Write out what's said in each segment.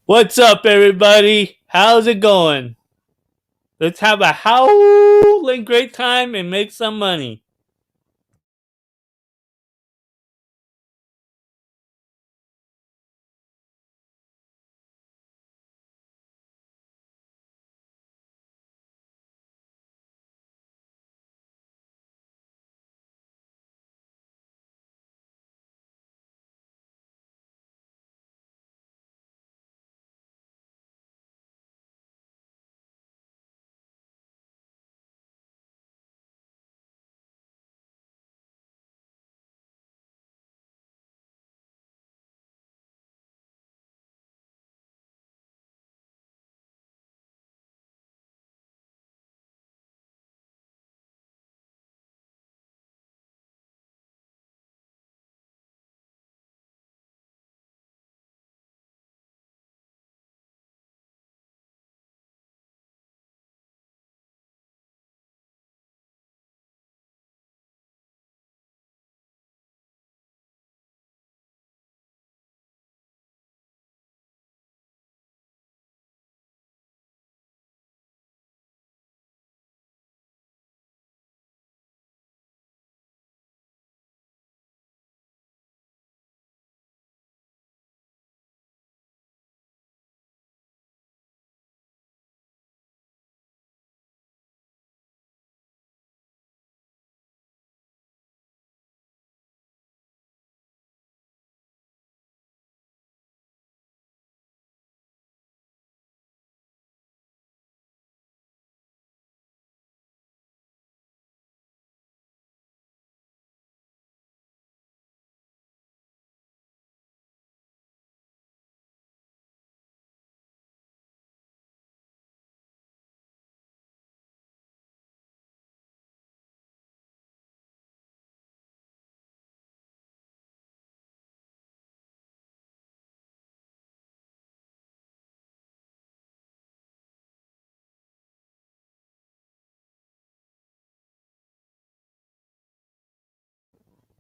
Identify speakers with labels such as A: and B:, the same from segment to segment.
A: What's up, everybody? How's it going? Let's have a howling great time and make some money.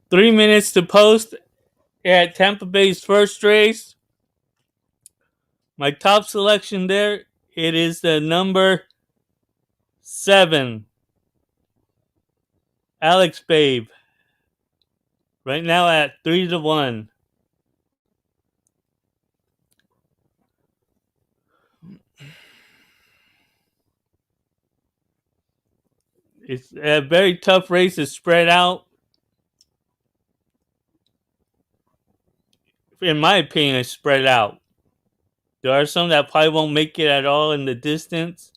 A: Three minutes to post at Tampa Bay's first race. My top selection there, it is the number 7, Alex Babe. Right now at 3-1. It's a very tough race to spread out. In my opinion, it's spread out. There are some that probably won't make it at all in the distance,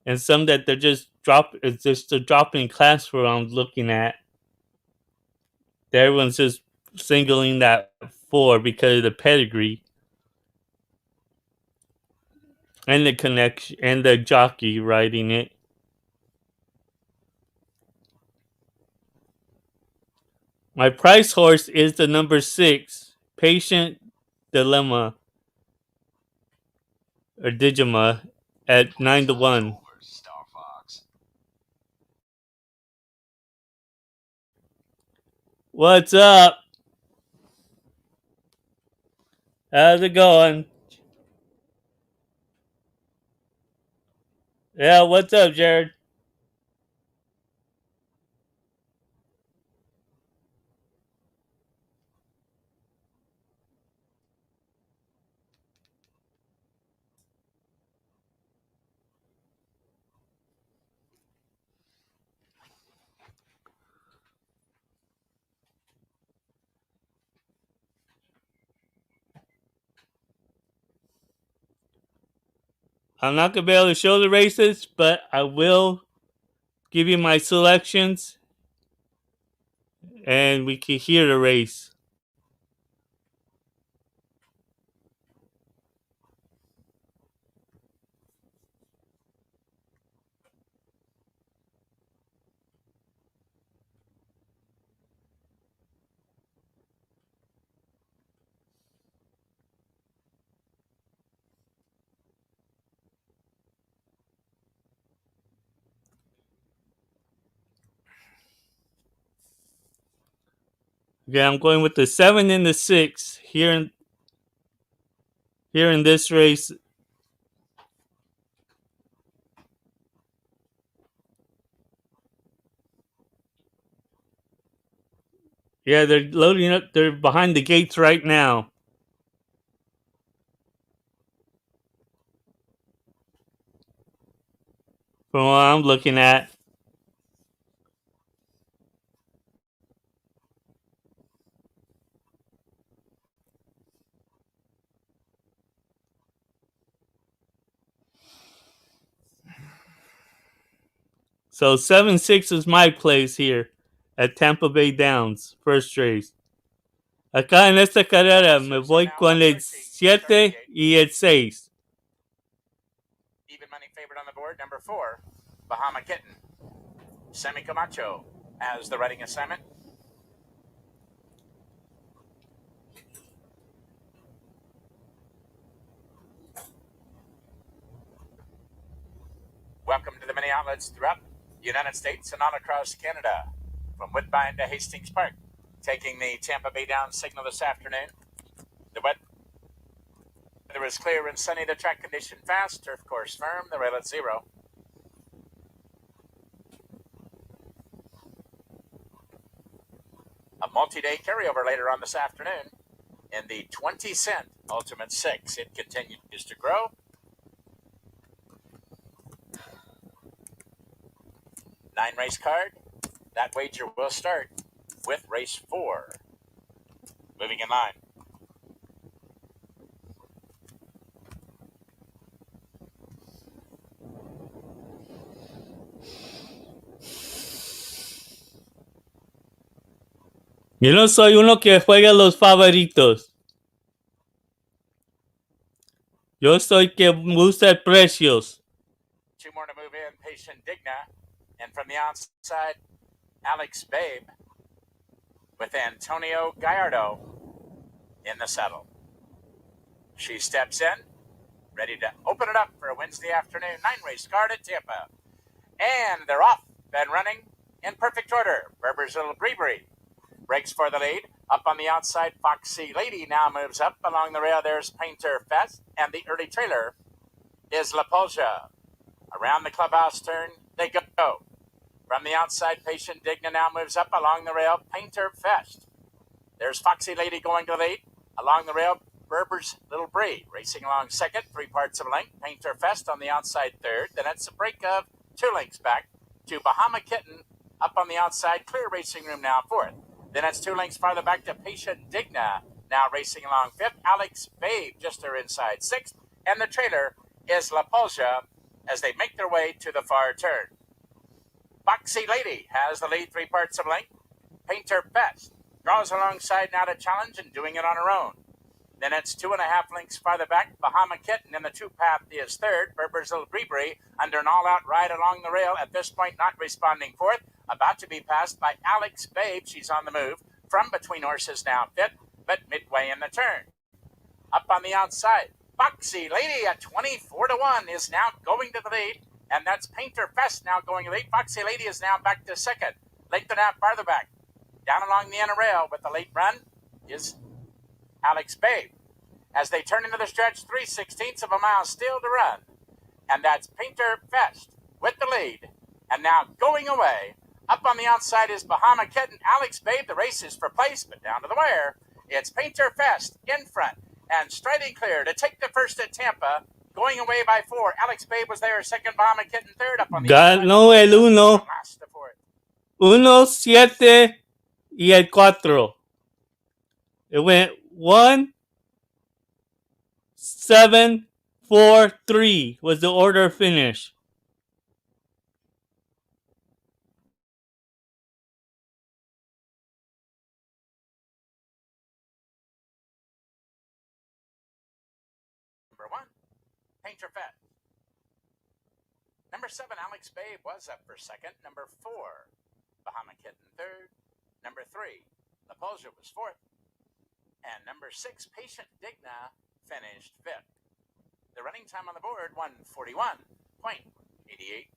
A: and some that they're just drop. It's just a drop in class for I'm looking at. Everyone's just singling that 4 because of the pedigree and the connection and the jockey riding it. My price horse is the number 6, Patient Dilemma or Digima at 9-1. What's up? How's it going? Yeah, what's up, Jared? I'm not gonna be able to show the races, but I will give you my selections and we can hear the race. Okay, I'm going with the 7 and the 6 here. here in this race. Yeah, they're loading up. They're behind the gates right now. From what I'm looking at. So 7-6 is my place here at Tampa Bay Downs, first race. Acá en esta carrera me voy con el 7 y el 6.
B: Even money favorite on the board, number 4, Bahama Kitten. Semi Camacho as the riding assignment. Welcome to the many outlets throughout the United States and all across Canada, from Woodbine to Hastings Park. Taking the Tampa Bay Downs signal this afternoon. The weather is clear and sunny. The track condition fast. Turf course firm. The rail at 0. A multi-day carryover later on this afternoon in the 20-cent Ultimate 6. It continues to grow. 9-race card. That wager will start with race 4. Moving in line.
A: Yo no soy uno que juega los favoritos. Yo soy que usa precios.
B: 2 more to move in. Patient Digna. And from the outside, Alex Babe with Antonio Gallardo in the saddle. She steps in, ready to open it up for a Wednesday afternoon 9-race card at Tampa. And they're off and running in perfect order. Berber's Little Breebery breaks for the lead. Up on the outside, Foxy Lady now moves up. Along the rail, there's Painter Fest. And the early trailer is La Polja. Around the clubhouse turn, they go. From the outside, Patient Digna now moves up. Along the rail, Painter Fest. There's Foxy Lady going to the lead. Along the rail, Berber's Little Bree racing along second, 3 parts of a length. Painter Fest on the outside third. Then it's a break of 2 lengths back to Bahama Kitten up on the outside. Clear Racing Room now fourth. Then it's 2 lengths farther back to Patient Digna now racing along fifth. Alex Babe just her inside sixth. And the trailer is La Polja as they make their way to the far turn. Foxy Lady has the lead, 3 parts of length. Painter Fest draws alongside now to challenge and doing it on her own. Then it's 2.5 lengths farther back. Bahama Kitten in the 2-path is third. Berber's Little Breebery under an all-out ride along the rail. At this point, not responding fourth. About to be passed by Alex Babe. She's on the move from between horses now fifth, but midway in the turn. Up on the outside, Foxy Lady at 24-1 is now going to the lead. And that's Painter Fest now going to lead. Foxy Lady is now back to second. Length and a half farther back. Down along the inner rail with the late run is Alex Babe. As they turn into the stretch, 3/16 of a mile still to run. And that's Painter Fest with the lead. And now going away. Up on the outside is Bahama Kitten. Alex Babe, the race is for place, but down to the wire. It's Painter Fest in front. And striding clear to take the first at Tampa. Going away by 4. Alex Babe was there. Second, Bahama Kitten. Third up on the outside.
A: Ganó el 1. 1, 7 y el 4. It went 1, 7, 4, 3 was the order finish.
B: Number 1, Painter Fest. Number 7, Alex Babe was up for second. Number 4, Bahama Kitten third. Number 3, La Polja was fourth. And number 6, Patient Digna finished fifth. The running time on the board, 1:41.88.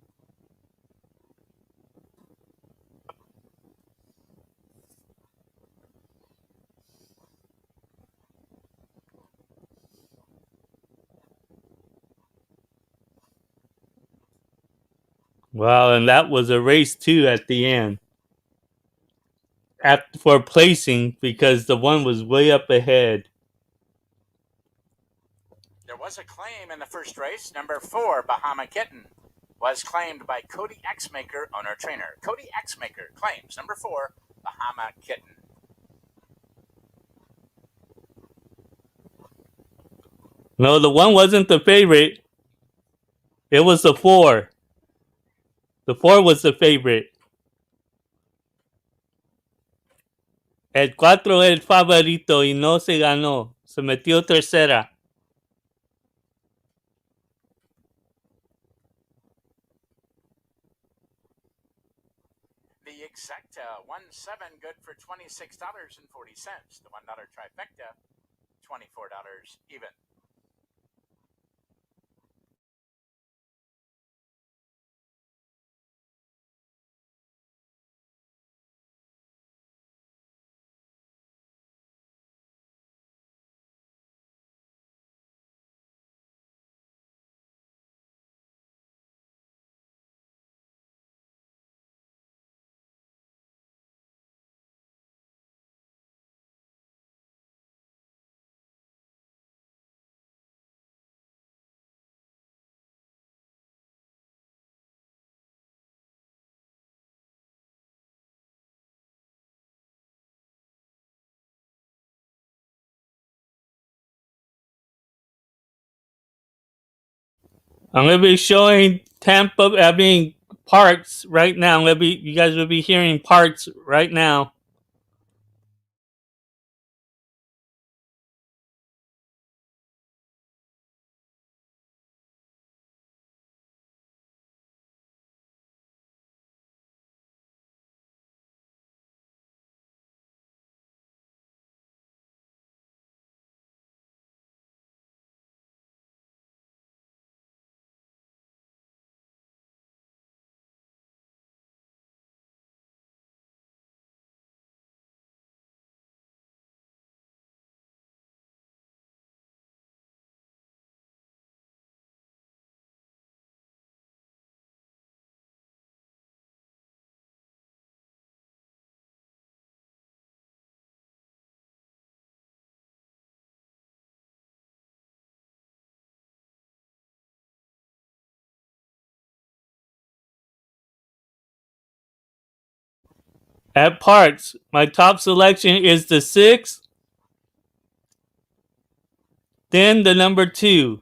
A: Wow, and that was a race too at the end for placing because the one was way up ahead.
B: There was a claim in the first race. Number 4, Bahama Kitten, was claimed by Cody Xmaker, owner trainer. Cody Xmaker claims number 4, Bahama Kitten.
A: No, the one wasn't the favorite. It was the 4. The 4 was the favorite. El 4 es el favorito y no se ganó. Se metió tercera.
B: The exacta 1-7 good for $26.40. The $1 trifecta, $24 even.
A: I'm going to be showing Tampa, parts right now. You guys will be hearing parts right now. At parts, my top selection is the 6, then the number 2.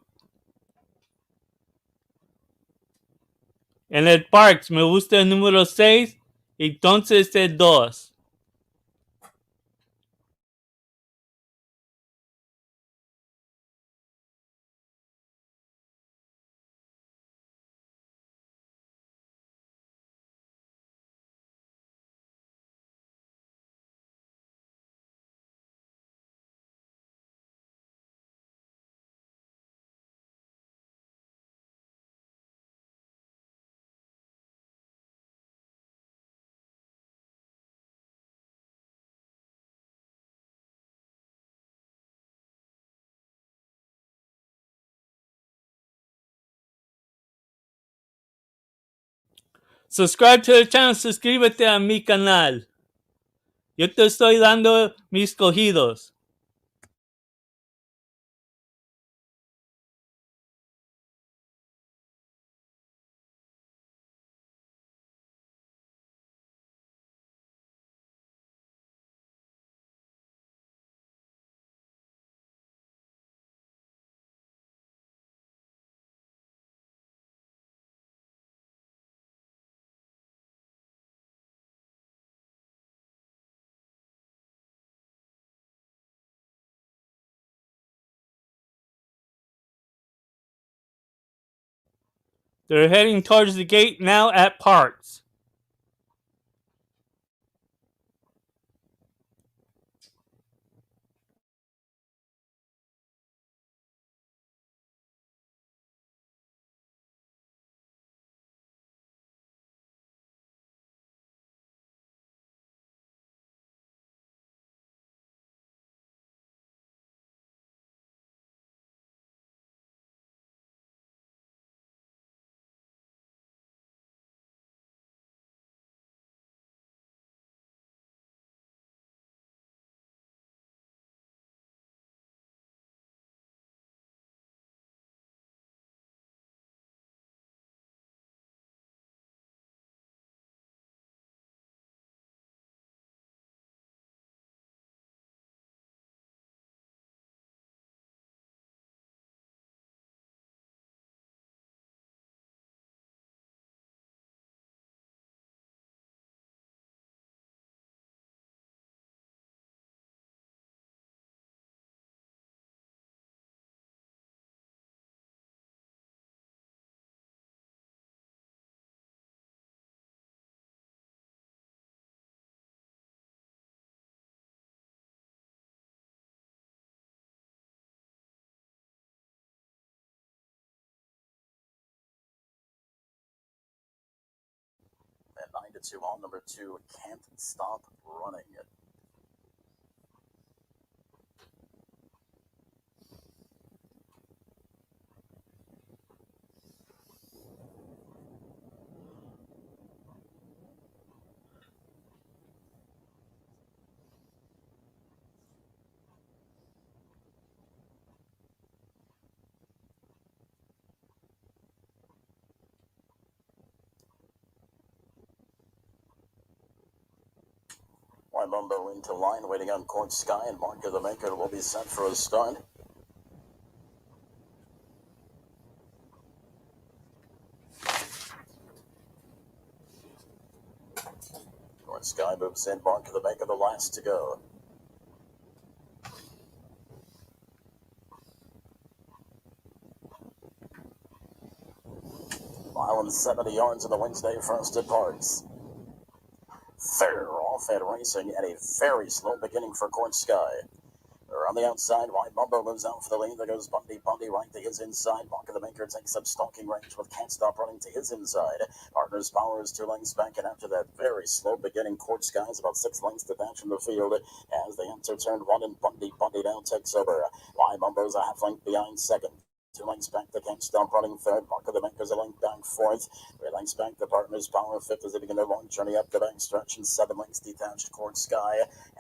A: En el parts me gusta el número 6, entonces el 2. Subscribe to the channel, suscríbete a mi canal. Yo te estoy dando mis cogidos. They're heading towards the gate now at parts.
B: 2 on. Number 2, Can't Stop Running. Wymumbo into line, waiting on court sky, and Mark of the Maker will be set for a start. Court sky moves in, Mark of the Maker the last to go. Mile and 70 yards in the Wednesday first departs. Fair off at racing and a very slow beginning for Court Sky. On the outside, Wymumbo moves out for the lead. There goes Bundy. Bundy right to his inside. Mark of the Maker takes up stalking range with Can't Stop Running to his inside. Partners Power is 2 lengths back, and after that very slow beginning, Court Sky is about 6 lengths detached from the field as they enter turn 1, and Bundy now takes over. Wymumbo's a half length behind second. 2 lengths back, the Can't Stop Running third. Mark of the Maker's a length back fourth. 3 lengths back, the Partners Power fifth as they begin their long journey up the back stretch, and 7 lengths detached Court Sky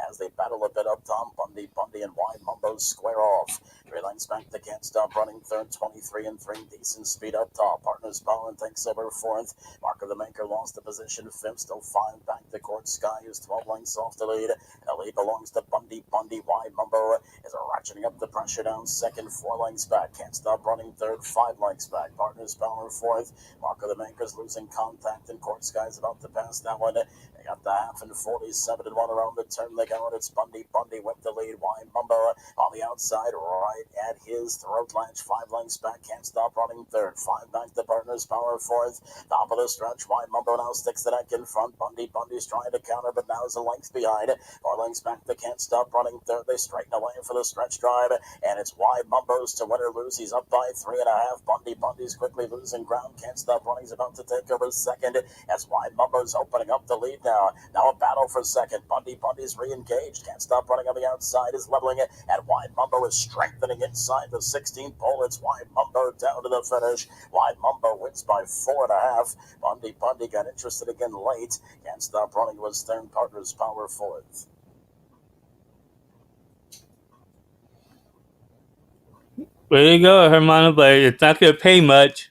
B: as they battle a bit up top. Bundy and Wymumbo square off. 3 lengths back, the Can't Stop Running third. 23 and 3, decent speed up top. Partners Power takes over fourth. Mark of the Maker lost the position fifth. Still 5 back, the Court Sky is 12 lengths off the lead. And the lead belongs to Bundy. Wymumbo is ratcheting up the pressure down second. 4 lengths back, Can't Stop Running third. 5 lengths back, Partners Power fourth. Mark of the Maker's losing contact, and Court Sky's about to pass that one. They got the half and 47 and 1 around the turn. They go, and it's Bundy with the lead. Wymumbo on the outside, right at his throat latch. 5 lengths back, Can't Stop Running third. 5 back, the Partners Power fourth. Top of the stretch, Wymumbo now sticks the neck in front. Bundy's trying to counter, but now is a length behind. 4 lengths back, the Can't Stop Running third. They straighten away for the stretch drive, and it's Wymumbo's to win or lose. He's up by 3.5. Bundy's quickly losing ground. Can't Stop Running's about to take over second as Wymumbo's opening up the lead now. Now a battle for second. Bundy's re-engaged. Can't Stop Running on the outside is leveling it, and Wymumbo is strengthening inside the 16th pole. It's Wymumbo down to the finish. Wymumbo wins by 4.5. Bundy got interested again late. Can't Stop Running was third. Partners Power fourth.
A: There you go, hermano, but it's not going to pay much.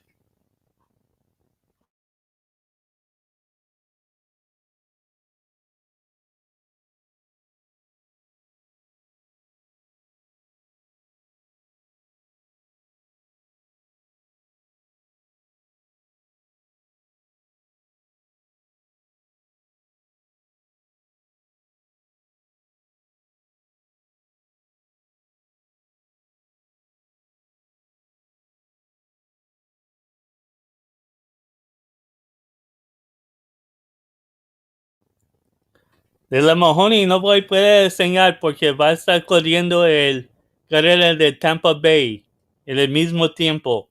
A: De la Mahoney no puede enseñar porque va a estar corriendo el carrera de Tampa Bay en el mismo tiempo.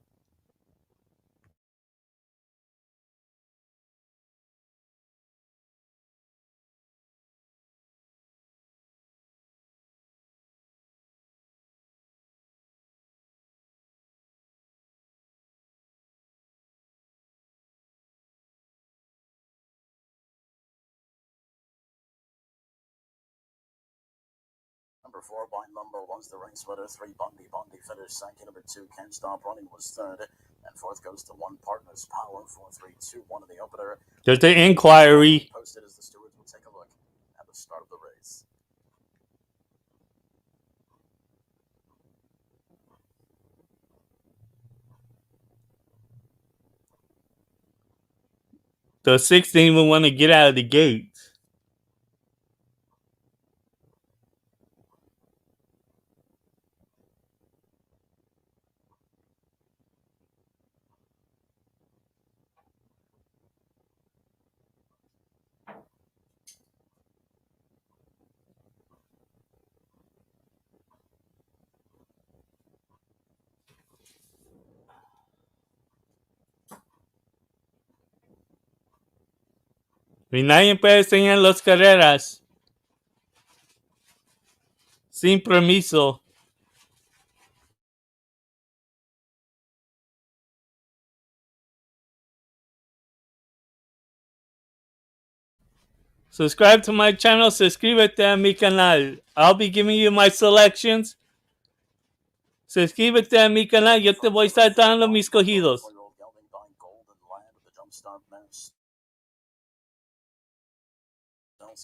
B: Number 4, Wymumbo was the race winner. 3, Bundy finished second. Number 2, Can't Stop Running was third. And fourth goes to 1, Partners Power. 4, 3, 2, 1 in the opener.
A: There's the inquiry.
B: Posted as the stewards will take a look at the start of the race.
A: The 6 didn't even want to get out of the gate. Y nadie puede enseñar las carreras sin permiso. Subscribe to my channel, suscríbete a mi canal. I'll be giving you my selections. Suscríbete a mi canal, yo te voy a estar dando mis cogidos.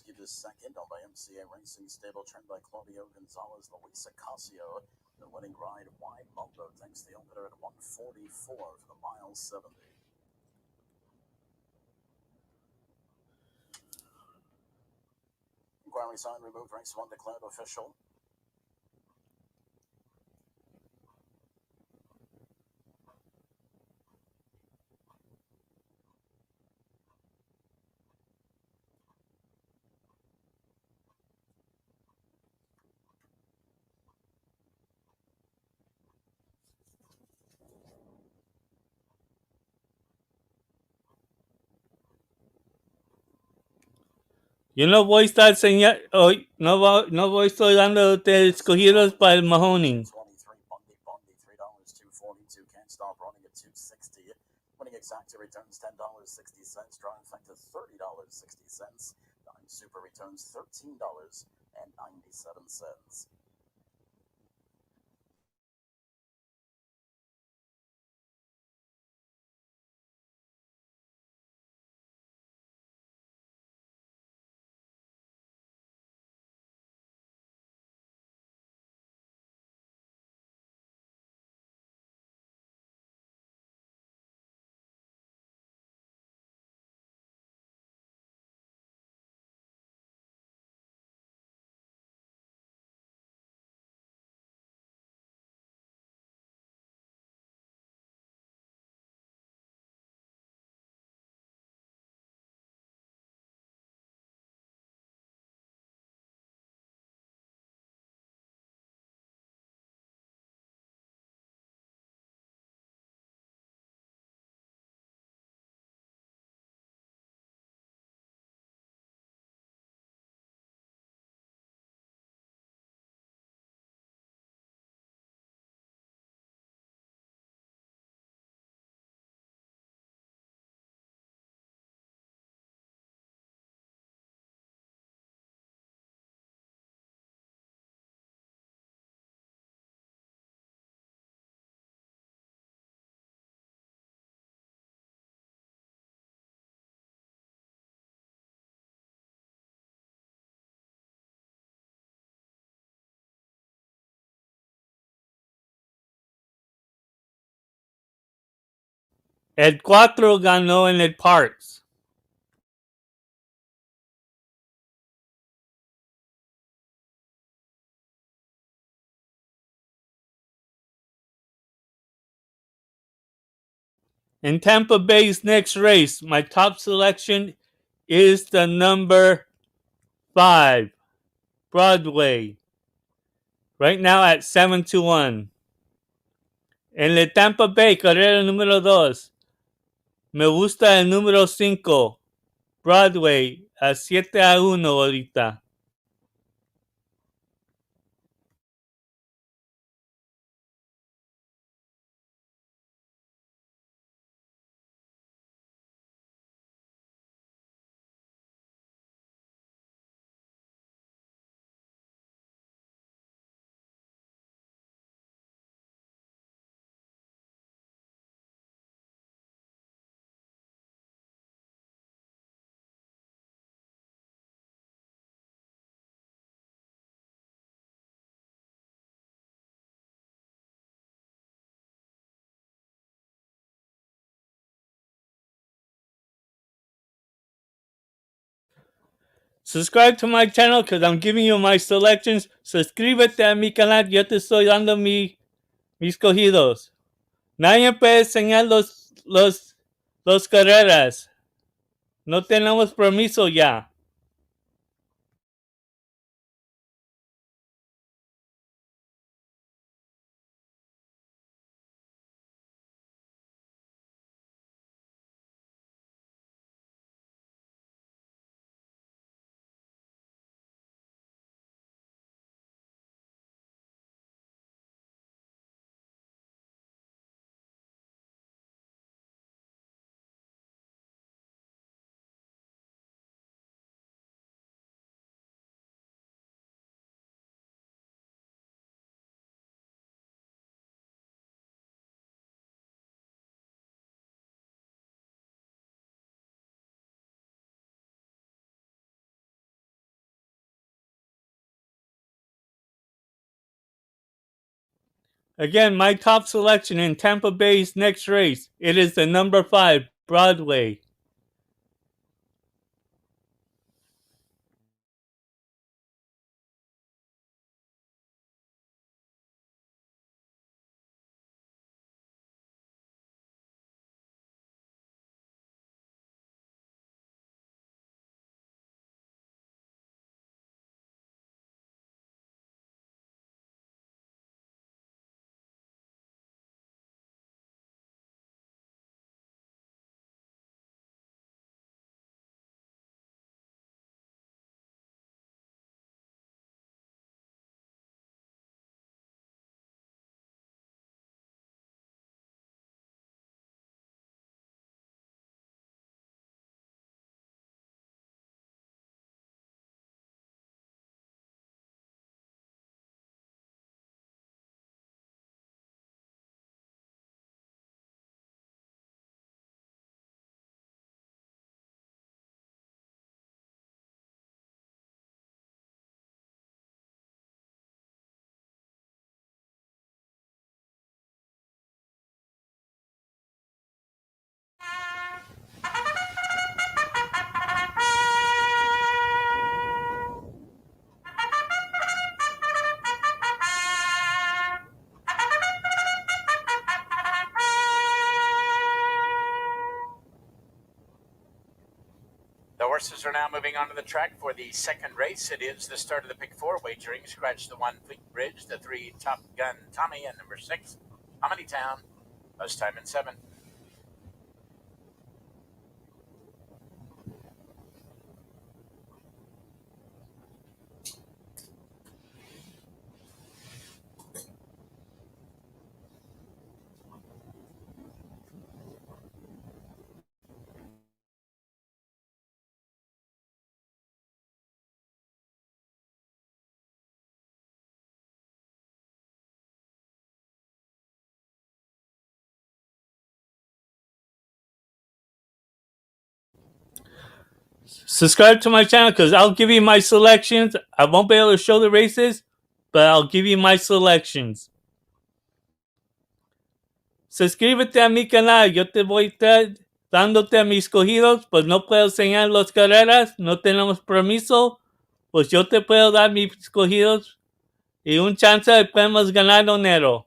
B: Give is second, owned by MCA Racing, stable trained by Claudio Gonzalez, Luis Acasio. The winning ride, Wide Moto, takes the opener at 144 for the mile 70. Inquiry sign removed, race 1 declared official.
A: Yo no voy a estar enseñando, no voy a estar dándote escogidos para el Mahoning.
B: 23 Bundy, $3.242. Can't stop running at 260. Winning exacta returns $10.60. Drawing factor $30.60. Dime super returns $13.97.
A: El 4 ganó en el Parks. In Tampa Bay's next race, my top selection is the number 5, Broadway. Right now at 7-1. En el Tampa Bay, carrera número 2. Me gusta el número 5, Broadway, a 7-1 ahorita. Subscribe to my channel because I'm giving you my selections. Suscríbete a mi canal, yo te estoy dando mis cogidos. Nadie puede enseñar los carreras. No tenemos permiso ya. Again, my top selection in Tampa Bay's next race. It is the number 5, Broadway.
B: The horses are now moving onto the track for the second race. It is the start of the Pick 4 wagering. Scratch the 1 Fleet Bridge, the 3 Top Gun Tommy, and number 6 Hominy Town. Post time in 7.
A: Subscribe to my channel because I'll give you my selections. I won't be able to show the races, but I'll give you my selections. Suscríbete a mi canal. Yo te voy a estar dándote a mis cogidos, pues no puedo enseñar las carreras, no tenemos permiso, pues yo te puedo dar mis cogidos y un chance de podemos ganar dinero.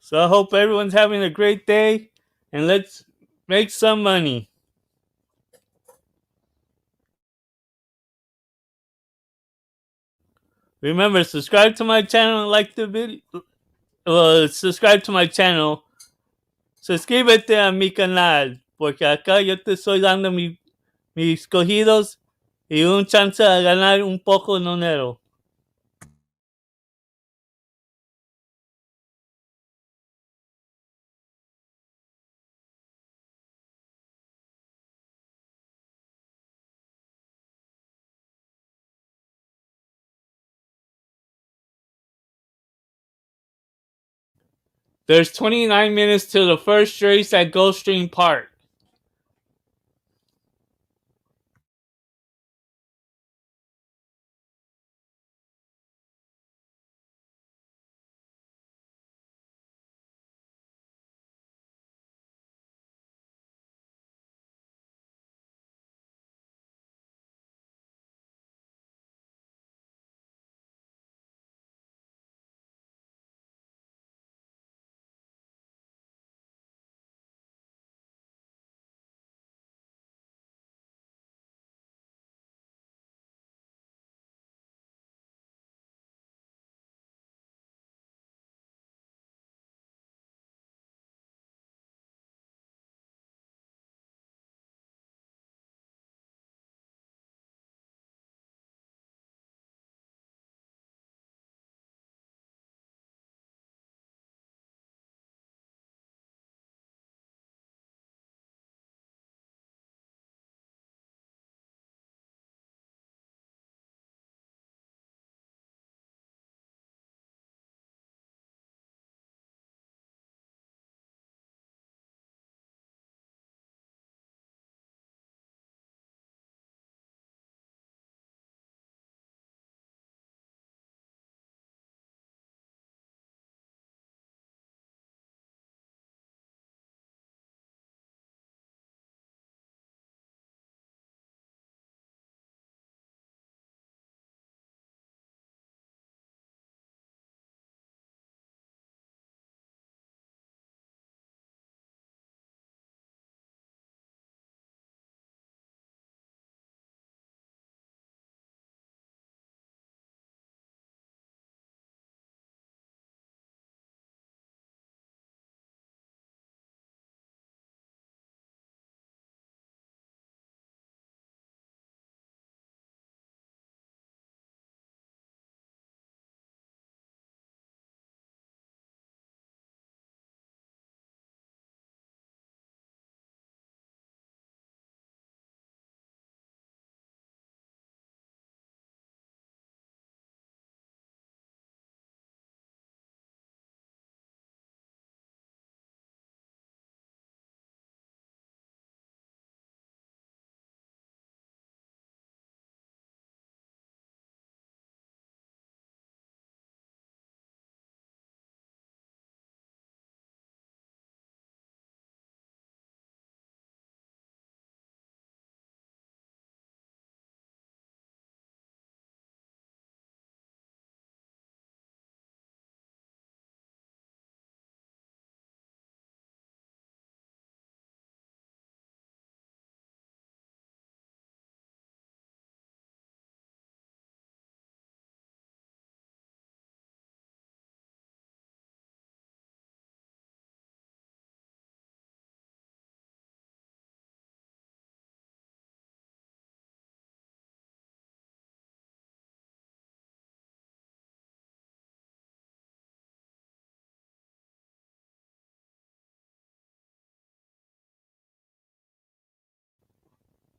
A: So I hope everyone's having a great day and let's make some money. Remember, subscribe to my channel and like the video. Subscribe to my channel. Suscríbete a mi canal, porque acá yo te estoy dando mis cogidos y un chance de ganar un poco de dinero. There's 29 minutes to the first race at Gulfsttream Park.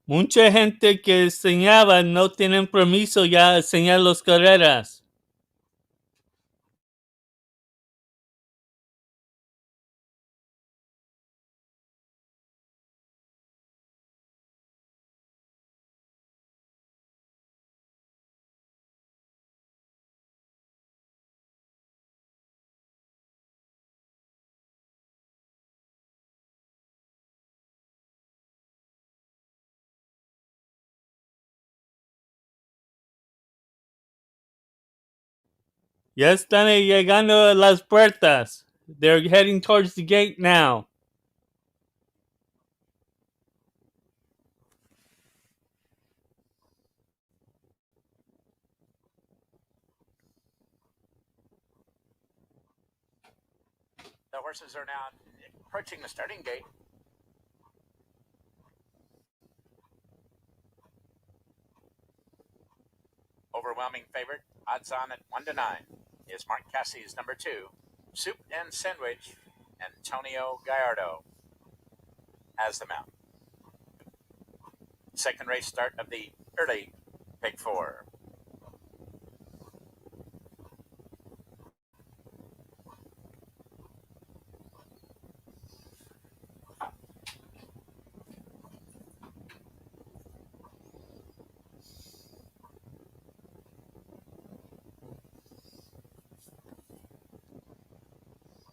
A: Mucha gente que enseñaba no tienen permiso ya de enseñar las carreras. Ya están llegando a las puertas. They're heading towards the gate now.
B: The horses are now approaching the starting gate. Overwhelming favorite, odds on at 1-9, is Mark Cassie's number 2, Soup and Sandwich, Antonio Gallardo has the mount. Second race start of the early Big Four.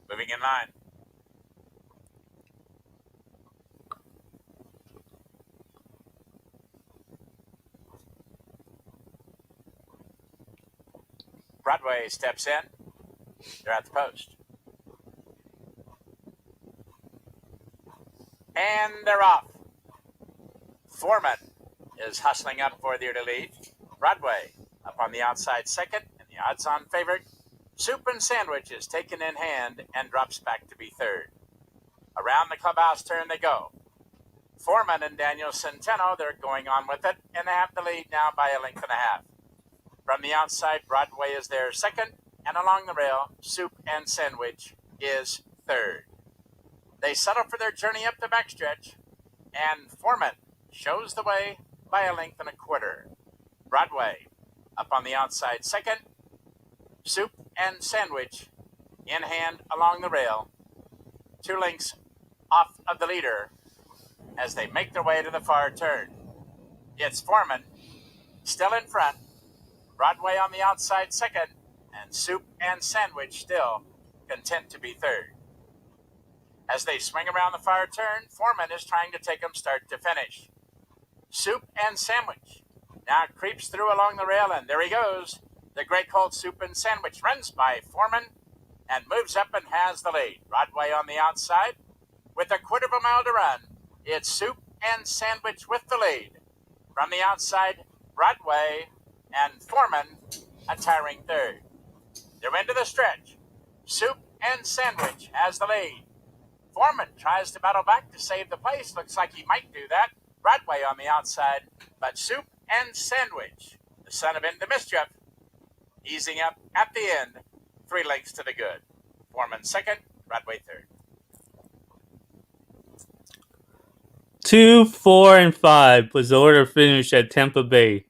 B: Moving in line. Broadway steps in. They're at the post. And they're off. Foreman is hustling up for the early lead. Broadway up on the outside second, and the odds-on favorite, Soup and Sandwich, is taken in hand and drops back to be third. Around the clubhouse turn they go. Foreman and Daniel Centeno, they're going on with it, and they have the lead now by a length and a half. From the outside, Broadway is there second, and along the rail, Soup and Sandwich is third. They settle for their journey up the backstretch, and Foreman shows the way by a length and a quarter. Broadway up on the outside second, Soup and Sandwich in hand along the rail, 2 lengths off of the leader as they make their way to the far turn. It's Foreman still in front, Broadway on the outside second, and Soup and Sandwich still content to be third. As they swing around the far turn, Foreman is trying to take them start to finish. Soup and Sandwich now creeps through along the rail, and there he goes. The Great Colt Soup and Sandwich runs by Foreman and moves up and has the lead. Broadway on the outside with a quarter of a mile to run. It's Soup and Sandwich with the lead. From the outside, Broadway and Foreman a tiring third. They're into the stretch. Soup and Sandwich has the lead. Foreman tries to battle back to save the place. Looks like he might do that. Broadway on the outside, but Soup and Sandwich, the son of Into Mischief, easing up at the end, 3 lengths to the good. Foreman second, Broadway third.
A: 2, 4, and 5 was the order finish at Tampa Bay.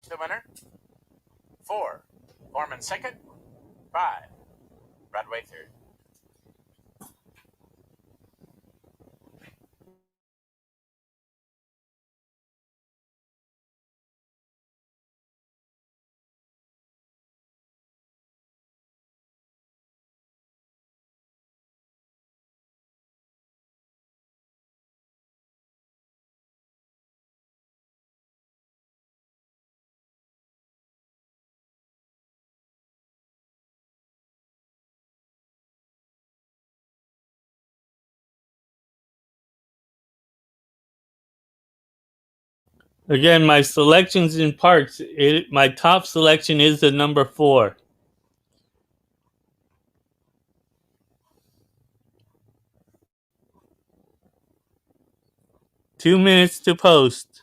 B: The winner, 4, Foreman second, 5, Broadway third.
A: Again, my selections in parts. My top selection is the number 4. Two minutes to post.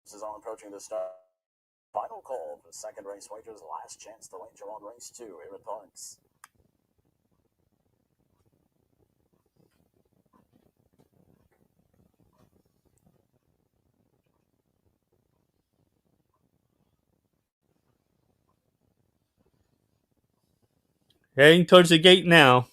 B: This is on approaching the start. Final call for second race wagers. Last chance to wager on race 2 here at Parks.
A: Heading towards the gate now.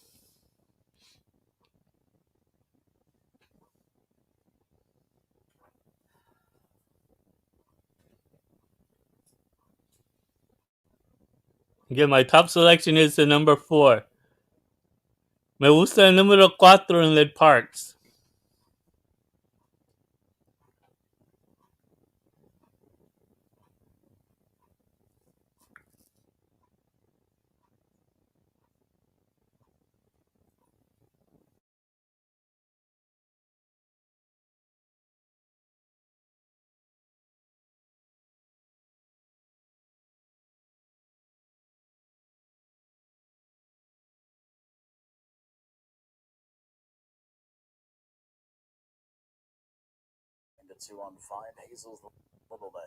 A: Again, my top selection is the number 4. Me gusta el número 4 en Lead Parks.
B: Into 2 on 5. Hazel's Little Man.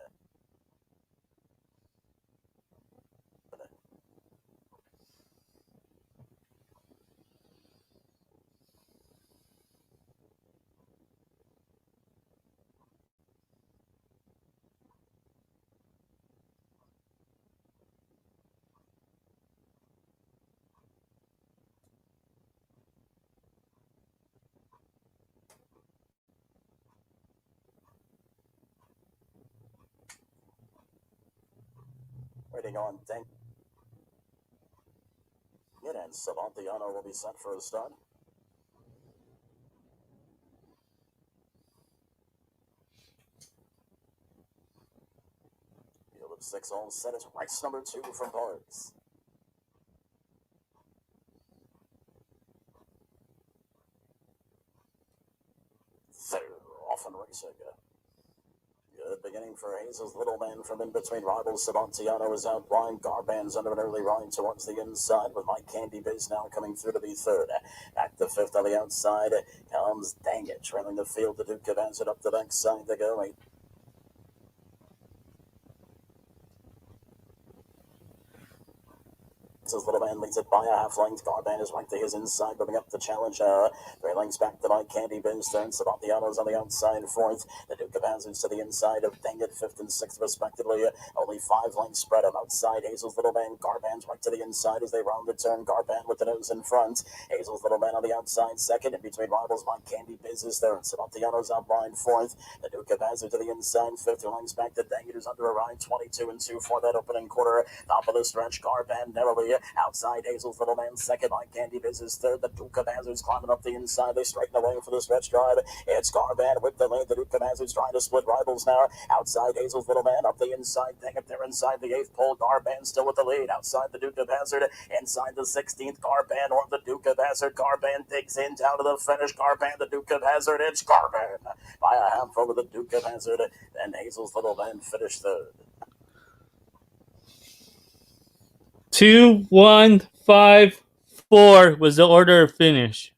B: Waiting on Dang It, and Savantiano will be set for a start. Field of 6 all set. It's race number 2 from Parks. They're off and racing. Good beginning for Hazel's Little Man from in between rivals. Savantiano is out blind. Garban's under an early ride towards the inside with Mike Candy Biz now coming through to be third. Back to fifth on the outside comes Dang It, trailing the field. The Duke of Acid up the backside to go. His Little Man leads it by a half length. Garban is right to his inside, moving up the challenge. 3 lengths back to Mike Candy Biz third. Savantiano's on the outside fourth. The Duke of Hazards to the inside of Dang It, fifth and sixth respectively. Only 5 lengths spread on outside. Hazel's Little Man. Garban's right to the inside as they round the turn. Garban with the nose in front. Hazel's Little Man on the outside second. In between rivals, Mike Candy Biz is third. Savantiano's outlined fourth. The Duke Duke of Hazard to the inside. Fifth lines back to Danger's under a ride. 22 and 2 for that opening quarter. Top of the stretch, Garban narrowly outside. Hazel's little man second. Line Candy Biz is third. The Duke of Hazard's climbing up the inside. They straighten away for the stretch drive. It's Garban with the lead. The Duke of Hazard's trying to split rivals now. Outside Hazel's little man up the inside. Dang it, they're inside the eighth pole. Garban still with the lead. Outside the Duke of Hazard. Inside the 16th. Garban or the Duke of Hazard. Garban digs in down to the finish. Garban, the Duke of Hazard. It's Garban by a half over the Duke of Hazard. And Hazel's little man finished third.
A: 2, 1, 5, 4 was the order of finish.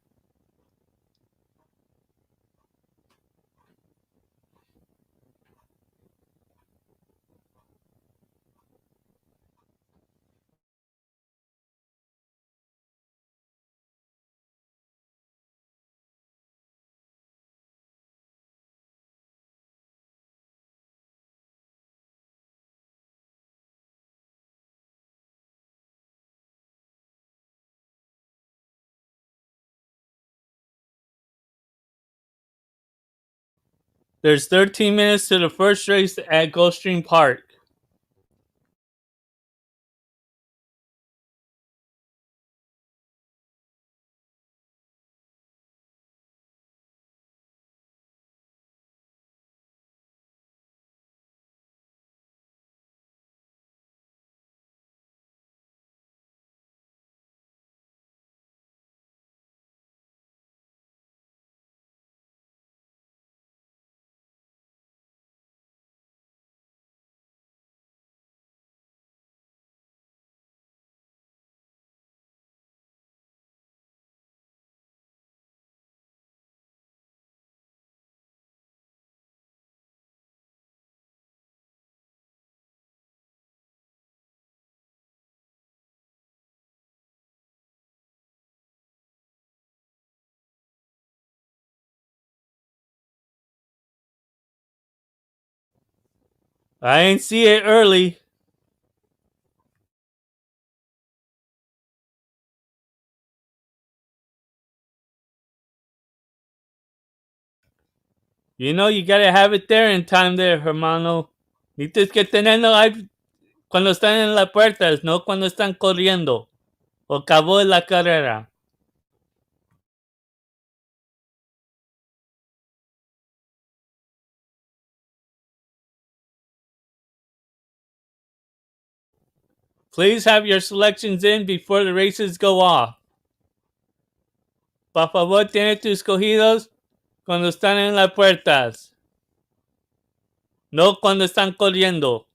A: There's 13 minutes to the first race at Gulfsttream Park. I ain't see it early. You know, you gotta have it there in time there, hermano. Tienes que tenerlo ahí cuando están en las puertas, no cuando están corriendo. O acabó la carrera. Please have your selections in before the races go off. Por favor, tiene tus escogidos cuando están en las puertas. No cuando están corriendo.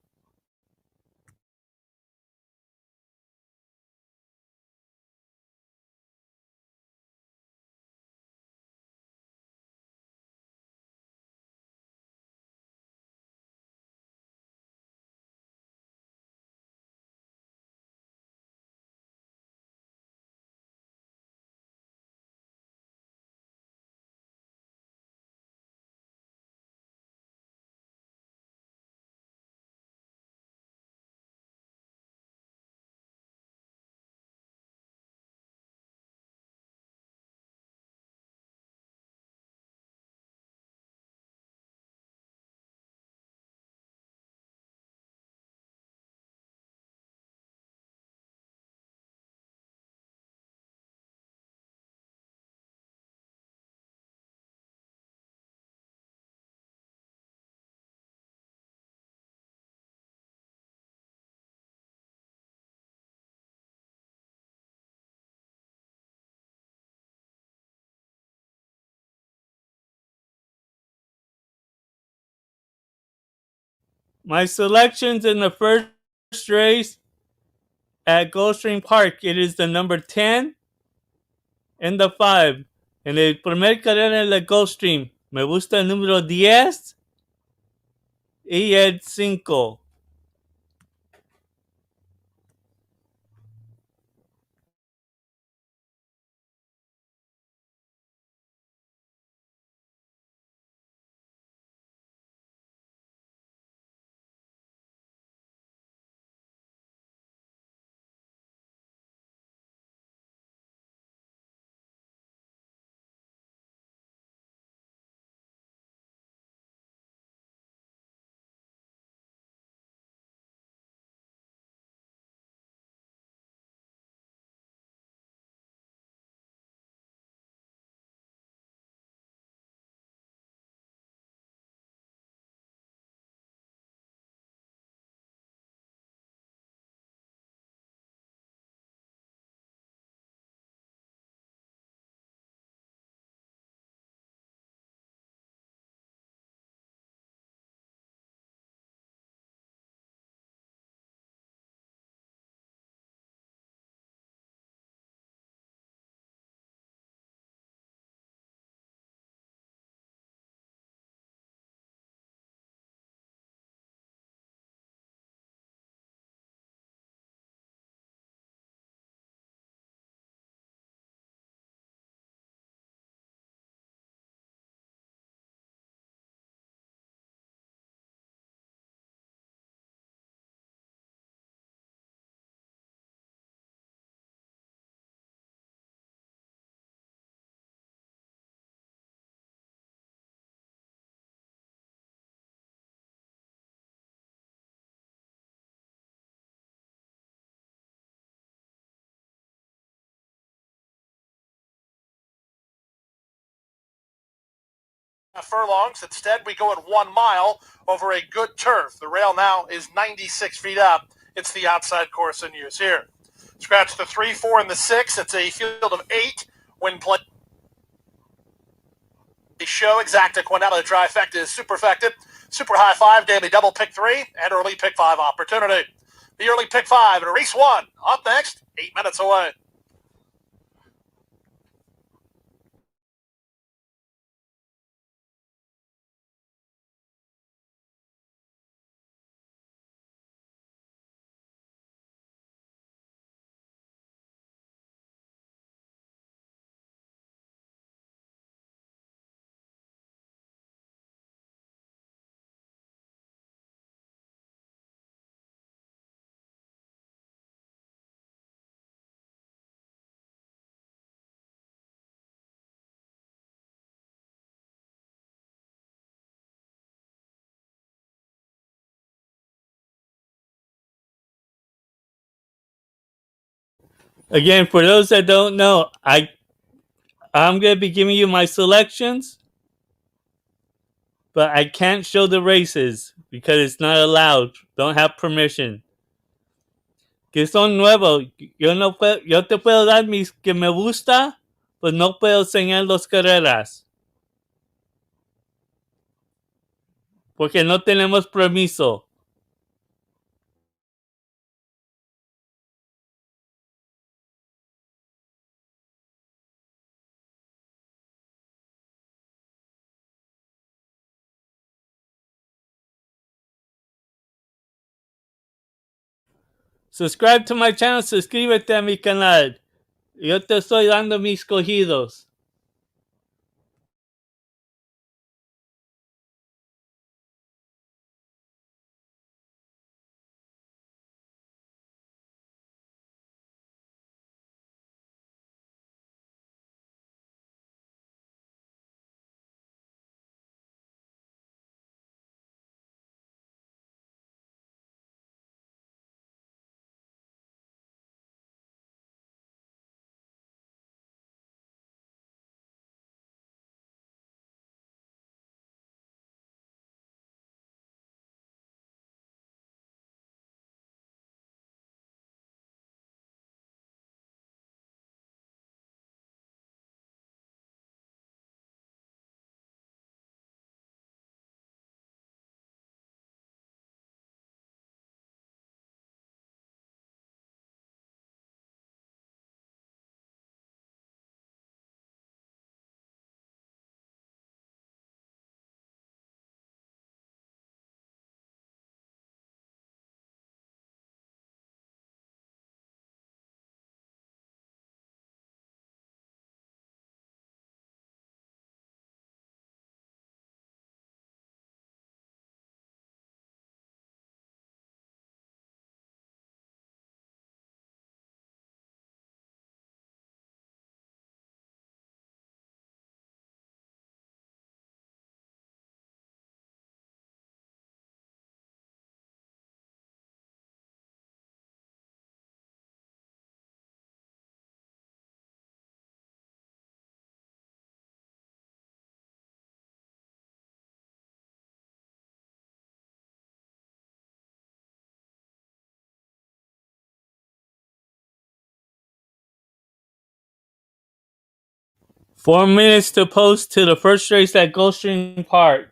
A: My selections in the first race at Gulfstream Park, it is the number 10 and the 5. En el primer carrera en la Gulfstream, me gusta el número 10 y el 5.
C: furlongs. Instead, we go at 1 mile over a good turf. The rail now is 96 feet up. It's the outside course in use here. Scratch the 3, 4, and the 6. It's a field of 8 when played. The show exacta quinella trifecta is superfecta, super high 5, daily double pick 3, and early pick 5 opportunity. The early pick 5 at race 1. Up next, 8 minutes away.
A: Again, for those that don't know, I'm gonna be giving you my selections, but I can't show the races because it's not allowed. Don't have permission. Que son nuevos. Yo te puedo dar mis que me gusta, pues no puedo enseñar las carreras porque no tenemos permiso. Subscribe to my channel, suscríbete a mi canal. Yo te estoy dando mis cogidos. Four minutes to post to the first race at Gulfsttream Park.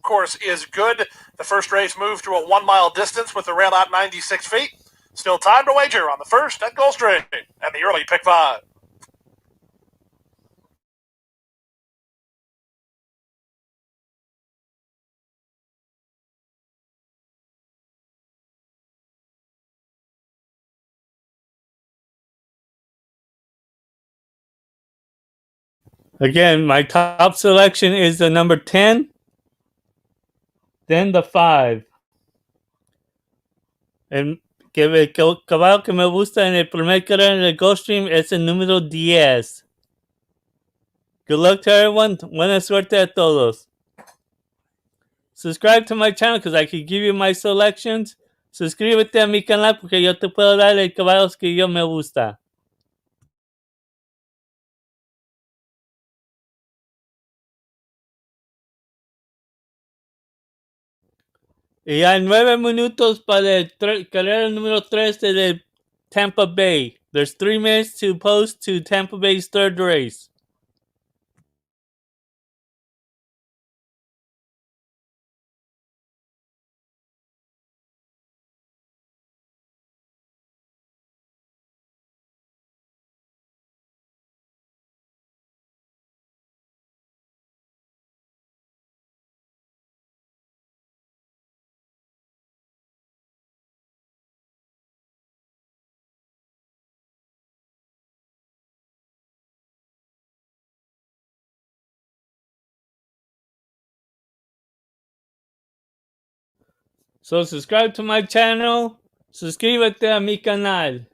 C: Course is good. The first race moved to a 1 mile distance with the rail out 96 feet. Still time to wager on the first at Gulfsttream and the early pick 5.
A: Again, my top selection is the number 10, then the 5. El caballo que me gusta en el primer carrera en el Gulfsttream es el número 10. Good luck to everyone. Buena suerte a todos. Subscribe to my channel because I can give you my selections. Suscríbete a mi canal porque yo te puedo dar el caballos que yo me gusta. Y hay 9 minutos para el carrera número 3 de Tampa Bay. There's 3 minutes to post to Tampa Bay's third race. So subscribe to my channel. Suscríbete a mi canal.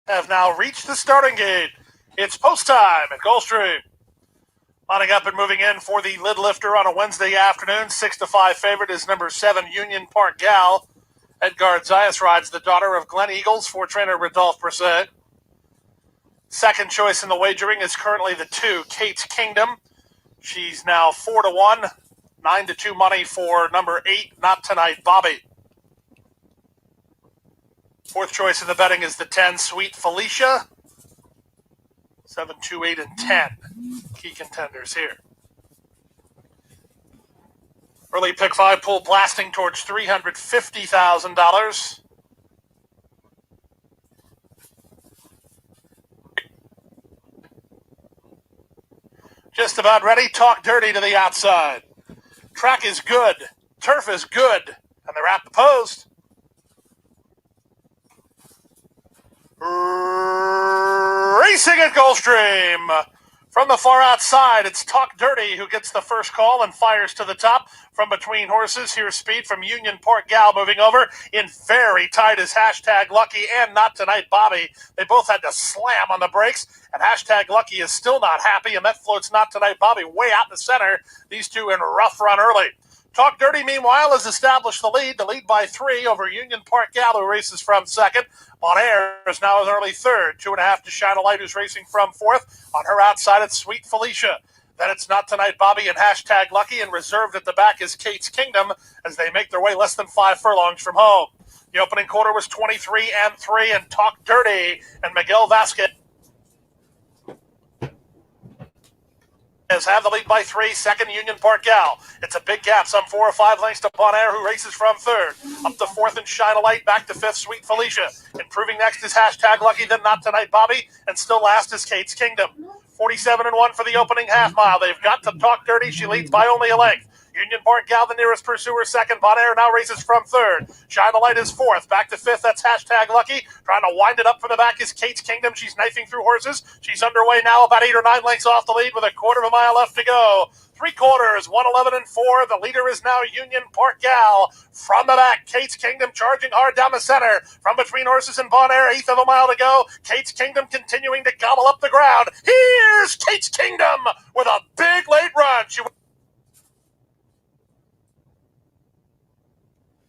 C: Have now reached the starting gate. It's post time at Gulfsttream. Lining up and moving in for the lid lifter on a Wednesday afternoon. 6-5 favorite is number 7, Union Park Gal. Edgard Zayas rides the daughter of Glen Eagles for trainer Rodolphe Brisset. Second choice in the wagering is currently the 2, Kate's Kingdom. She's now 4-1, 9-2 money for number 8, Not Tonight Bobby. Fourth choice in the betting is the 10, Sweet Felicia. 7, 2, 8, and 10. Key contenders here. Early pick 5 pull blasting towards $350,000. Just about ready. Talk dirty to the outside. Track is good. Turf is good. And they're at the post. Racing at Gulfsttream. From the far outside, it's Talk Dirty who gets the first call and fires to the top. From between horses, here's speed from Union Port Gal moving over. In very tight is Hashtag Lucky and Not Tonight Bobby. They both had to slam on the brakes, and Hashtag Lucky is still not happy, and that floats Not Tonight Bobby way out in the center. These two in rough run early. Talk Dirty, meanwhile, has established the lead by 3 over Union Park Gal, who races from second. Monair is now in early third, 2.5 to Shine a Light, who's racing from fourth. On her outside, it's Sweet Felicia. Then it's Not Tonight Bobby and Hashtag Lucky, and reserved at the back is Kate's Kingdom as they make their way less than 5 furlongs from home. The opening quarter was 23-3 and Talk Dirty and Miguel Vasquez have the lead by 3. Second, Union Park Gal. It's a big gap, some 4 or 5 lengths to Bon Air, who races from third. Up to fourth and Shine a Light, back to fifth, Sweet Felicia. Improving next is hashtag Lucky Then Not Tonight Bobby, and still last is Kate's Kingdom. 47-1 for the opening half mile. They've got to Talk Dirty. She leads by only a length. Union Park Gal, the nearest pursuer, second. Bon Air now races from third. Shine a Light is fourth. Back to fifth, that's hashtag Lucky. Trying to wind it up from the back is Kate's Kingdom. She's knifing through horses. She's underway now, about 8 or 9 lengths off the lead with a quarter of a mile left to go. 3/4, 1:11-4. The leader is now Union Park Gal. From the back, Kate's Kingdom charging hard down the center. From between horses and Bon Air, 1/8 of a mile to go. Kate's Kingdom continuing to gobble up the ground. Here's Kate's Kingdom with a big late run. She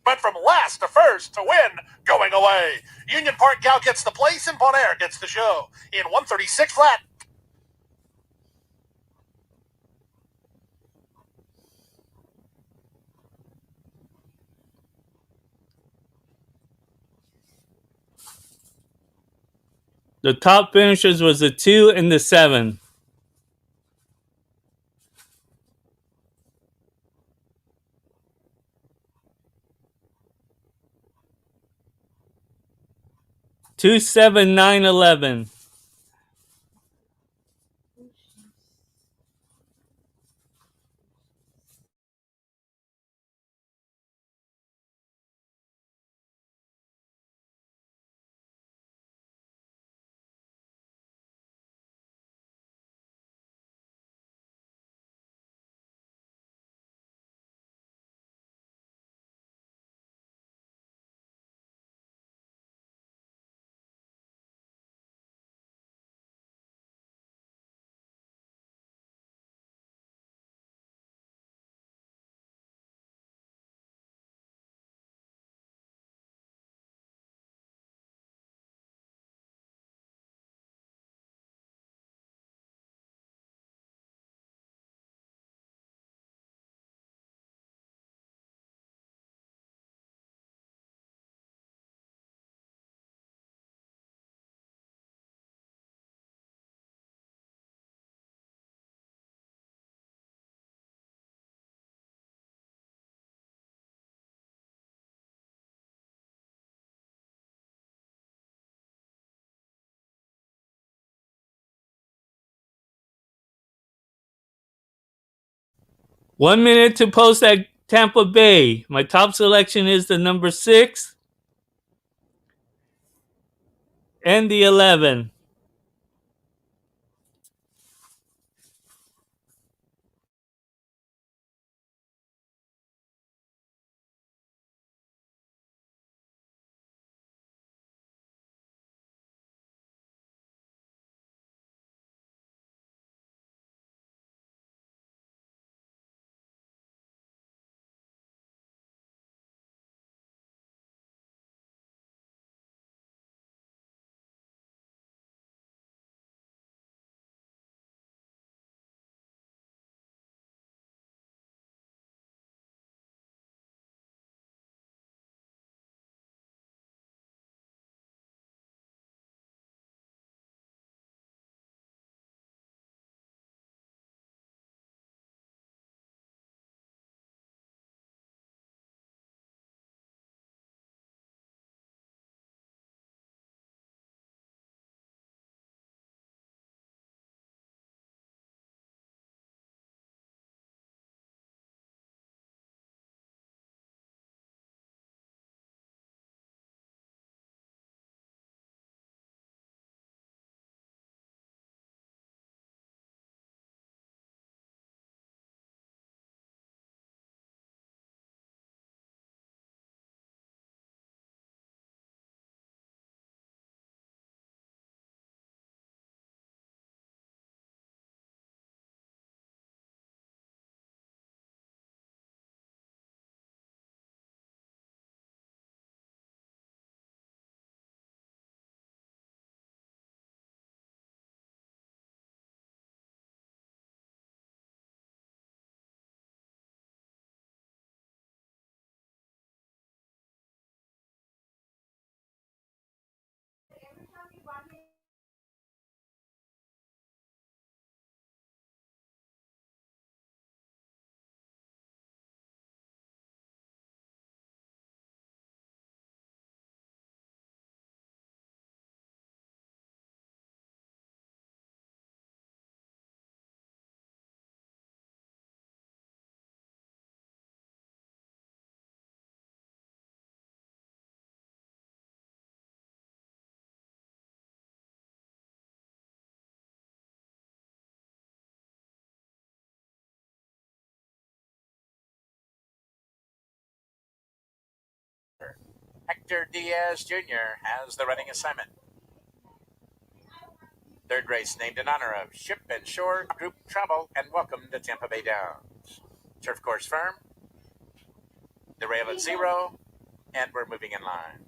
C: went from last to first to win, going away. Union Park Gal gets the place and Bon Air gets the show in 1:36 flat.
A: The top finishers was the 2 and the 7. Two, 7, 9, 11. One minute to post at Tampa Bay. My top selection is the number 6 and the 11.
B: Hector Diaz Jr. has the running assignment. Third race named in honor of Ship and Shore Group Travel, and welcome to Tampa Bay Downs. Turf course firm. The rail at 0, and we're moving in line.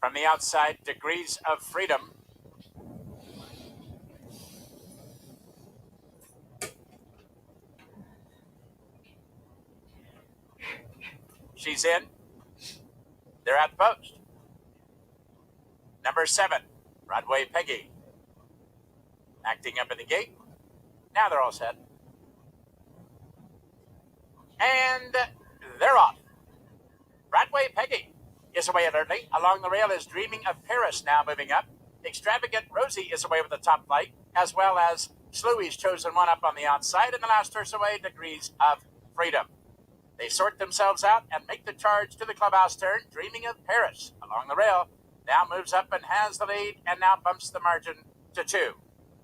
B: From the outside, Degrees of Freedom. She's in. They're at the post. Number 7, Broadway Peggy. Acting up at the gate. Now they're all set. And they're off. Broadway Peggy is away alertly. Along the rail is Dreaming of Paris now moving up. Extravagant Rosie is away with the top flight, as well as Sluey's Chosen One up on the outside, and the last horse away, Degrees of Freedom. They sort themselves out and make the charge to the clubhouse turn. Dreaming of Paris along the rail now moves up and has the lead, and now bumps the margin to 2.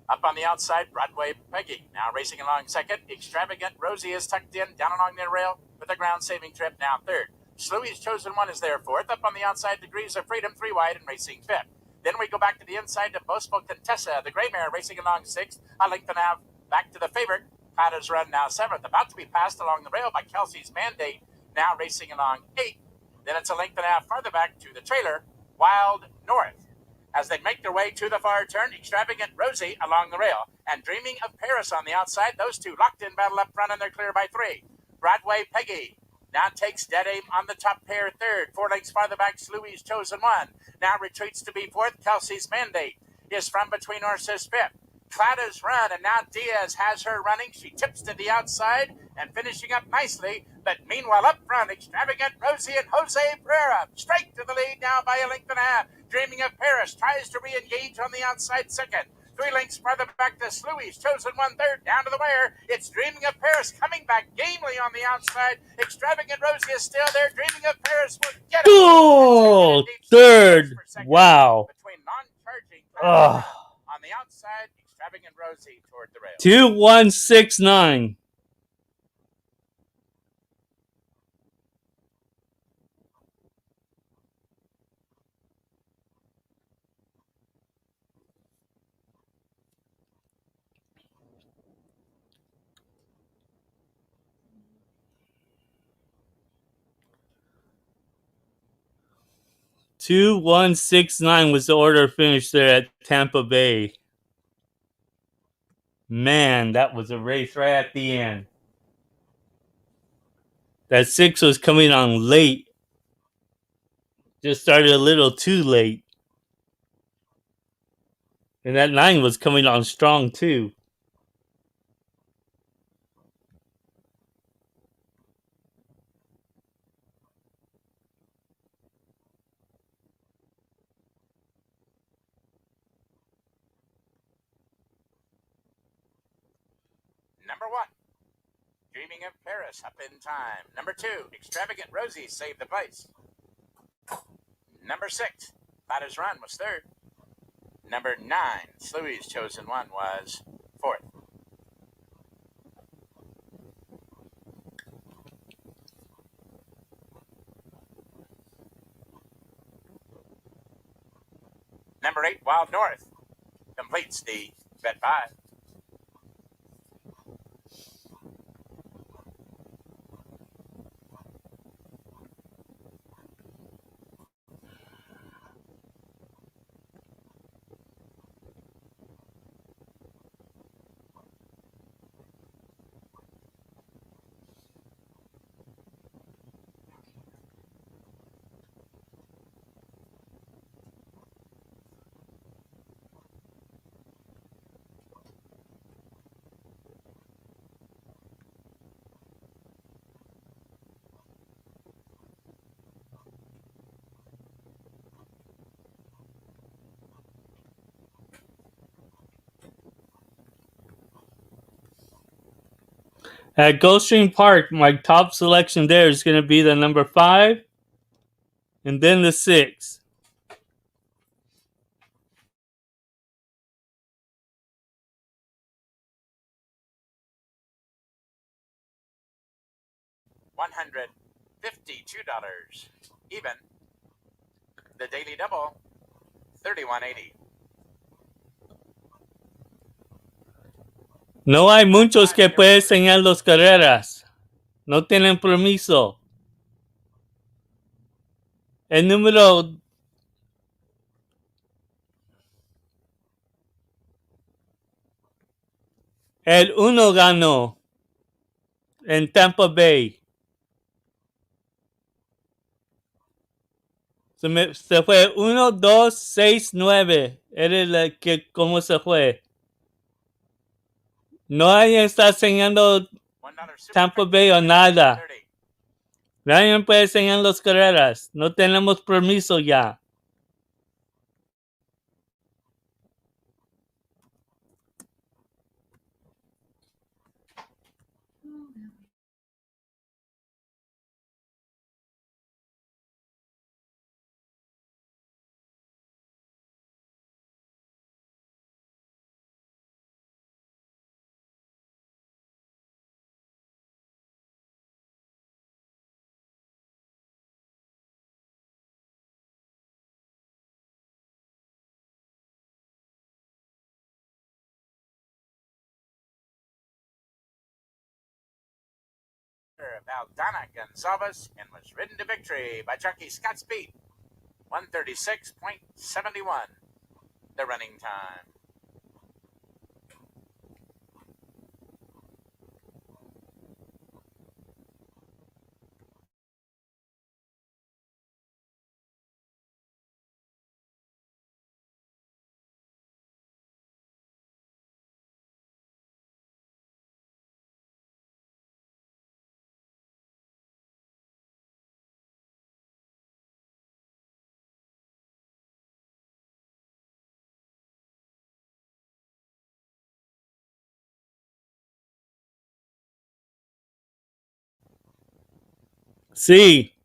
B: Up on the outside, Broadway Peggy now racing along second. Extravagant Rosie is tucked in down along the rail with a ground-saving trip now third. Sluey's Chosen One is there fourth. Up on the outside, Degrees of Freedom 3 wide and racing fifth. Then we go back to the inside to Boastful Contessa, the gray mare, racing along sixth. A length and a half back to the favorite. Pata's Run now seventh. About to be passed along the rail by Kelsey's Mandate, now racing along eighth. Then it's a length and a half farther back to the trailer, Wild North. As they make their way to the far turn, Extravagant Rosie along the rail and Dreaming of Paris on the outside. Those two locked in battle up front, and they're clear by 3. Broadway Peggy now takes dead aim on the top pair third. 4 lengths farther back, Sluey's Chosen One now retreats to be fourth. Kelsey's Mandate is from between horses fifth. Clatta's Run, and now Diaz has her running. She tips to the outside and finishing up nicely. But meanwhile, up front, Extravagant Rosie and Jose Pereira straight to the lead now by a length and a half. Dreaming of Paris tries to re-engage on the outside second. 3 lengths farther back to Sluey's Chosen One third. Down to the wire. It's Dreaming of Paris coming back gamely on the outside. Extravagant Rosie is still there. Dreaming of Paris will get it.
A: Goal! Third. Wow.
B: Between non-charging on the outside, Extravagant Rosie toward the rail.
A: 2169. Was the order finished there at Tampa Bay. Man, that was a race right at the end. That 6 was coming on late. Just started a little too late. And that 9 was coming on strong too.
B: Number 1, Dreaming of Paris up in time. Number 2, Extravagant Rosie saved the place. Number 6, Clatta's Run was third. Number 9, Sluey's Chosen One was fourth. Number 8, Wild North completes the Bet 5.
A: At Gulfsttream Park, my top selection there is going to be the number 5 and then the 6.
B: $152. Even. The daily double, $31.80.
A: No hay muchos que pueden enseñar las carreras. No tienen permiso. El número el 1 ganó en Tampa Bay. Se fue 1, 2, 6, 9. Era el que cómo se fue. No hay está enseñando Tampa Bay o nada. Nadie puede enseñar las carreras. No tenemos permiso ya.
B: Valdana Gonzalez and was ridden to victory by jockey Scott Speed. 136.71, the running time.
A: Sí.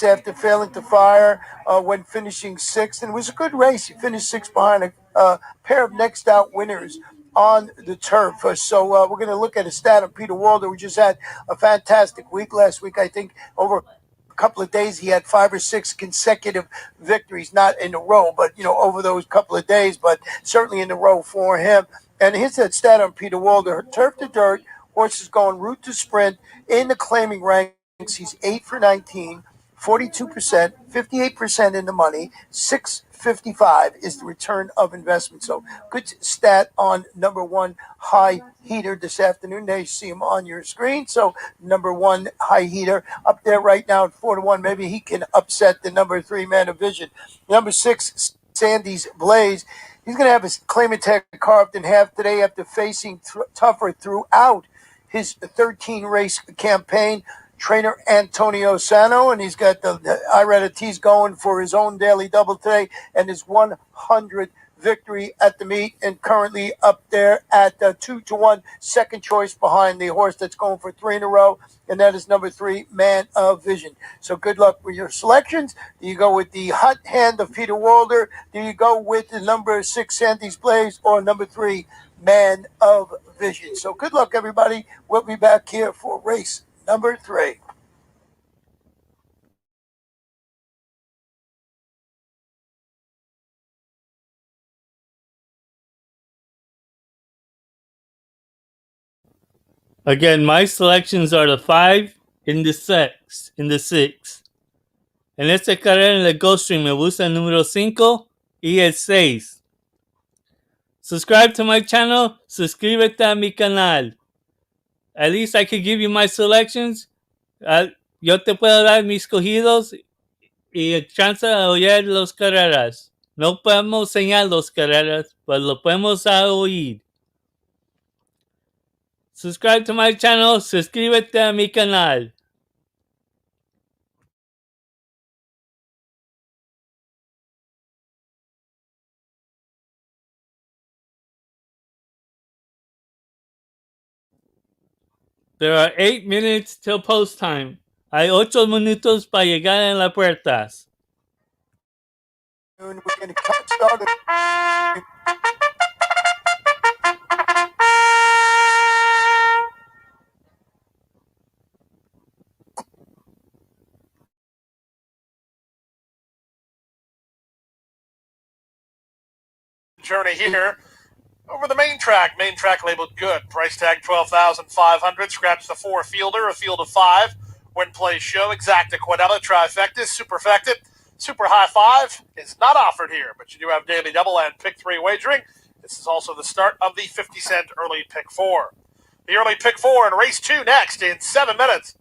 D: after failing to fire when finishing sixth. And it was a good race. He finished sixth behind a pair of next out winners on the turf. So we're going to look at a stat of Peter Walder. We just had a fantastic week last week. I think over a couple of days he had 5 or 6 consecutive victories, not in a row, but over those couple of days, but certainly in a row for him. And here's that stat on Peter Walder: turf to dirt, horses going route to sprint in the claiming ranks. He's 8 for 19. 42%, 58% in the money, 655 is the return of investment. So good stat on number one high heater this afternoon. There you see him on your screen. So number one high heater up there right now at 4-1. Maybe he can upset the number 3 Man of Vision. Number 6, Sandy's Blaze. He's going to have his claim attack carved in half today after facing tougher throughout his 13 race campaign. Trainer Antonio Sano, and he's got the Irata T's going for his own daily double today and his 100 victory at the meet, and currently up there at 2-1, second choice behind the horse that's going for 3 in a row, and that is number 3, Man of Vision. So good luck with your selections. Do you go with the hot hand of Peter Walder? Do you go with the number 6, Sandy's Blaze, or number 3, Man of Vision? So good luck, everybody. We'll be back here for race number 3.
A: Again, my selections are the 5 in the 6. En esta carrera en el Gulfsttream me gusta el número 5 y el 6. Subscribe to my channel. Suscríbete a mi canal. At least I could give you my selections. Yo te puedo dar mis cogidos y chance de oír las carreras. No podemos enseñar las carreras, pero lo podemos oír. Subscribe to my channel. Suscríbete a mi canal. There are 8 minutes till post time. Hay 8 minutos para llegar en las puertas.
D: We're going to cut started.
C: Journey here over the main track labeled good. Price tag 12,500. Scratch the 4 fielder, a field of 5. Win, play, show, exacta, quadella, trifecta, superfecta. Super high 5 is not offered here, but you do have daily double and pick 3 wagering. This is also the start of the 50-cent early pick 4. The early pick 4 in race 2 next in 7 minutes.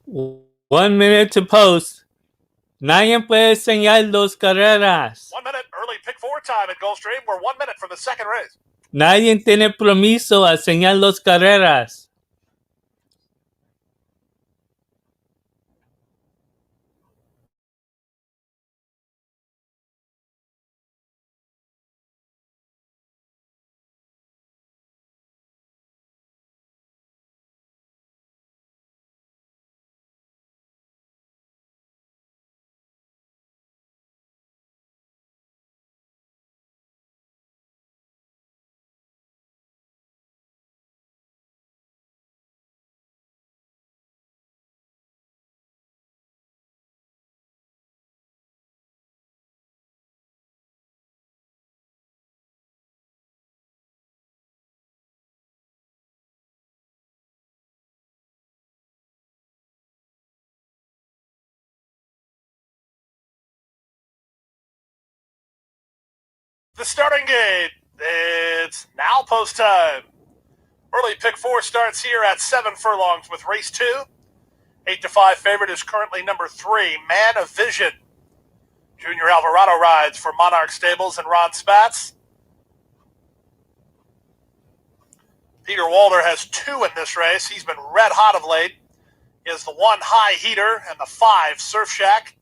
A: 1 minute to post. Nadie puede enseñar 2 carreras.
C: 1 minute early pick 4 time at Gulfsttream. We're 1 minute from the second race.
A: Nadie tiene permiso a enseñar 2 carreras.
C: The starting gate. It's now post time. Early pick 4 starts here at 7 furlongs with race 2. 8-5 favorite is currently number 3, Man of Vision. Junior Alvarado rides for Monarch Stables and Ron Spatz. Peter Walder has 2 in this race. He's been red hot of late. He has the 1 High Heater and the 5 Surf Shack.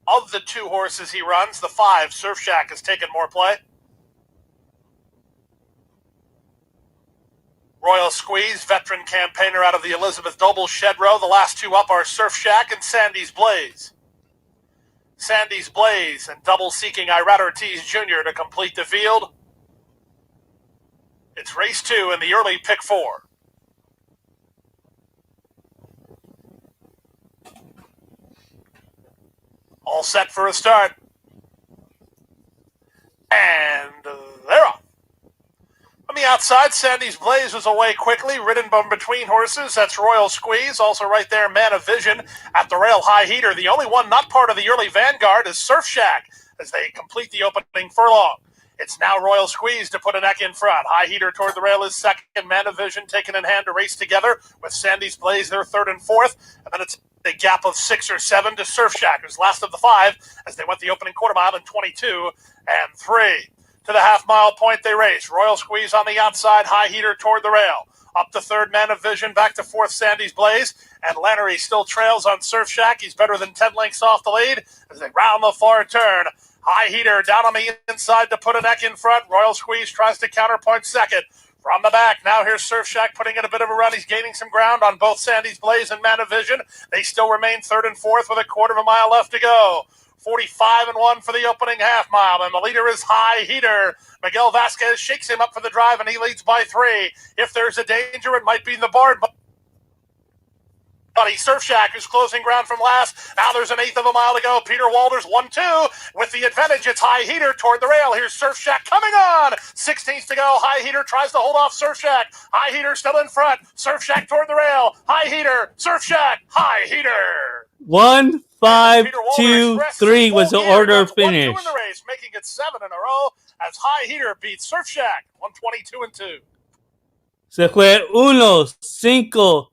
C: Of the 2 horses he runs, the 5 Surf Shack has taken more play. Royal Squeeze, veteran campaigner out of the Elizabeth Noble Shed Row. The last 2 up are Surf Shack and Sandy's Blaze. Sandy's Blaze and double seeking Irad Ortiz Jr. to complete the field. It's race 2 in the early pick 4. All set for a start. And they're off. On the outside, Sandy's Blaze was away quickly, ridden between horses. That's Royal Squeeze. Also right there, Man of Vision at the rail, High Heater. The only one not part of the early vanguard is Surf Shack as they complete the opening furlong. It's now Royal Squeeze to put a neck in front. High Heater toward the rail is second. Man of Vision taken in hand to race together with Sandy's Blaze, their third and fourth. And then it's a gap of 6 or 7 to Surf Shack, who's last of the 5 as they went the opening quarter mile in 22 and 3. To the half-mile point they race. Royal Squeeze on the outside, High Heater toward the rail. Up to third, Man of Vision, back to fourth, Sandy's Blaze. And Lannery still trails on Surf Shack. He's better than 10 lengths off the lead as they round the far turn. High Heater down on the inside to put a neck in front. Royal Squeeze tries to counterpoint second. From the back, now here's Surf Shack putting in a bit of a run. He's gaining some ground on both Sandy's Blaze and Man of Vision. They still remain third and fourth with a quarter of a mile left to go. 45 and 1 for the opening half mile, and the leader is High Heater. Miguel Vasquez shakes him up for the drive, and he leads by 3. If there's a danger, it might be in the barn. Buddy Surf Shack is closing ground from last. Now there's an eighth of a mile to go. Peter Walters 1-2 with the advantage. It's High Heater toward the rail. Here's Surf Shack coming on. 16th to go. High Heater tries to hold off Surf Shack. High Heater still in front. Surf Shack toward the rail. High Heater, Surf Shack, High Heater.
A: 1, 5, 2, 3 was the order finish.
C: 1-2 in the race, making it 7 in a row as High Heater beats Surf Shack 122 and 2.
A: Se fue 1, 5, 3.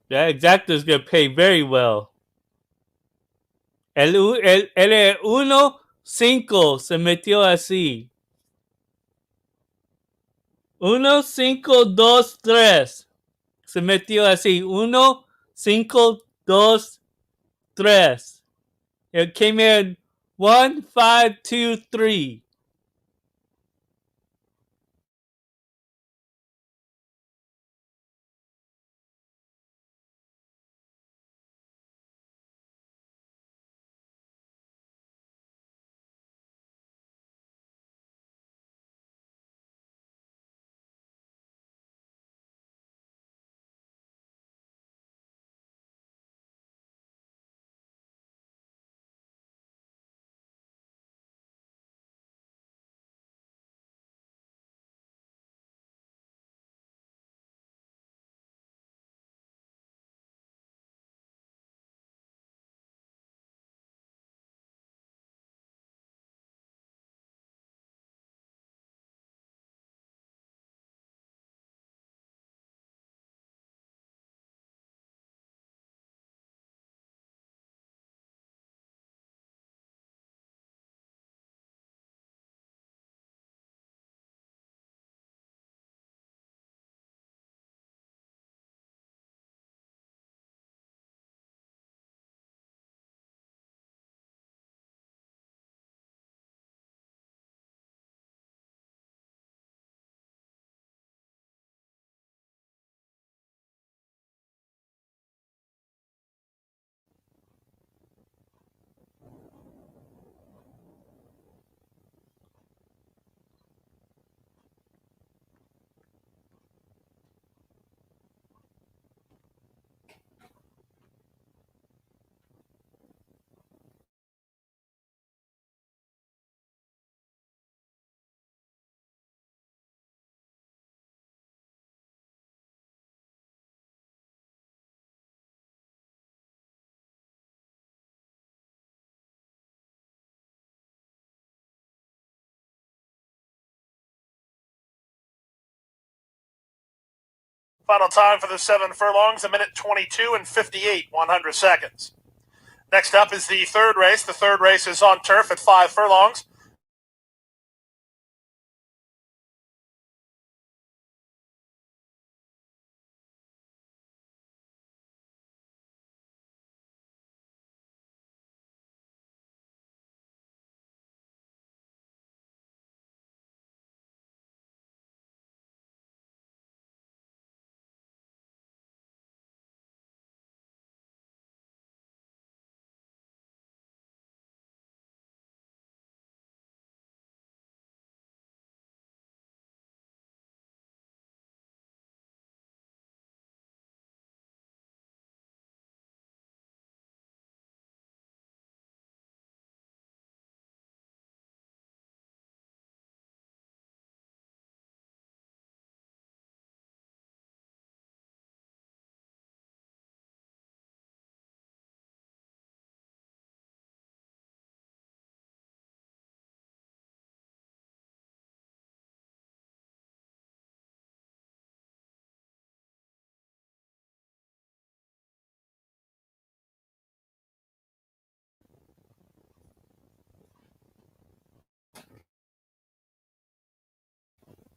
A: That exactor's gonna pay very well. El 1, 5 se metió así. 1, 5, 2, 3. Se metió así. 1, 5, 2, 3. It came in 1, 5, 2, 3.
C: Final time for the 7 furlongs, 1:22 and 58 100 seconds. Next up is the third race. The third race is on turf at 5 furlongs.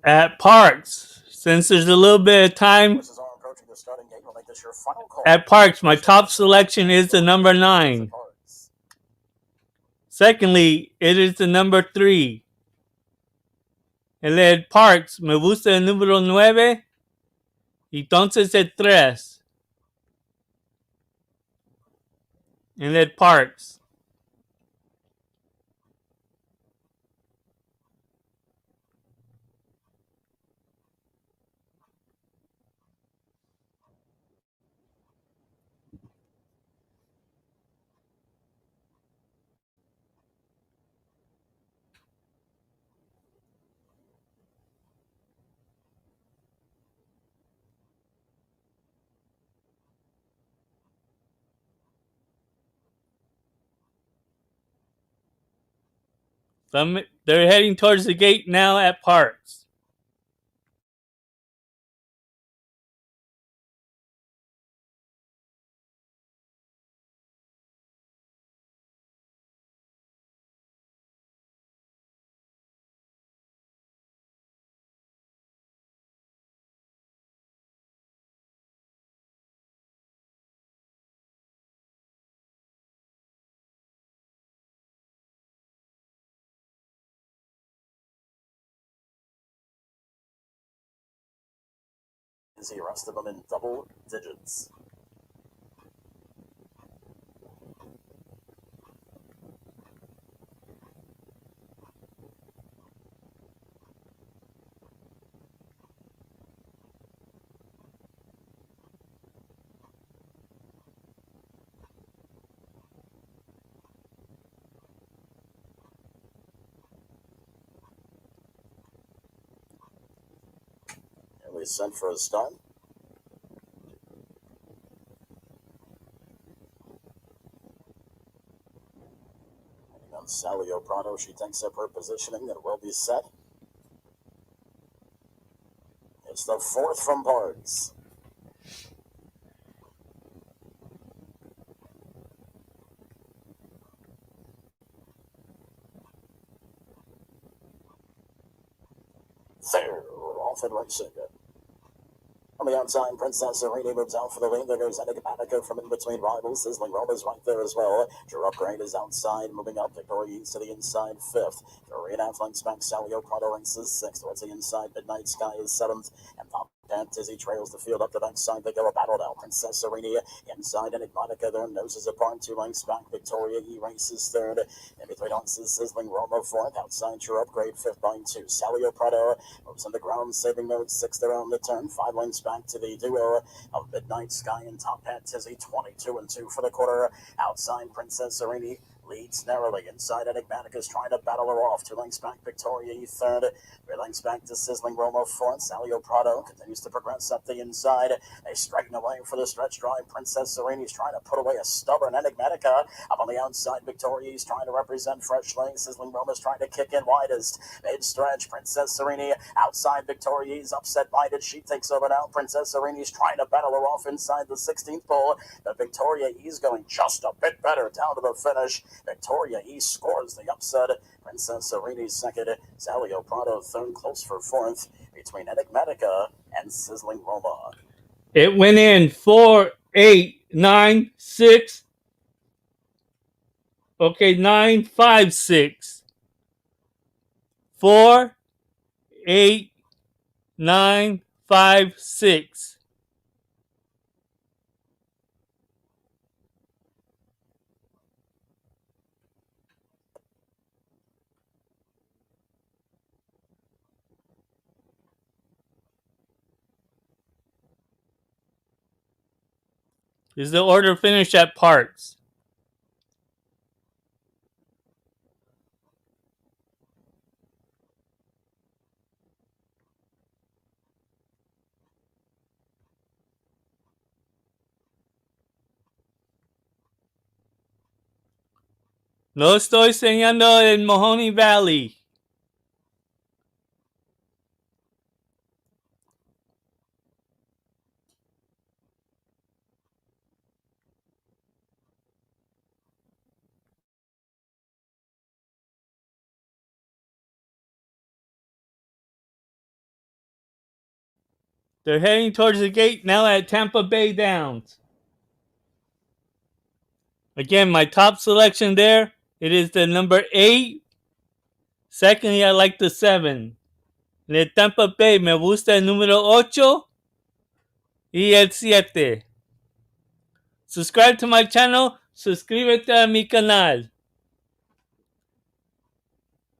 A: At Parks, since there's a little bit of time, at Parks, my top selection is the number 9. Secondly, it is the number 3. And at Parks, me gusta el número 9. Entonces el 3. And at Parks. They're heading towards the gate now at Parks.
B: The rest of them in double digits. And we sent for a start. On Salio Prado, she takes up her positioning and will be set. It's the 4th from Parks. Third, off and racing. On the outside, Princess Serene moves out for the lead. There goes Enigmatica from in between rivals. Sizzling Rome is right there as well. Drew Upgrade is outside, moving up. Victoria East to the inside, 5th. Karina flanks back. Salio Prado races 6th. Towards the inside, Midnight Sky is 7th. And Top Hat Tizzy trails the field up the backside. They go a battle now. Princess Serene inside Enigmatica. Their noses apart. 2 lengths back. Victoria E races 3rd. In between horses, Sizzling Roma 4th. Outside, Drew Upgrade 5th by 2. Salio Prado moves on the ground, saving mode 6th around the turn. 5 lengths back to the duo of Midnight Sky and Top Hat Tizzy. 22 and 2 for the quarter. Outside, Princess Serene leads narrowly. Inside, Enigmatica is trying to battle her off. 2 lengths back, Victoria E third. 3 lengths back to Sizzling Romo fourth. Salio Prado continues to progress up the inside. They straighten away for the stretch drive. Princess Sereni's trying to put away a stubborn Enigmatica. Up on the outside, Victoria is trying to represent fresh lanes. Sizzling Romo's trying to kick in widest. Mid-stretch, Princess Sereni outside. Victoria is upset by it. She takes over now. Princess Sereni's trying to battle her off inside the 16th pole. But Victoria is going just a bit better down to the finish. Victoria East scores the upset. Princess Sereni's second. Salio Prado third, close for fourth between Enigmatica and Sizzling Roma.
A: It went in 4, 8, 9, 6. Okay, 9, 5, 6. 4, 8, 9, 5, 6. Is the order finished at parts? No estoy enseñando en Mahoney Valley. They're heading towards the gate now at Tampa Bay Downs. Again, my top selection there, it is the number 8. Secondly, I like the 7. De Tampa Bay, me gusta el número 8 y el 7. Subscribe to my channel, suscríbete a mi canal.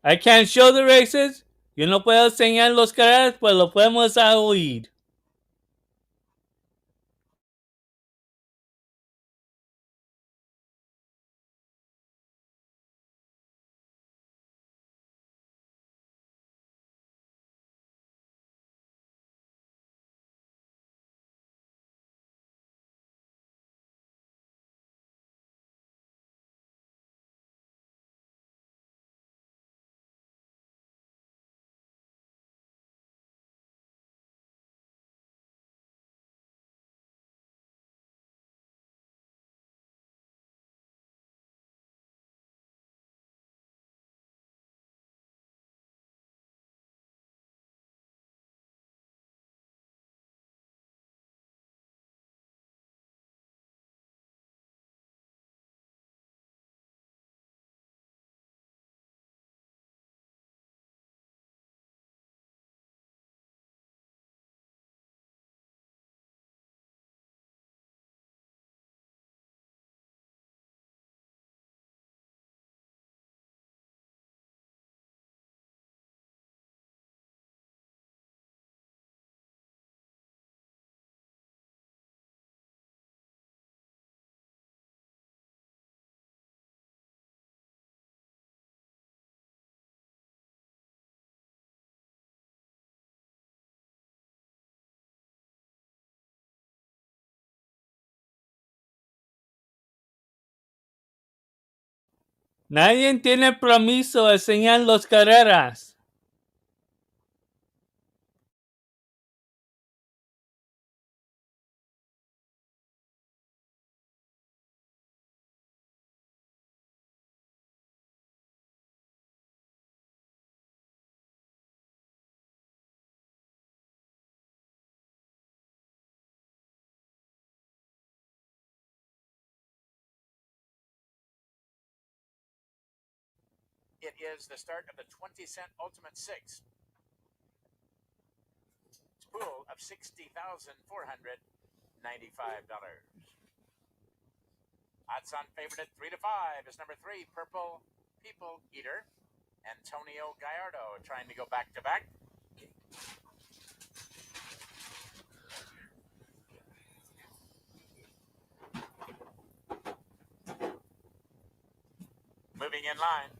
A: I can't show the races. Yo no puedo enseñar los carreras, pues lo podemos oír. Nadie tiene permiso de enseñar las carreras.
B: It is the start of the 20-cent Ultimate 6. Pool of $60,495. Odds-on favorite at 3 to 5 is number 3, Purple People Eater. Antonio Gallardo trying to go back-to-back. moving in line.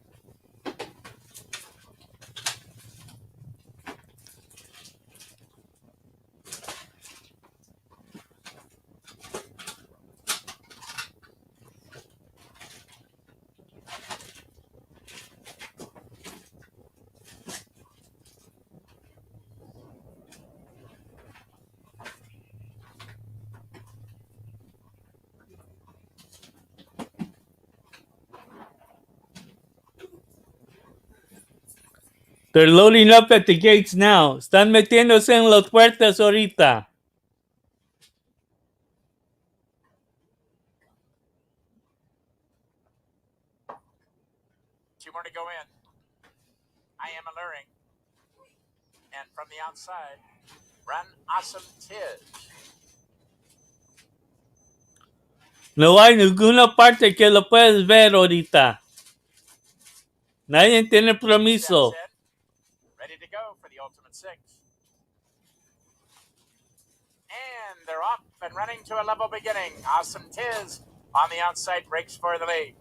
A: They're loading up at the gates now. Están metiéndose en las puertas ahorita.
B: Two more to go in. I am alluring. And from the outside, Run Awesome Tiz.
A: No hay ninguna parte que lo puedes ver ahorita. Nadie tiene permiso.
B: Steps in, ready to go for the ultimate six. And they're off and running to a level beginning. Awesome Tiz on the outside breaks for the lead.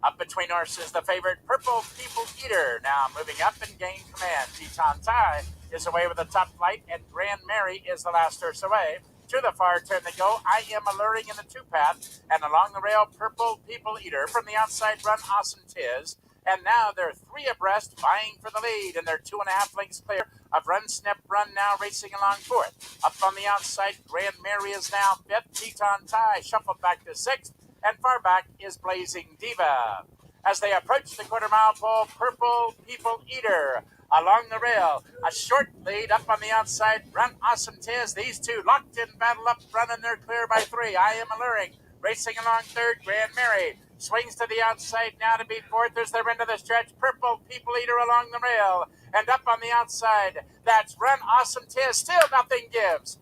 B: Up between horses, the favorite Purple People Eater now moving up and gain command. Teton Tai is away with the top flight, and Grand Mary is the last horse away. To the far turn they go. I am alluring in the two path, and along the rail, Purple People Eater. From the outside, Run Awesome Tiz. And now they're three abreast, vying for the lead, and they're 2.5 lengths clear of Run Snip Run now racing along fourth. Up on the outside, Grand Mary is now fifth. Teton Tai shuffled back to sixth, and far back is Blazing Diva. As they approach the quarter-mile pole, Purple People Eater along the rail. A short lead up on the outside. Run Awesome Tiz. These two locked in battle up front, and they're clear by 3. I am alluring. Racing along third, Grand Mary. Swings to the outside now to beat fourth as they're into the stretch. Purple People Eater along the rail. And up on the outside, that's Run Awesome Tiz. Still nothing gives.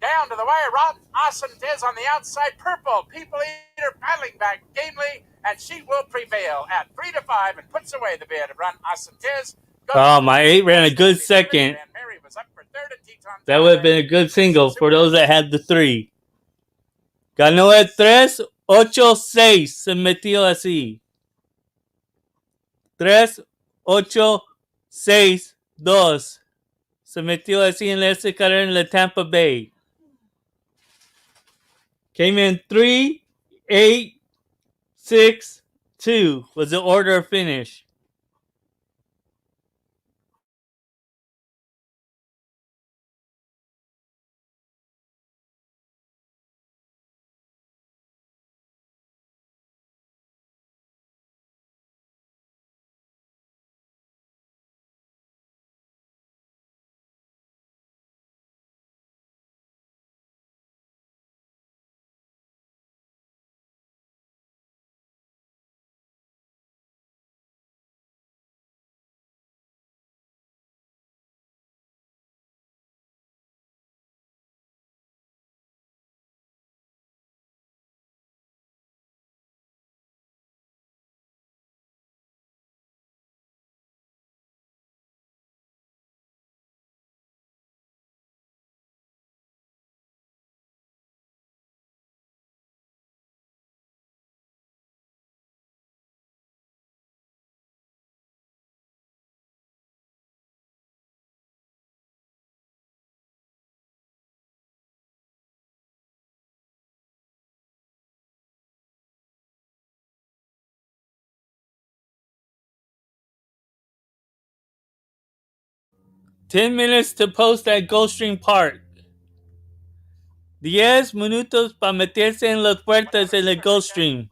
B: Down to the wire, Run Awesome Tiz on the outside. Purple People Eater battling back gamely, and she will prevail at 3-5 and puts away the bid of Run Awesome Tiz.
A: Oh, my 8 ran a good second. That would have been a good single for those that had the 3. Ganó el 3, 8, 6. Se metió así. 3, 8, 6, 2. Se metió así en esa carrera en la Tampa Bay. Came in 3, 8, 6, 2 was the order of finish. Ten minutes to post at Gulfsttream Park. 10 minutos para meterse en las puertas en el Gulfsttream.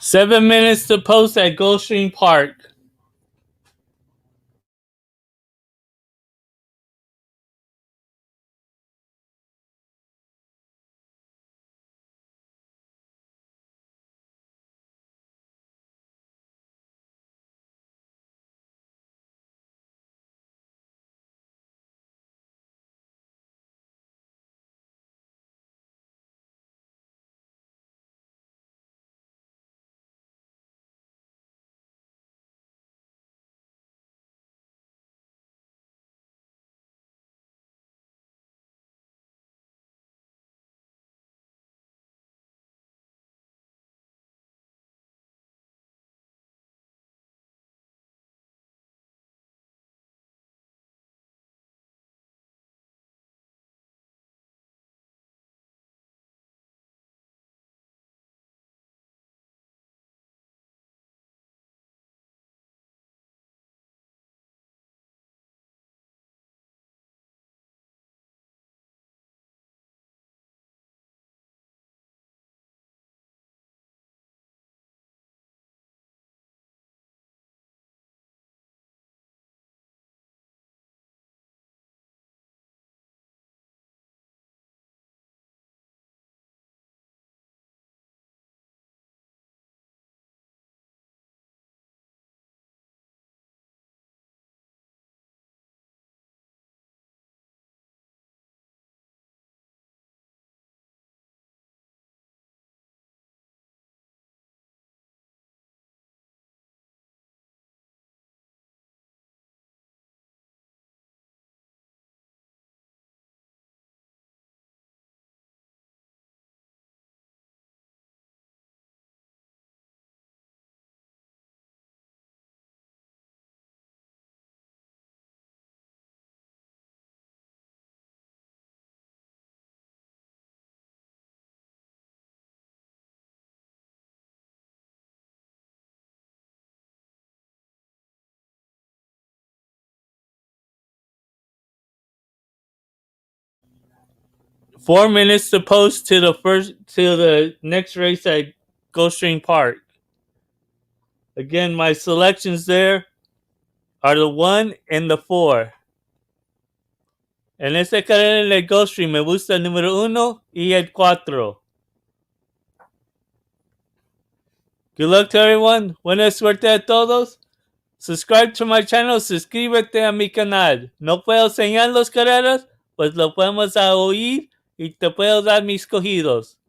A: 7 minutes to post at Gulfsttream Park. .4 minutes to post to the next race at Gulfstream Park. Again, my selections there are the 1 and the 4. En esta carrera en el Gulfstream me gusta el número 1 y el 4. Good luck to everyone. Buena suerte a todos. Subscribe to my channel. Suscríbete a mi canal. No puedo enseñar las carreras, pues lo podemos oír y te puedo dar mis cogidos.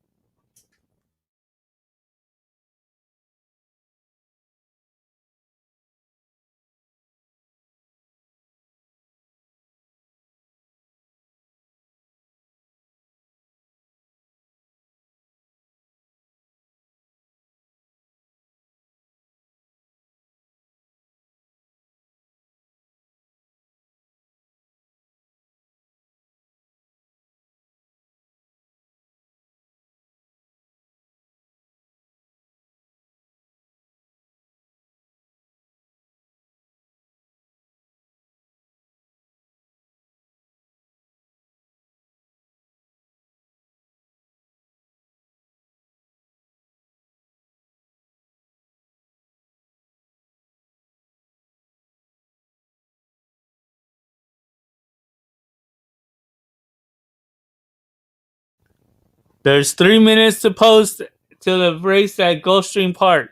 A: There's 3 minutes to post to the race at Gulfstream Park.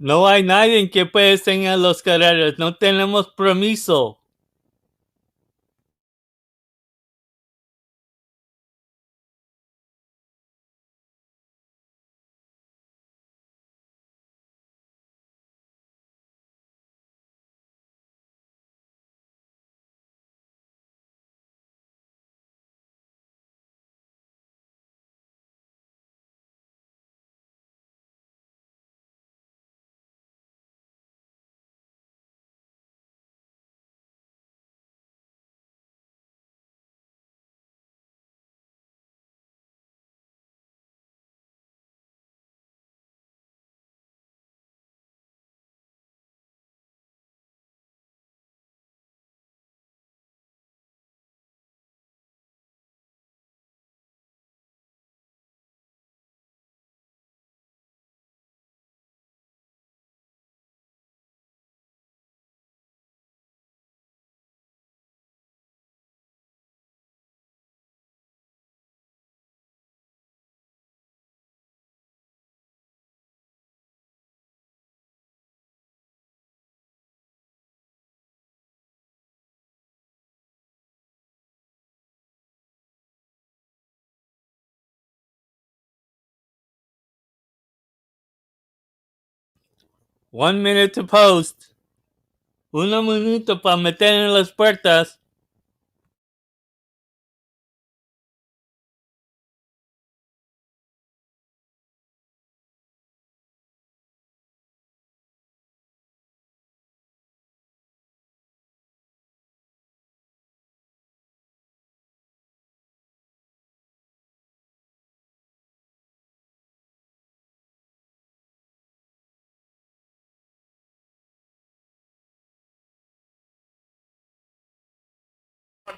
A: No hay nadie que pueda enseñar los carreras. No tenemos permiso. 1 minute to post. 1 minuto para meter en las puertas.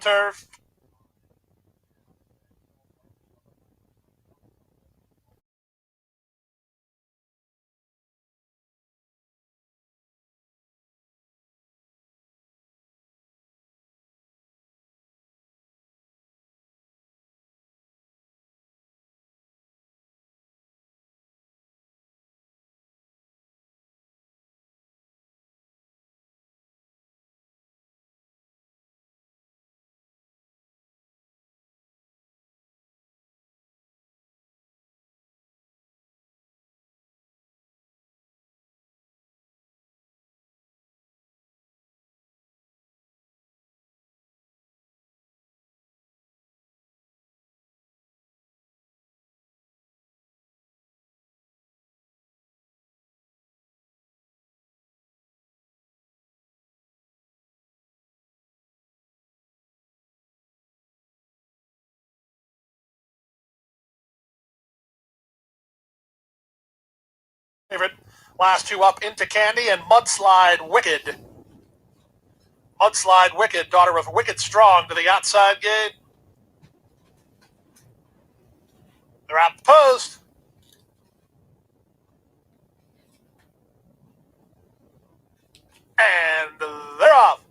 C: Turf. Favorite. Last two up into Candy and Mudslide Wicked. Mudslide Wicked, daughter of Wicked Strong, to the outside gate. They're out the post. And they're off.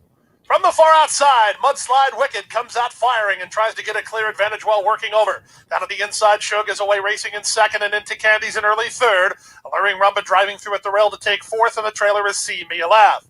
C: From the far outside, Mudslide Wicked comes out firing and tries to get a clear advantage while working over. Down at the inside, Shug is away racing in second and into Candy's in early third. Alluring Rumba driving through at the rail to take fourth, and the trailer is See Me Laugh.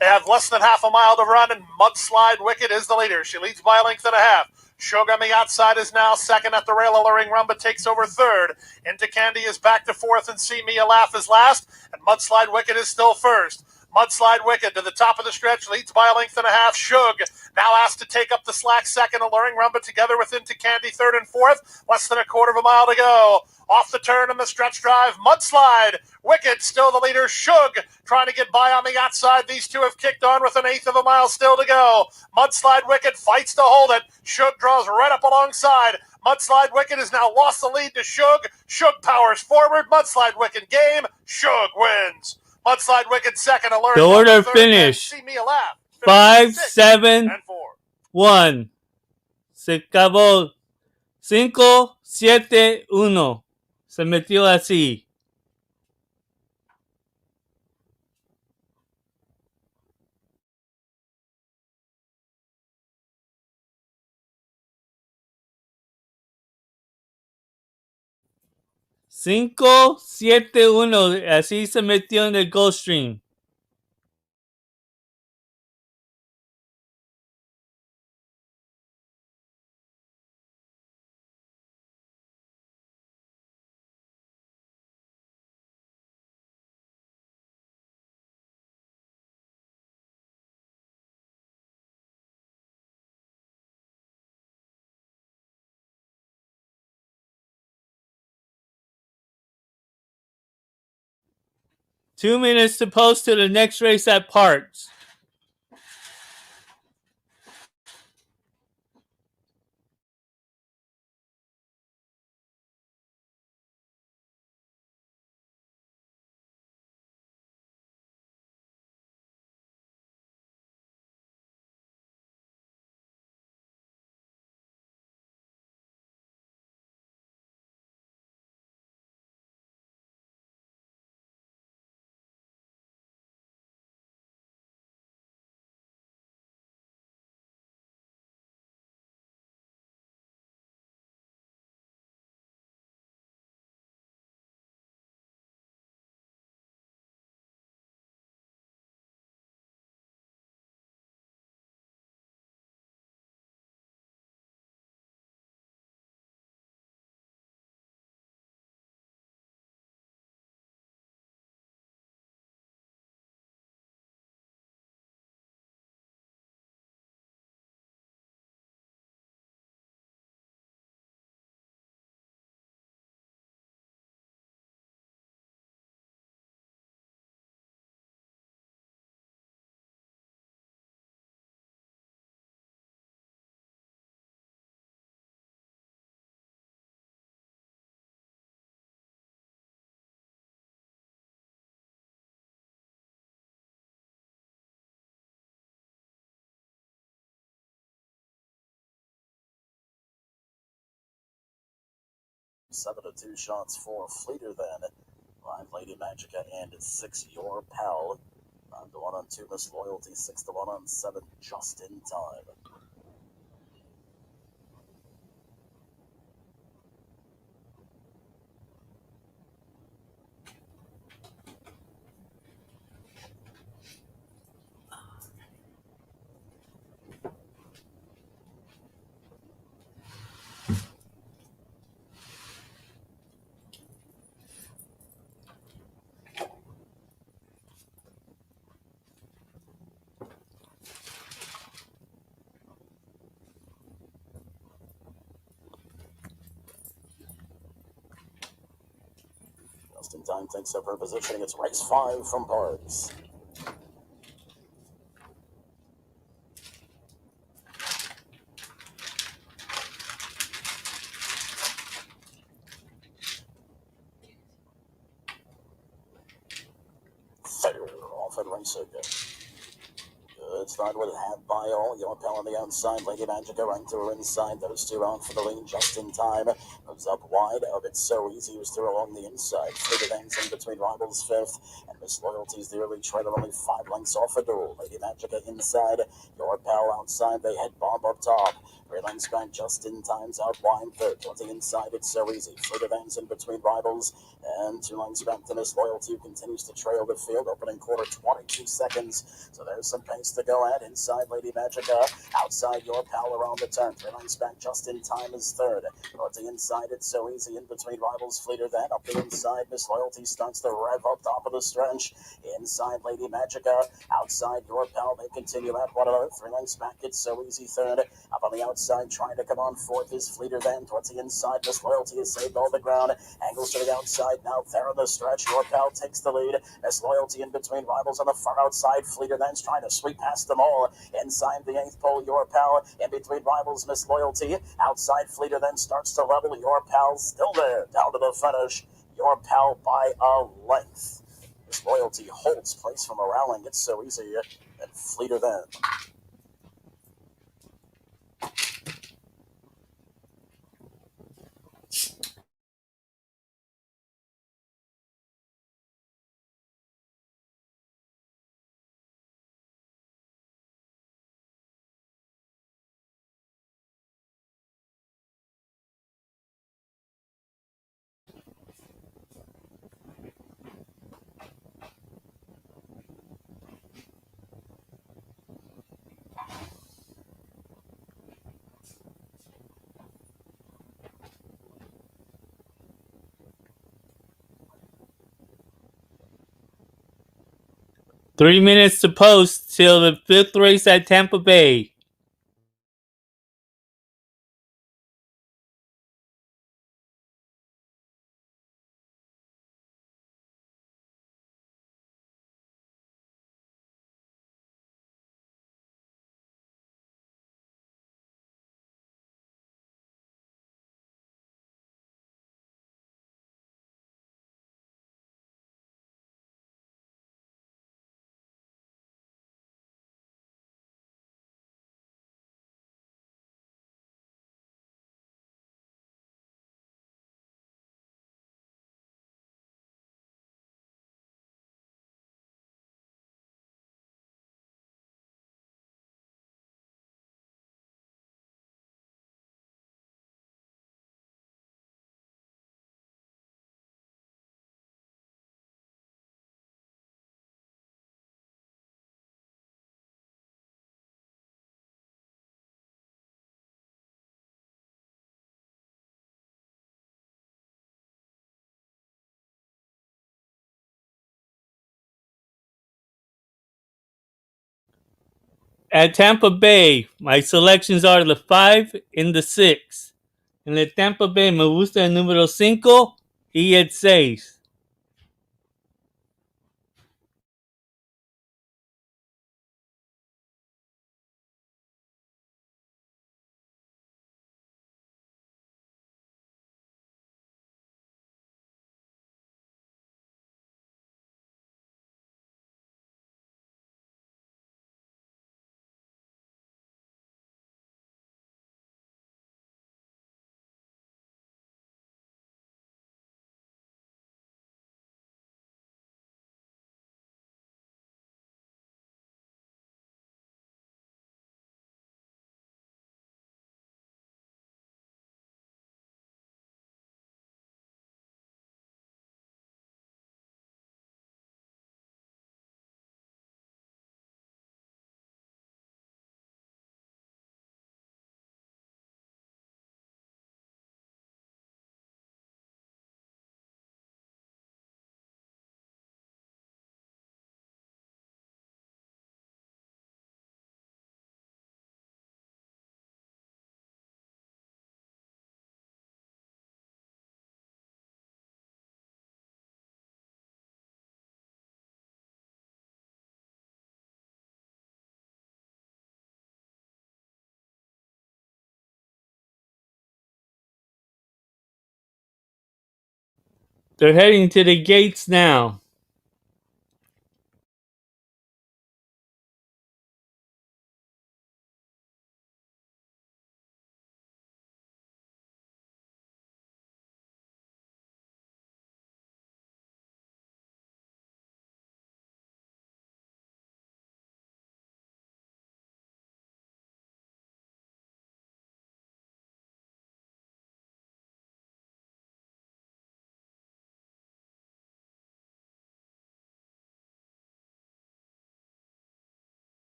C: They have less than half a mile to run, and Mudslide Wicked is the leader. She leads by a length and a half. Shug on the outside is now second at the rail. Alluring Rumba takes over third. Into Candy is back to fourth, and See Me Laugh is last, and Mudslide Wicked is still first. Mudslide Wicked to the top of the stretch, leads by a length and a half. Shug now asked to take up the slack second. Alluring Rumba together with Into Candy third and fourth. Less than a quarter of a mile to go. Off the turn in the stretch drive, Mudslide Wicked still the leader. Shug trying to get by on the outside. These two have kicked on with an eighth of a mile still to go. Mudslide Wicked fights to hold it. Shug draws right up alongside. Mudslide Wicked has now lost the lead to Shug. Shug powers forward. Mudslide Wicked game. Shug wins. Mudslide Wicked second. Alert.
A: The order finished.
C: See Me Laugh.
A: 5,
C: 6,
A: 7,
C: and 4.
A: 1. Se acabó. 5, 7, 1. Se metió así. Cinco, siete, uno. Así se metió en el Gulfsttream. Two minutes to post to the next race at Parks.
B: 7 to 2 shots for Fleeter then. 5 Lady Magica and 6 Your Pal. 9 to 1 on 2 Miss Loyalty, 6 to 1 on 7 Just in Time. Just in Time takes up her positioning. It's race 5 from Parks. Fair off at race again. Good start with Hat by All. Your Pal on the outside. Lady Magica right to her inside. Those two out for the lead just in time. Moves up wide. Oh, it's so easy. Was through along the inside. Fleeter Dance in between rivals fifth. And Miss Loyalty's the early trailer, only 5 lengths off a duel. Lady Magica inside. Your Pal outside. They head Bomb up top. 3 lengths back just in time's out wide third. 20 inside. It's so easy. Fleeter Dance in between rivals. And 2 lengths back to Miss Loyalty, who continues to trail the field. Opening quarter 22 seconds. So there's some pace to go at. Inside Lady Magica. Outside Your Pal around the turn. 3 lengths back just in time is third. But the inside, it's so easy. In between rivals, Fleeter then. Up the inside, Miss Loyalty starts to rev up top of the stretch. Inside Lady Magica. Outside Your Pal. They continue at one another. 3 lengths back, it's so easy third. Up on the outside, trying to come on fourth is Fleeter then. Towards the inside, Miss Loyalty has saved all the ground. Angles to the outside now. There on the stretch. Your Pal takes the lead. Miss Loyalty in between rivals on the far outside. Fleeter then's trying to sweep past them all. Inside the 8th pole, Your Pal. In between rivals, Miss Loyalty. Outside Fleeter then starts to level. Your Pal still there. Down to the finish. Your Pal by a length. Miss Loyalty holds place from a rallying. It's so easy. And Fleeter then.
A: Three minutes to post till the 5th race at Tampa Bay. At Tampa Bay, my selections are the 5 and the 6. En el Tampa Bay me gusta el número 5 y el 6. They're heading to the gates now.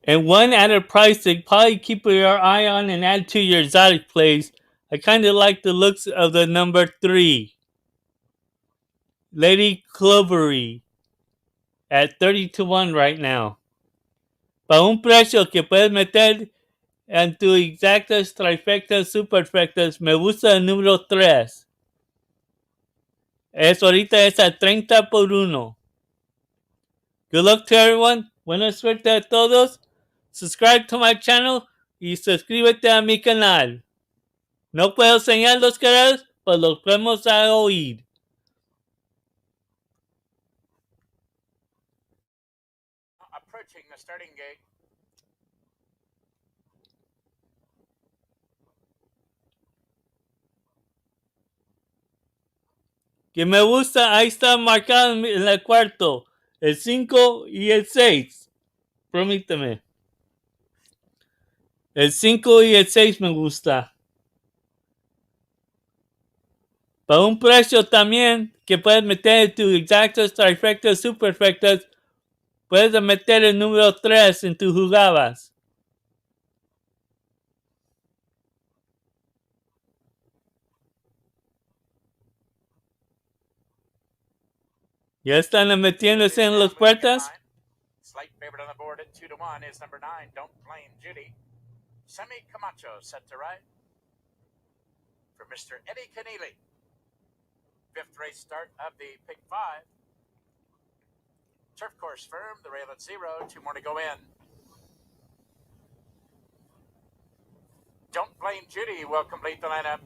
A: And one added price to probably keep your eye on and add to your exotic plays. I kind of like the looks of the number 3, Lady Clovery, at 30 to 1 right now. Para un precio que puedes meter en tu exactas, trifectas, superfectas, me gusta el número 3. Ahorita es a 30 por 1. Good luck to everyone. Buena suerte a todos. Subscribe to my channel y suscríbete a mi canal. No puedo enseñar los canales, pero los podemos oír.
B: Approaching the starting gate.
A: Que me gusta, ahí está marcado en el cuarto. El 5 y el 6. Permíteme. El 5 y el 6 me gusta. Para un precio también que puedes meter tus exactas, trifectas, superfectas, puedes meter el número 3 en tus jugadas. Ya están metiéndose en las puertas.
B: Slight favorite on the board at 2 to 1 is number 9, Don't Blame Judy. Semi Camacho set to ride for Mr. Eddie Keneally. 5th race start of the Pick 5. Turf course firm, the rail at 0, 2 more to go in. Don't Blame Judy will complete the lineup.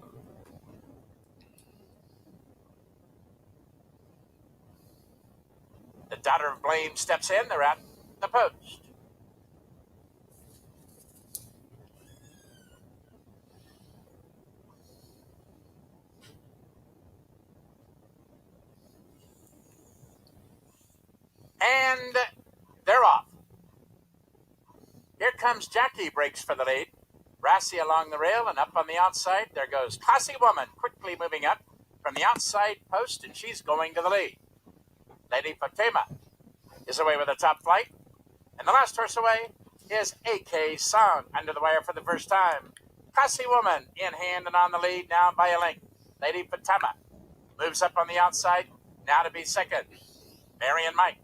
B: The daughter of Blame steps in, they're at the post. And they're off. Here comes Jackie, breaks for the lead. Brassy along the rail and up on the outside. There goes Classy Woman, quickly moving up from the outside post, and she's going to the lead. Lady Fatima is away with a top flight. And the last horse away is AK Song, under the wire for the first time. Classy Woman in hand and on the lead now by a length. Lady Fatima moves up on the outside, now to be second. Marion Mike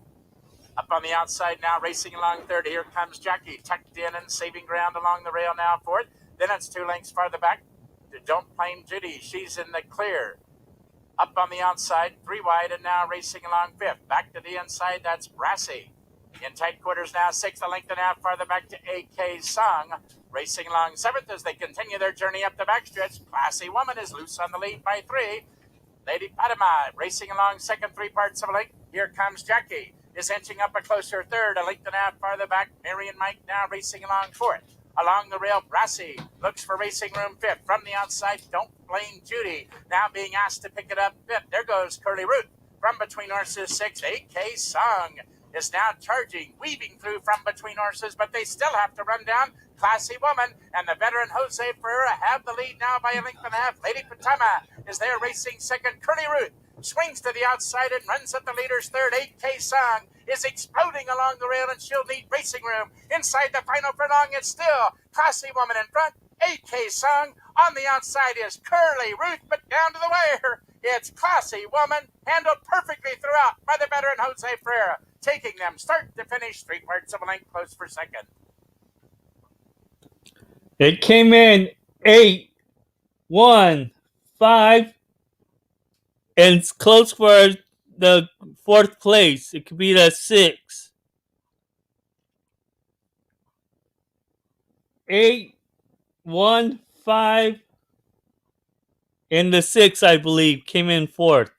B: up on the outside now, racing along third. Here comes Jackie, tucked in and saving ground along the rail now fourth. Then it's 2 lengths farther back to Don't Blame Judy. She's in the clear. Up on the outside, 3 wide, and now racing along fifth. Back to the inside, that's Brassy. In tight quarters now, 6th, a length and a half farther back to AK Song. Racing along 7th as they continue their journey up the backstretch. Classy Woman is loose on the lead by 3. Lady Fatima racing along second, 3 parts of a length. Here comes Jackie. Is inching up a closer third, a length and a half farther back. Marion Mike now racing along fourth. Along the rail, Brassy looks for racing room fifth. From the outside, Don't Blame Judy now being asked to pick it up fifth. There goes Curly Root. From between horses 6, AK Song is now charging, weaving through from between horses, but they still have to run down Classy Woman, and the veteran Jose Ferreira have the lead now by a length and a half. Lady Fatima is there racing second. Curly Root swings to the outside and runs at the leader's third. 8K Song is exploding along the rail, and she'll need racing room. Inside the final furlong, it's still Classy Woman in front. 8K Song on the outside is Curly Ruth, but down to the wire, it's Classy Woman, handled perfectly throughout by the veteran Jose Ferreira, taking them start to finish 3 parts of a length close for second.
A: It came in 8, 1, 5, And it's close for the fourth place. It could be the 6. 8, 1, 5, and the 6, I believe, came in fourth.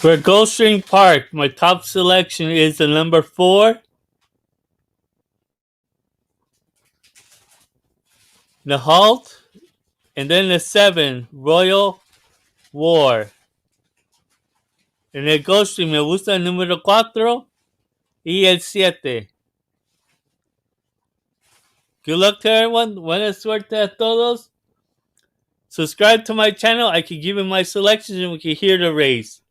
A: For Gulfstream Park, my top selection is the number 4, the Halt, And then the 7, Royal War. En el Gulfstream me gusta el número 4 y el 7. Good luck to everyone. Buena suerte a todos. Subscribe to my channel. I can give you my selections and we can hear the race.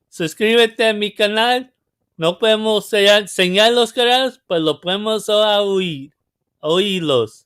A: Suscríbete a mi canal. No podemos señalar los canales, pero lo podemos oír. Oírlos.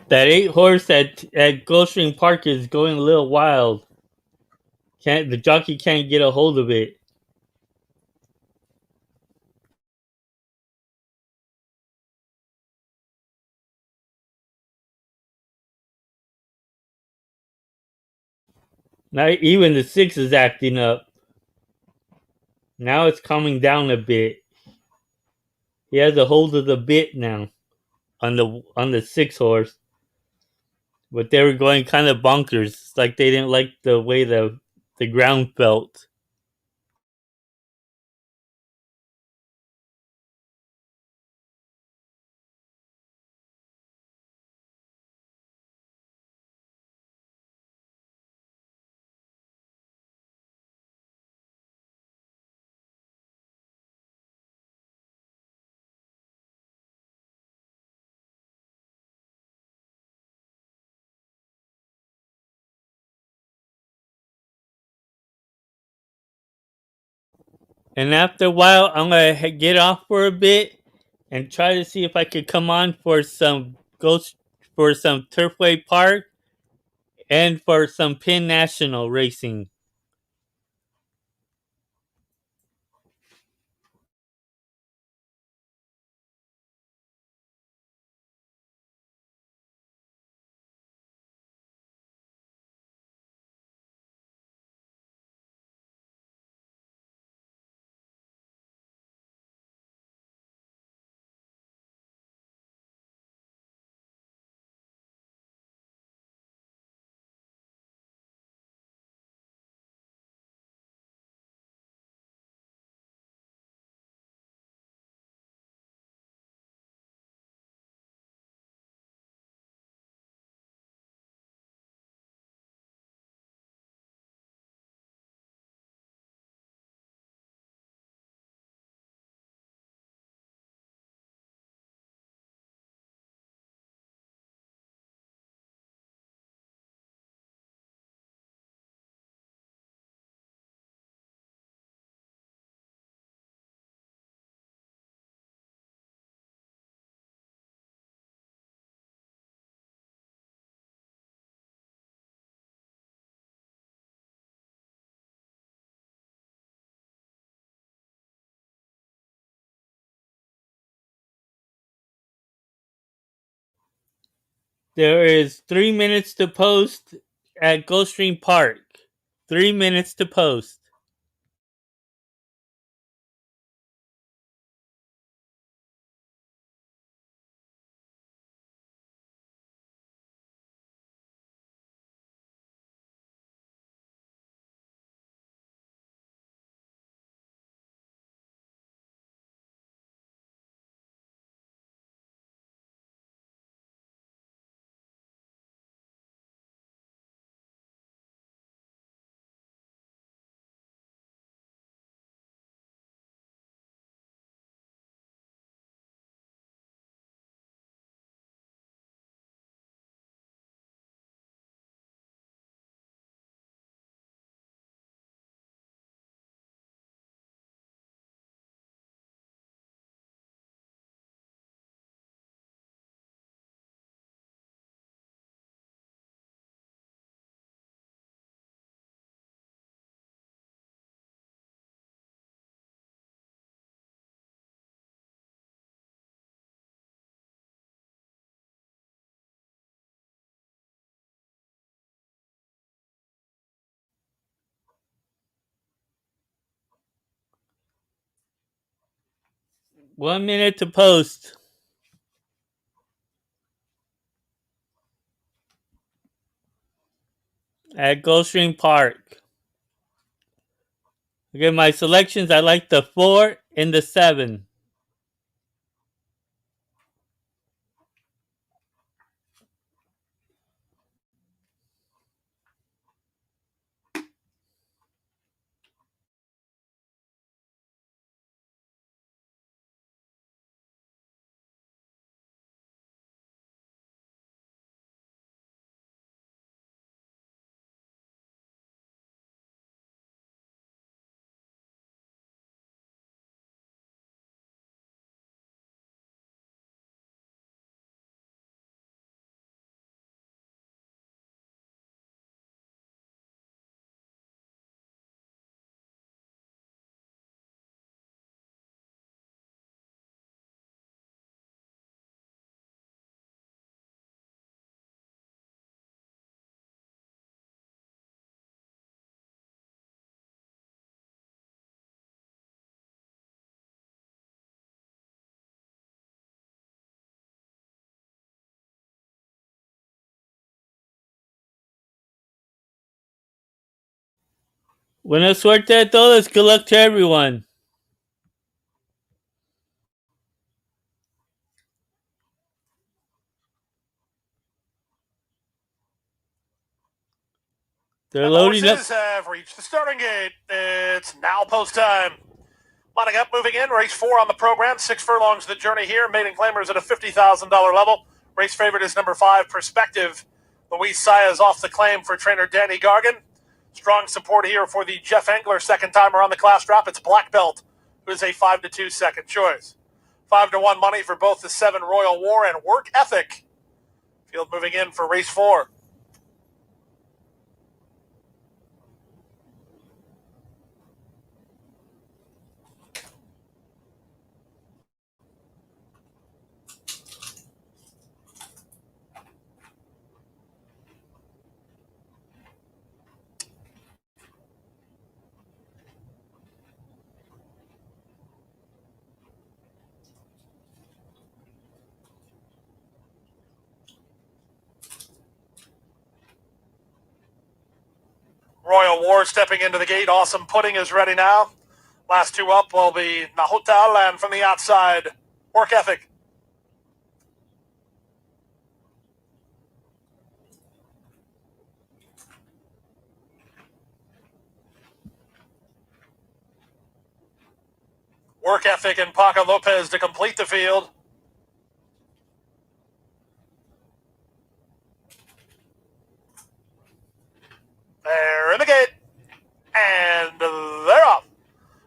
A: That 8 horse at Gulfstream Park is going a little wild. The jockey can't get a hold of it. Now even the 6 is acting up. Now it's coming down a bit. He has a hold of the bit now on the 6 horse. But they were going kind of bonkers. It's like they didn't like the way the ground felt. And after a while, I'm gonna get off for a bit and try to see if I could come on for some Turfway Park and for some Penn National racing. There is 3 minutes to post at Gulfsttream Park. 3 minutes to post. One minute to post at Gulfstream Park. Again, my selections, I like the 4 and the 7. Buena suerte a todos. Good luck to everyone. They're
C: And the
A: loading up.
C: horses have reached the starting gate. It's now post time. Lining up, moving in, race 4 on the program. 6 furlongs the journey here. Maiden claimers at a $50,000 level. Race favorite is number 5, Perspective. Luis Saez off the claim for trainer Danny Gargan. Strong support here for the Jeff Engler second timer on the class drop. It's Black Belt, who is a 5-2 second choice. 5-1 money for both the 7 Royal War and Work Ethic. Field moving in for race 4. Royal War stepping into the gate. Awesome Pudding is ready now. Last 2 up will be Nahutal, and from the outside, Work Ethic. Work Ethic and Paco Lopez to complete the field. They're in the gate. And they're off.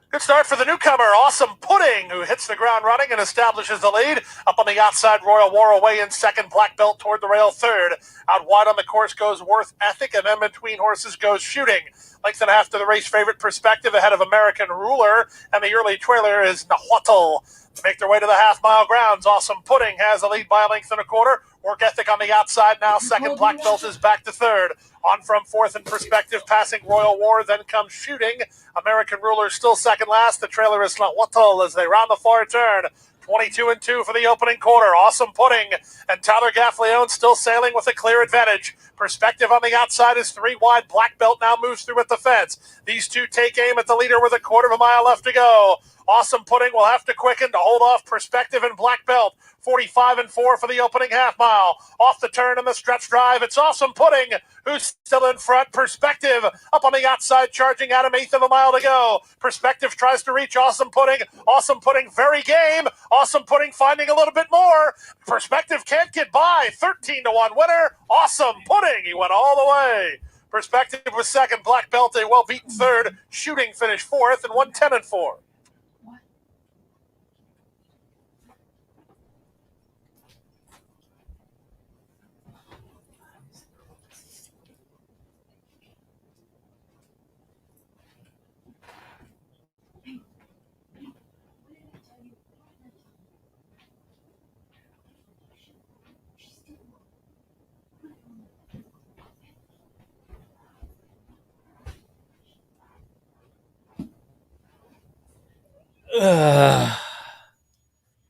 C: Good start for the newcomer, Awesome Pudding, who hits the ground running and establishes the lead. Up on the outside, Royal War away in second, Black Belt toward the rail third. Out wide on the course goes Worth Ethic, and then between horses goes Shooting. Length and a half to the race favorite, Perspective, ahead of American Ruler, and the early trailer is Nahuatl. Make their way to the half-mile grounds. Awesome Pudding has the lead by a length and a quarter. Work Ethic on the outside now. Second, Black Belt is back to third. On from fourth in Perspective, passing Royal War. Then comes Shooting. American Ruler still second last. The trailer is Wattle as they round the far turn. 22-2 for the opening quarter. Awesome Pudding and Tyler Gaffleone still sailing with a clear advantage. Perspective on the outside is three wide. Black Belt now moves through at the fence. These two take aim at the leader with a quarter of a mile left to go. Awesome Pudding will have to quicken to hold off Perspective and Black Belt. 45-4 for the opening half mile. Off the turn in the stretch drive, it's Awesome Pudding who's still in front. Perspective up on the outside, charging at him, eighth of a mile to go. Perspective tries to reach Awesome Pudding. Awesome Pudding very game. Awesome Pudding finding a little bit more. Perspective can't get by. 13-1 winner. Awesome Pudding. He went all the way. Perspective was second. Black Belt a well-beaten third. Shooting finished fourth and won 10-4.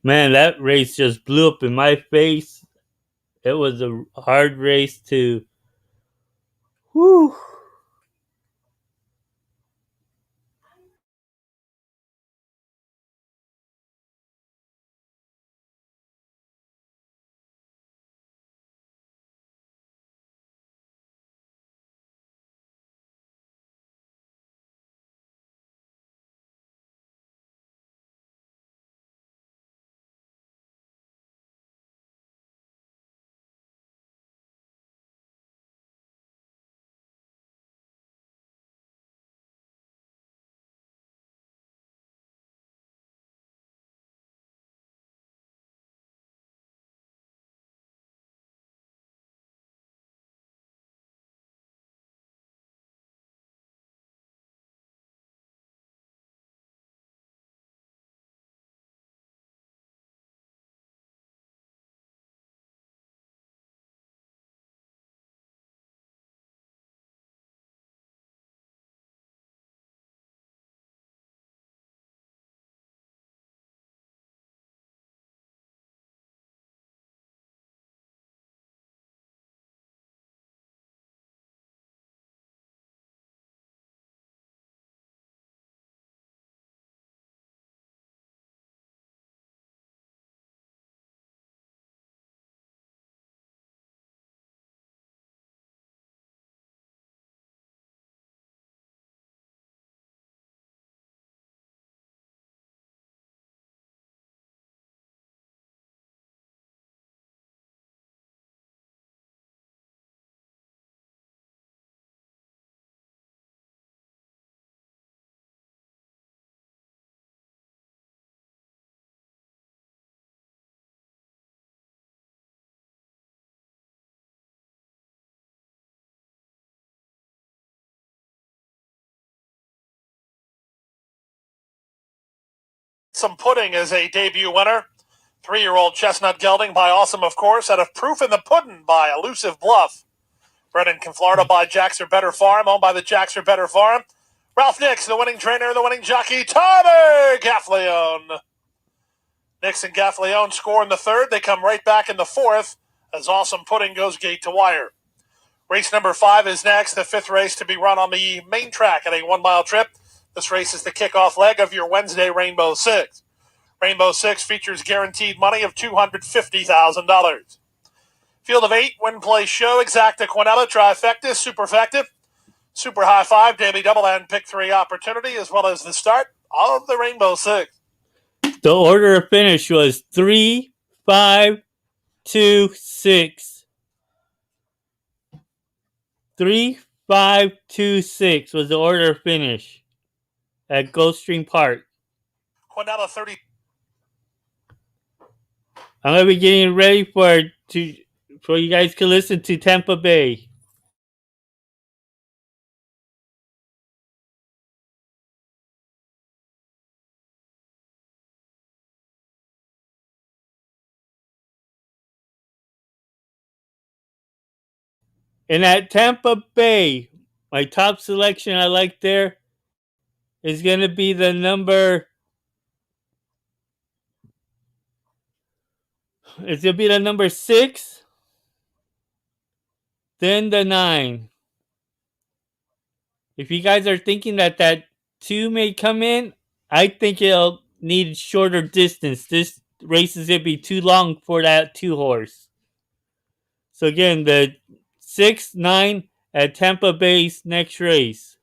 A: Man, that race just blew up in my face. It was a hard race to. Whew.
C: Awesome Pudding is a debut winner. 3-year-old Chestnut Gelding by Awesome, of course, out of Proof in the Puddin' by Elusive Bluff. Bred in Florida by Jack's or Better Farm, owned by the Jack's or Better Farm. Ralph Nix, the winning trainer, the winning jockey, Tyler Gaffleone. Nix and Gaffleone score in the third. They come right back in the fourth as Awesome Pudding goes gate to wire. Race number 5 is next, the fifth race to be run on the main track at a 1-mile trip. This race is the kickoff leg of your Wednesday Rainbow Six. Rainbow Six features guaranteed money of $250,000. Field of 8, win, play, show, exacta, quinella, trifecta, superfecta, super high five, daily double, and pick 3 opportunity, as well as the start of the Rainbow Six.
A: The order of finish was 3, 5, 2, 6. 3, 5, 2, 6 was the order of finish at Gulfsttream Park.
C: Quinella 30.
A: I'm gonna be getting ready for you guys to listen to Tampa Bay. And at Tampa Bay, my top selection I like there is going to be the number. It's going to be the number 6, then the 9. If you guys are thinking that 2 may come in, I think it'll need shorter distance. This race is going to be too long for that 2 horse. So again, the 6, 9 at Tampa Bay's next race.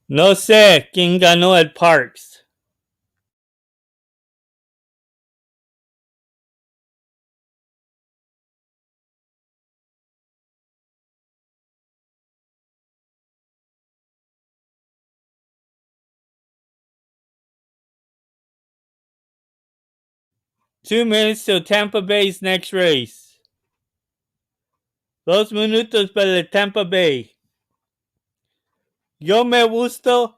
A: No sé quién ganó at Parks. Two minutes till Tampa Bay's next race. 2 minutos para el Tampa Bay. Yo me gusta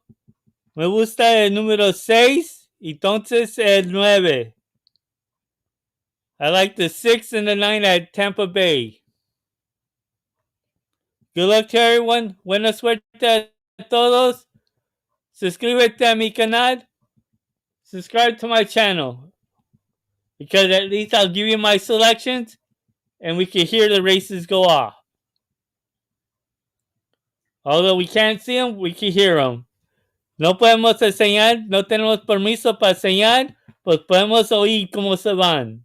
A: el número 6, entonces el 9. I like the 6 and the 9 at Tampa Bay. Good luck to everyone. Buena suerte a todos. Suscríbete a mi canal. Subscribe to my channel. Because at least I'll give you my selections and we can hear the races go off. Although we can't see them, we can hear them. No podemos enseñar, no tenemos permiso para enseñar, pues podemos oír cómo se van.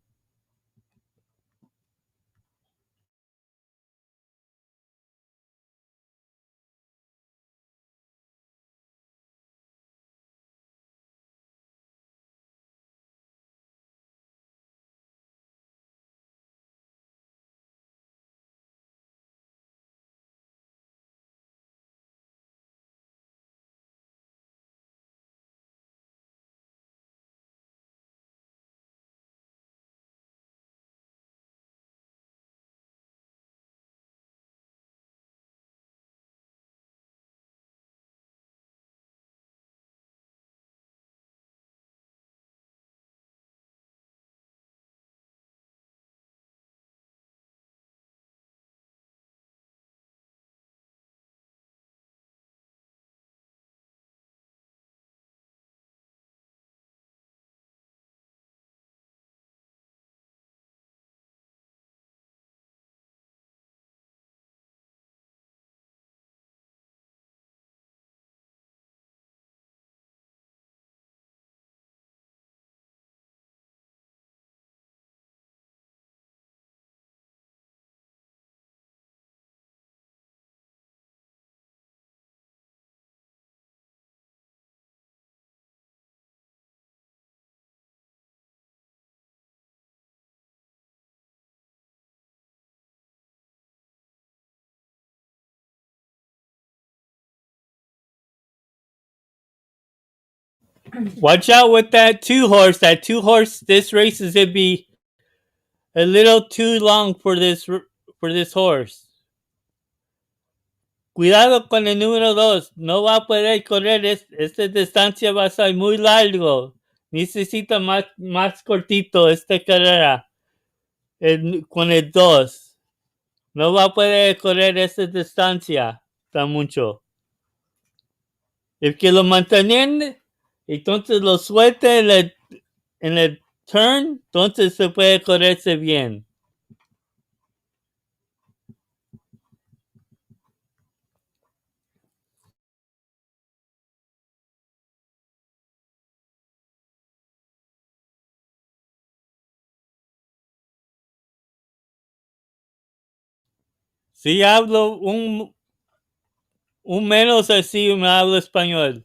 A: Watch out with that 2 horse. That 2 horse, this race is gonna be a little too long for this horse. Cuidado con el número 2. No va a poder correr. Esta distancia va a ser muy largo. Necesita más cortito esta carrera. Con el 2. No va a poder correr esta distancia tan mucho. El que lo mantiene, entonces lo suelta en el turn, entonces se puede correrse bien. Si hablo un menos así, me hablo español.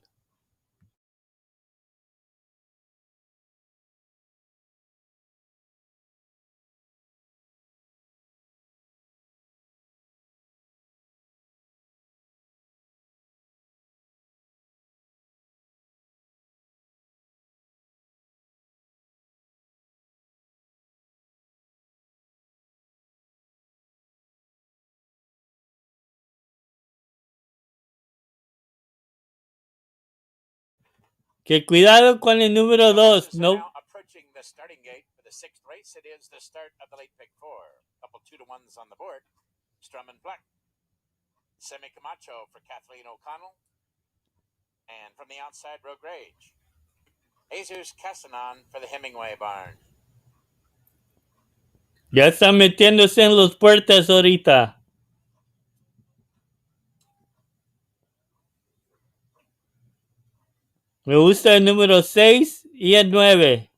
A: Que cuidado con el número 2.
B: So
A: No,
B: now approaching the starting gate for the 6th race. It is the start of the late pick 4. Couple 2-to-1s on the board. Strum and Pluck. Semi Camacho for Kathleen O'Connell. And from the outside, Rogue Rage. Jesus Castanon for the Hemingway barn.
A: ya están metiéndose en las puertas ahorita. Me gusta el número 6 y el 9.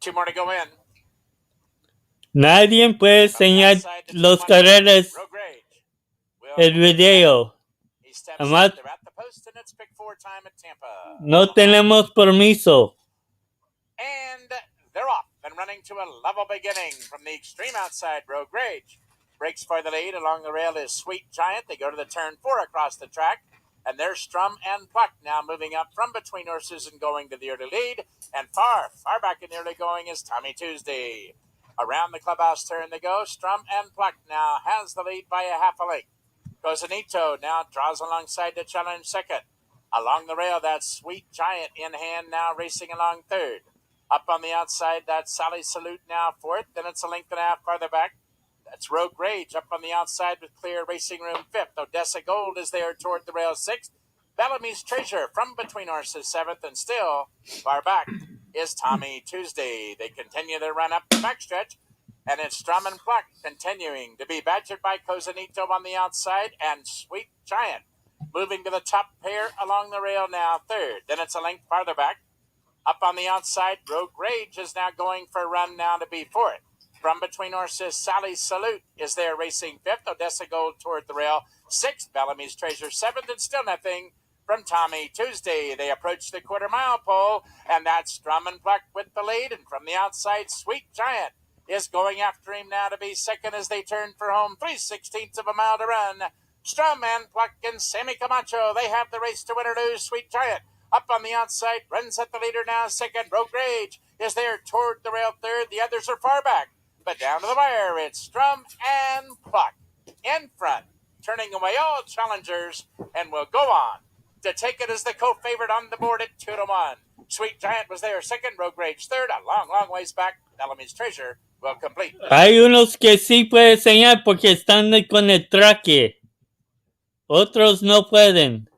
B: Two more to go in.
A: Nadie puede
B: From the
A: enseñar
B: outside, the
A: los
B: 2-1
A: carreras
B: Rogue Rage. Will
A: el
B: move in
A: video.
B: second. He steps
A: Además,
B: up. They're at the post, and it's pick 4 time at Tampa.
A: no tenemos permiso.
B: And they're off and running to a level beginning from the extreme outside. Rogue Rage breaks for the lead. Along the rail is Sweet Giant. They go to the turn 4 across the track. And there's Strum and Pluck now moving up from between horses and going to the early lead. And far back in the early going is Tommy Tuesday. Around the clubhouse turn they go. Strum and Pluck now has the lead by a half a length. Cosanito now draws alongside to challenge second. Along the rail, that's Sweet Giant in hand now racing along third. Up on the outside, that's Sally Salute now fourth. Then it's a length and a half farther back. That's Rogue Rage up on the outside with clear racing room fifth. Odessa Gold is there toward the rail sixth. Bellamy's Treasure from between horses seventh, and still far back is Tommy Tuesday. They continue their run up the backstretch, and it's Strum and Pluck continuing to be badgered by Cosanito on the outside, and Sweet Giant moving to the top pair along the rail now third. Then it's a length farther back. Up on the outside, Rogue Rage is now going for a run now to be fourth. From between horses, Sally's Salute is there racing fifth. Odessa Gold toward the rail sixth. Bellamy's Treasure seventh, and still nothing from Tommy Tuesday. They approach the quarter-mile pole, and that's Strum and Pluck with the lead. And from the outside, Sweet Giant is going after him now to be second as they turn for home. 3/16 of a mile to run. Strum and Pluck and Sammy Camacho, they have the race to win or lose. Sweet Giant up on the outside, runs at the leader now second. Rogue Rage is there toward the rail third. The others are far back. But down to the wire, it's Strum and Pluck in front, turning away all challengers, and will go on to take it as the co-favorite on the board at 2-1. Sweet Giant was there second, Rogue Rage third, a long, long ways back. Bellamy's Treasure will complete.
A: Hay unos que sí puede enseñar porque están con el traque. Otros no pueden.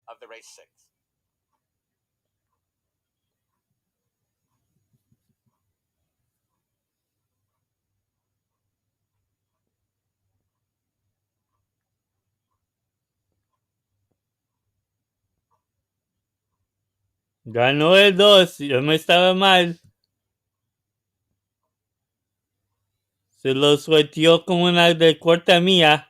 B: Of the race six.
A: Ganó el 2. Yo no estaba mal. Se lo sueltió como una de corta mía.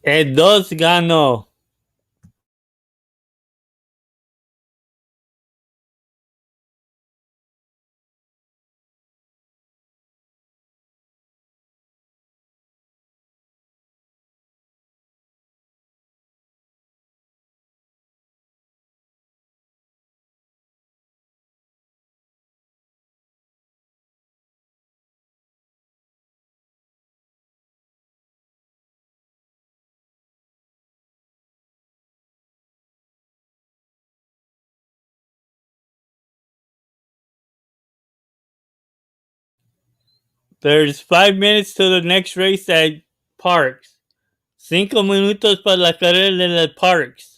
A: El dos ganó. There's 5 minutes to the next race at Parks. 5 minutos para la carrera de Parks.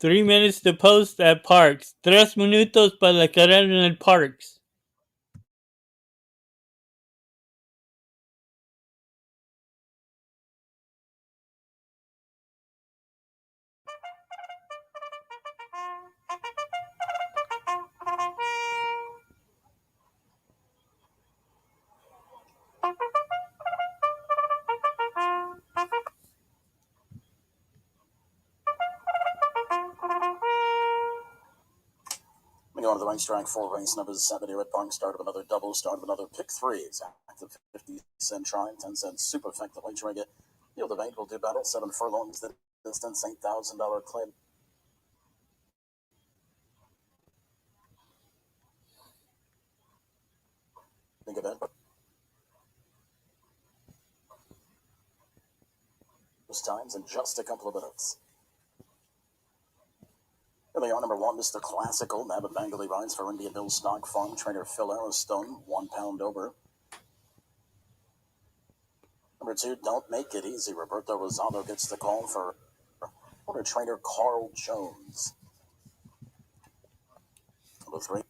A: Three minutes to post at Parks. 3 minutos para la carrera en el Parks.
B: We go on to the racetrack for race number 7 here at Park. Start of another double, start of another pick 3. Active 50-cent try, 10-cent super effective late trigger. Field of 8 will do battle. 7 furlongs the distance, $8,000 claim. Big event. Those times in just a couple of minutes. Here they are, number 1, Mr. Classical. Nab and Bangley rides for Indian Hill Stock Farm. Trainer Phil Arrowstone, 1 pound over. Number 2, Don't Make It Easy. Roberto Rosado gets the call for trainer Carl Jones. Number 3,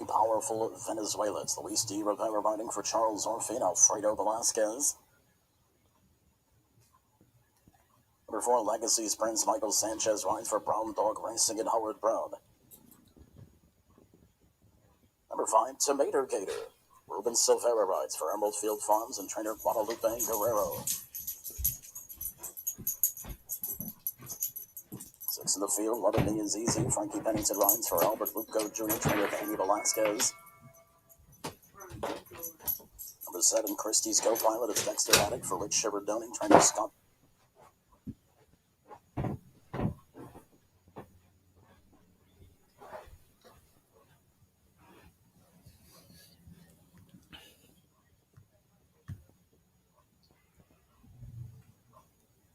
B: Powerful Venezuela. It's Luis D. Rivera riding for Charles Orphy and Alfredo Velasquez. Number 4, Legacy's Prince Michael Sanchez rides for Brown Dog Racing and Howard Brown. Number 5, Tomato Gator. Ruben Silvera rides for Emerald Field Farms and trainer Guadalupe Guerrero. 6 in the field, Love It Means Easy. Frankie Pennington rides for Albert Luco Jr., trainer Andy Velasquez. Number 7, Christie's Co-Pilot is Dexter Haddock for Rich Shiverdoni, trainer Scott.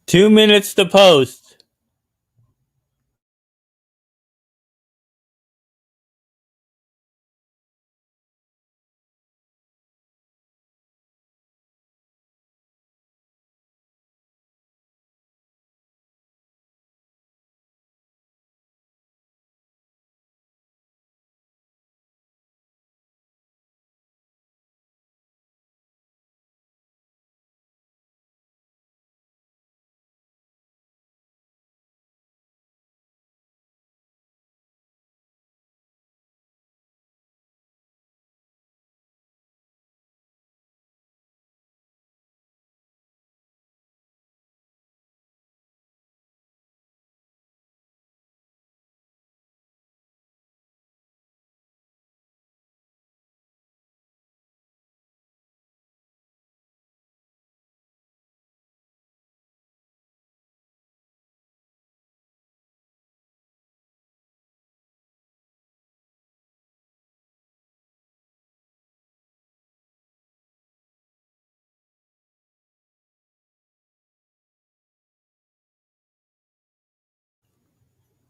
A: Two minutes to post.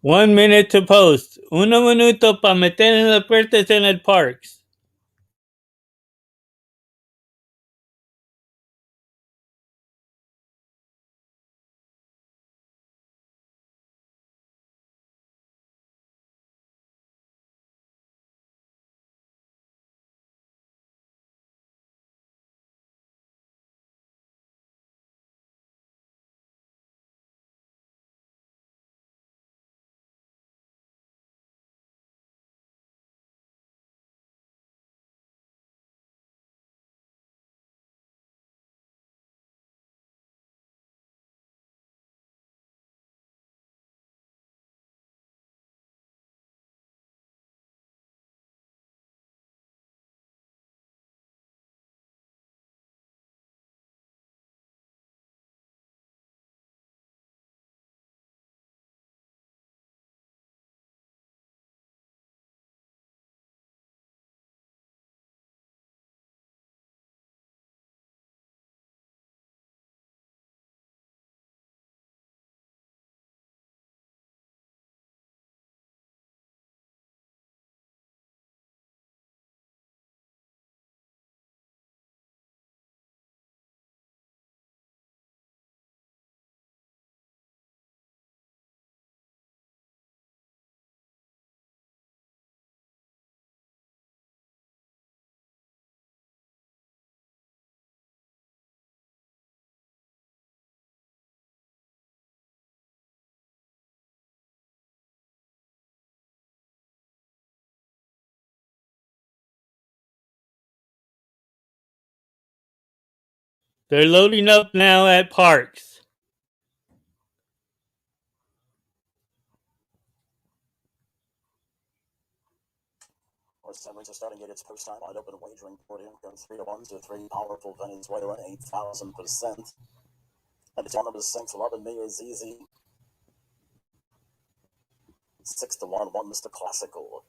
A: 1 minute to post. 1 minuto para meter en las puertas en el parks. They're loading up now at parks.
B: Assemblies are starting at its post time. Wide open wagering podium goes 3-1 to 3. Powerful Venezuela, 8,000%. And it's on number 6, 11 Me is easy. 6-1, 1 Mr. Classical.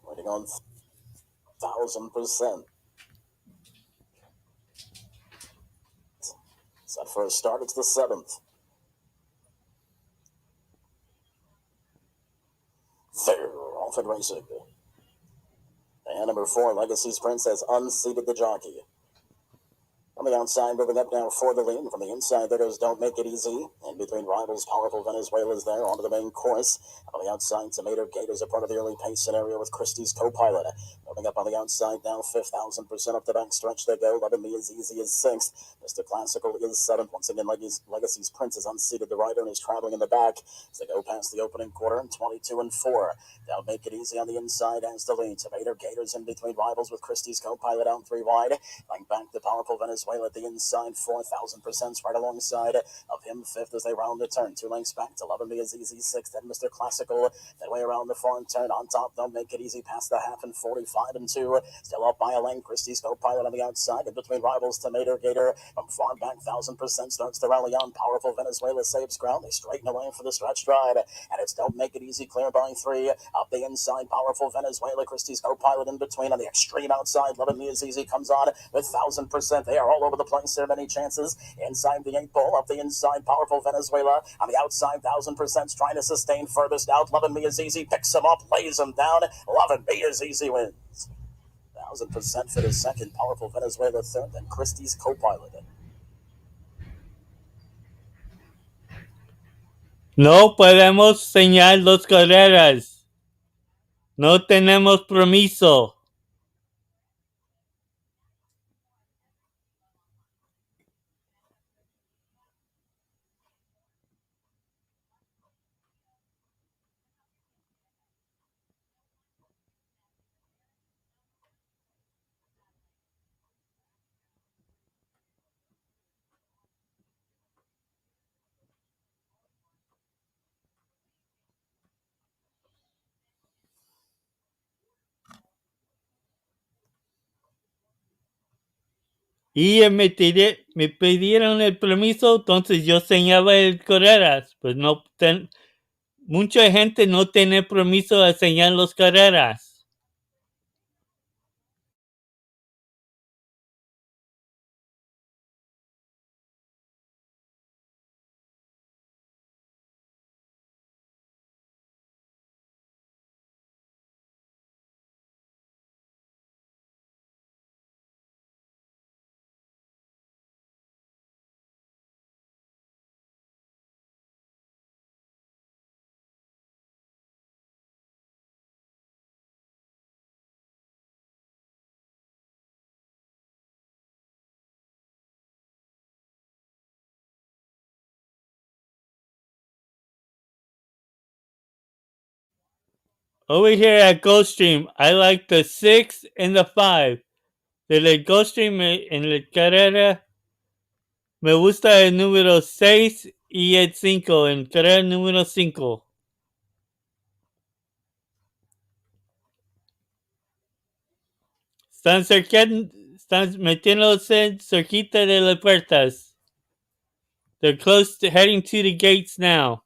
B: Waiting on 1,000%. Set for a start, it's the 7th. They're off and racing. And number 4, Legacy's Princess, unseated the jockey. On the outside, moving up now for the lead. From the inside, there goes Don't Make It Easy. In between rivals, Powerful Venezuela's there onto the main course. On the outside, Tomato Gators are part of the early pace scenario with Christie's co-pilot. Moving up on the outside now, 5,000% up the back stretch they go. Letting Me As Easy as 6th. Mr. Classical is 7th. Once again, Legacy's Prince is unseated. The rider and is traveling in the back as they go past the opening quarter. 22-4. Don't Make It Easy on the inside as the lead. Tomato Gators in between rivals with Christie's co-pilot out 3 wide. Lying back the Powerful Venezuela at the inside, 4,000% right alongside of him. 5th as they round the turn. 2 lengths back to Love Me As Easy, 6th. Then Mr. Classical. That way around the far turn. On top, Don't Make It Easy past the half and 45-2. Still up by a length. Christie's co-pilot on the outside. In between rivals, Tomato Gator. From far back, 1,000% starts to rally on. Powerful Venezuela saves ground. They straighten away for the stretch stride. And it's Don't Make It Easy, clear by 3. Up the inside, Powerful Venezuela. Christie's co-pilot in between. On the extreme outside, Love Me As Easy comes on with 1,000%. They are all over the place. There are many chances. Inside the 8 ball, up the inside, Powerful Venezuela. On the outside, 1,000% trying to sustain furthest out. Love Me As Easy picks him up, lays him down. Love Me As Easy wins. 1,000% for the second. Powerful Venezuela third. And Christie's co-pilot.
A: No podemos señalar los carreras. No tenemos permiso. Y me pidieron el permiso, entonces yo señalaba el carreras. Pues no, mucha gente no tiene permiso de señalar los carreras. Over here at Gulfsttream, I like the 6 and the 5. Del Gulfstream en la carrera me gusta el número 6 y el 5, en carrera número 5. Están metiéndose cerquita de las puertas. They're close to heading to the gates now.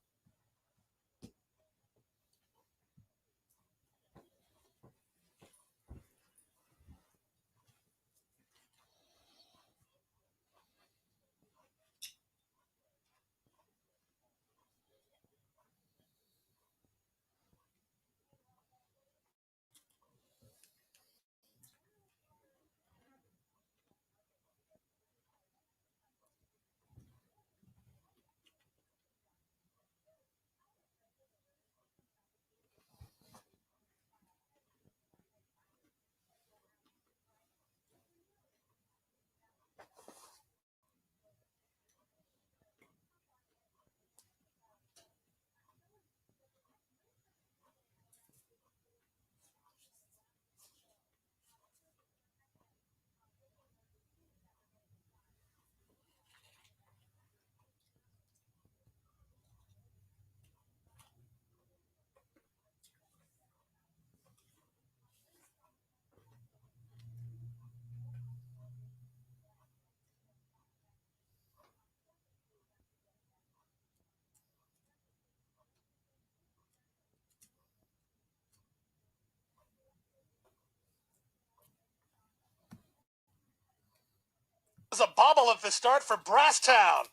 C: There's a bobble at the start for Brasstown.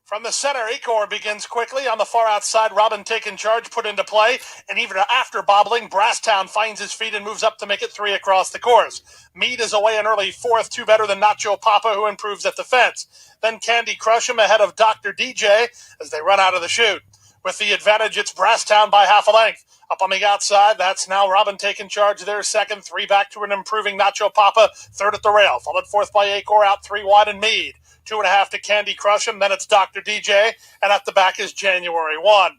C: From the center, Acor begins quickly. On the far outside, Robin taking charge, put into play. And even after bobbling, Brasstown finds his feet and moves up to make it 3 across the course. Meade is away in early fourth, 2 better than Nacho Papa, who improves at the fence. Then Candy Crush'em ahead of Dr. DJ as they run out of the chute. With the advantage, it's Brasstown by half a length. Up on the outside, that's now Robin taking charge there, second, 3 back to an improving Nacho Papa, third at the rail, followed fourth by Acor, out 3 wide and Meade. 2.5 to Candy Crush'em, then it's Dr. DJ, and at the back is January 1.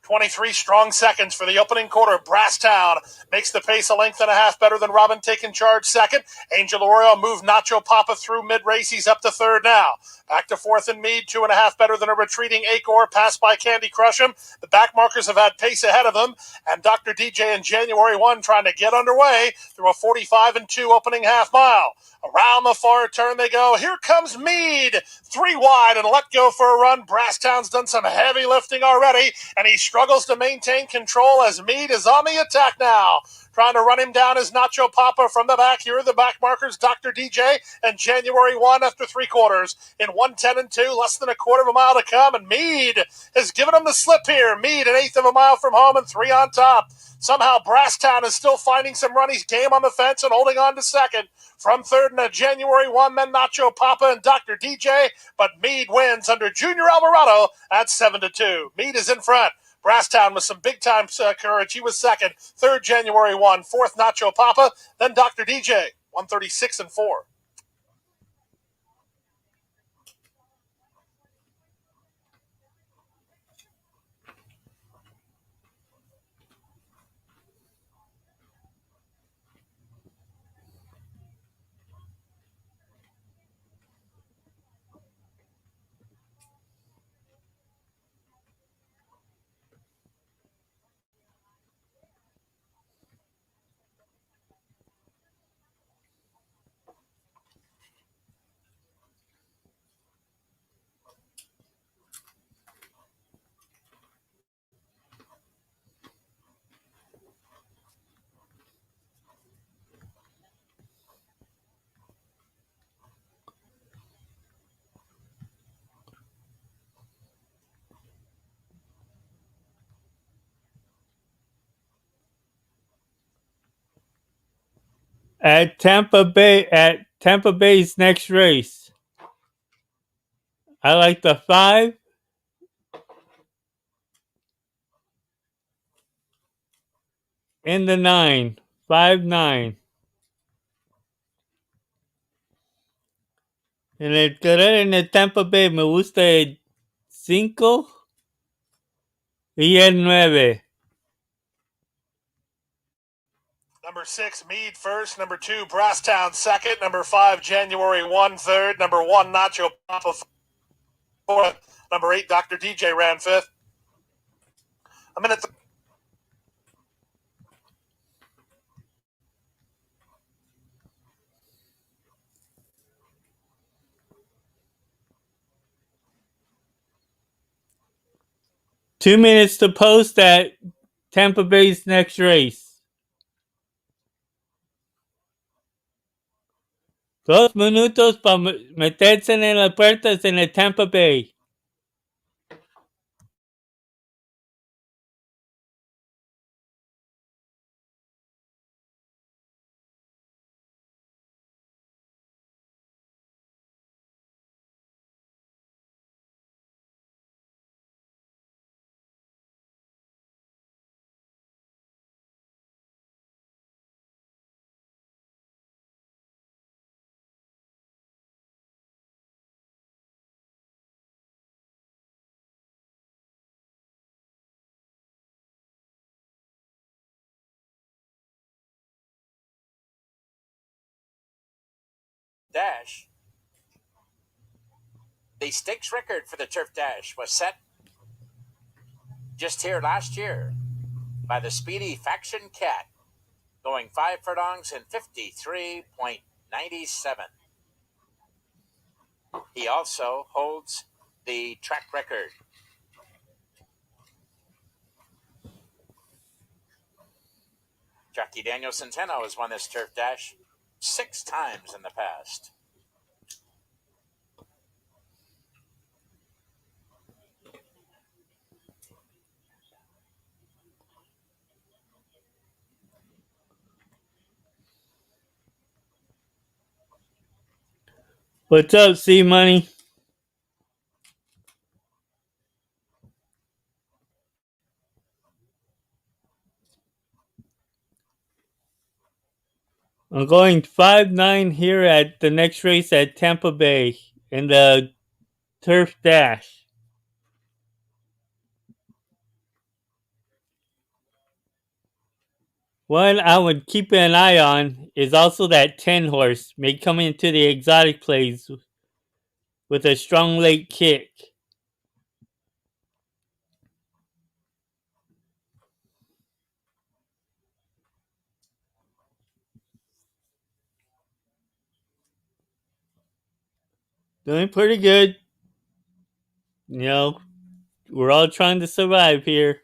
C: 23 strong seconds for the opening quarter. Brasstown makes the pace a length and a half better than Robin taking charge second. Angel Arroyo moved Nacho Papa through mid-race. He's up to third now. Back to fourth and Meade, 2.5 better than a retreating Acor, passed by Candy Crush'em. The back markers have had pace ahead of them, and Dr. DJ in January 1 trying to get underway through a 45-2 opening half mile. Around the far turn they go. Here comes Meade, 3 wide and let go for a run. Brasstown's done some heavy lifting already, and he's strong. struggles to maintain control as Meade is on the attack now. Trying to run him down is Nacho Papa from the back. Here are the back markers, Dr. DJ and January 1 after 3/4 in 1:10 and 2, less than a quarter of a mile to come. And Meade has given him the slip here. Meade, an eighth of a mile from home and 3 on top. Somehow Brasstown is still finding some running game on the fence and holding on to second. From third in a January 1, then Nacho Papa and Dr. DJ, but Meade wins under Junior Alvarado at 7-2. Meade is in front. Brasstown with some big-time courage. He was second. Third, January 1. Fourth, Nacho Papa. Then Dr. DJ, 136 and 4.
A: At Tampa Bay's next race, I like the 5 and the 9. 5-9. En el correr en el Tampa Bay me gusta el 5 y el 9.
C: Number 6, Meade first. Number 2, Brasstown second. Number 5, January 1 third. Number 1, Nacho Papa fourth. Number 8, Dr. DJ ran fifth. A minute.
A: 2 minutes to post at Tampa Bay's next race. 2 minutos para meterse en las puertas en el Tampa Bay.
B: Dash. The stakes record for the Turf Dash was set just here last year by the speedy Faction Cat, going 5 furlongs in 53.97. He also holds the track record. Jackie Daniel Centeno has won this Turf Dash 6 times in the past.
A: What's up, C Money? I'm going 5-9 here at the next race at Tampa Bay in the Turf Dash. One I would keep an eye on is also that 10 horse may come into the exotic plays with a strong late kick. Doing pretty good. You know, we're all trying to survive here.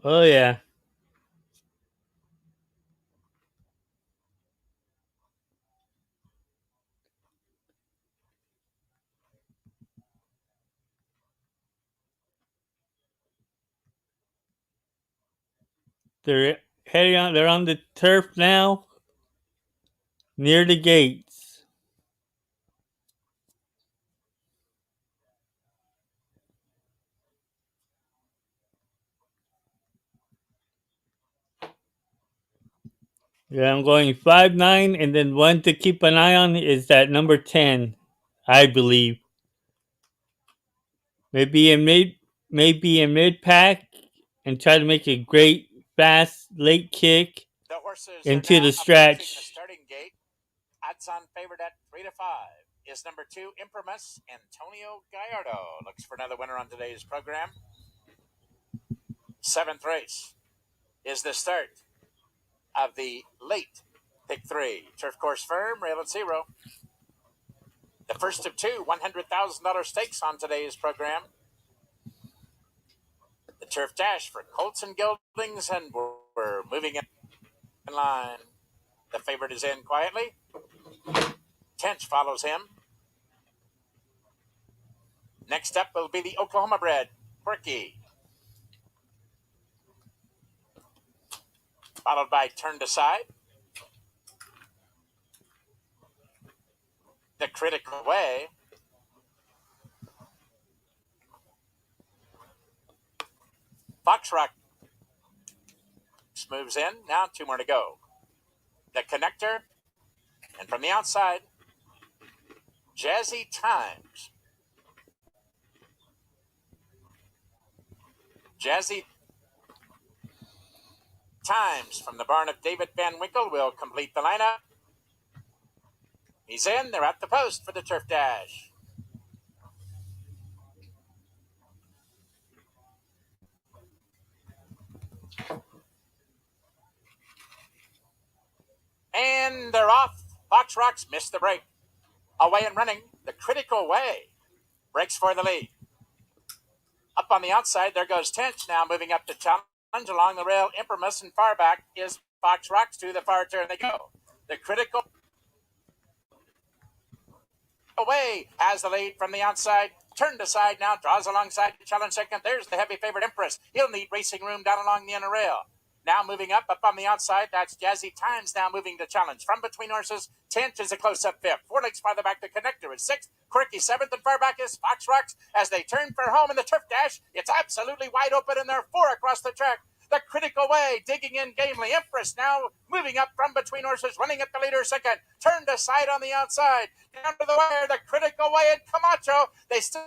A: Oh yeah. They're heading on. They're on the turf now, near the gates. Yeah, I'm going 5-9, and then one to keep an eye on is that number 10, I believe. Maybe in mid pack, and try to make a great fast late kick
B: The horses are
A: into
B: now
A: the
B: approaching the
A: stretch.
B: starting gate. Odds on favored at 3-5 is number 2, Imprimus. Antonio Gallardo looks for another winner on today's program. Seventh race is the start of the late pick 3. Turf course firm, rail at 0. The first of two $100,000 stakes on today's program. The turf dash for Colts and Geldings, and we're moving in line. The favorite is in quietly. Tench follows him. Next up will be the Oklahoma bred, Quirky. Followed by Turned Aside. The Critical Way. Fox Rock moves in. Now 2 more to go. The Connector. And from the outside, Jazzy Times. Jazzy Times from the barn of David Van Winkle will complete the lineup. He's in. They're at the post for the turf dash. And they're off. Fox Rocks missed the break. Away and running. The Critical Way breaks for the lead. Up on the outside, there goes Tench, now moving up to challenge along the rail. Imprimus, and far back is Fox Rocks. To the far turn they go. The Critical Way has the lead from the outside. Turned aside now, draws alongside to challenge second. There's the heavy favorite Empress. He'll need racing room down along the inner rail. Now moving up on the outside, that's Jazzy Times now moving to challenge. From between horses, Tench is a close-up fifth. 4 lengths farther back, the Connector is sixth. Quirky seventh, and far back is Fox Rocks. As they turn for home in the turf dash, it's absolutely wide open, and there are 4 across the track. The Critical Way digging in gamely. Empress now moving up from between horses, running at the leader second. Turned aside on the outside. Down to the wire, the Critical Way and Camacho. They still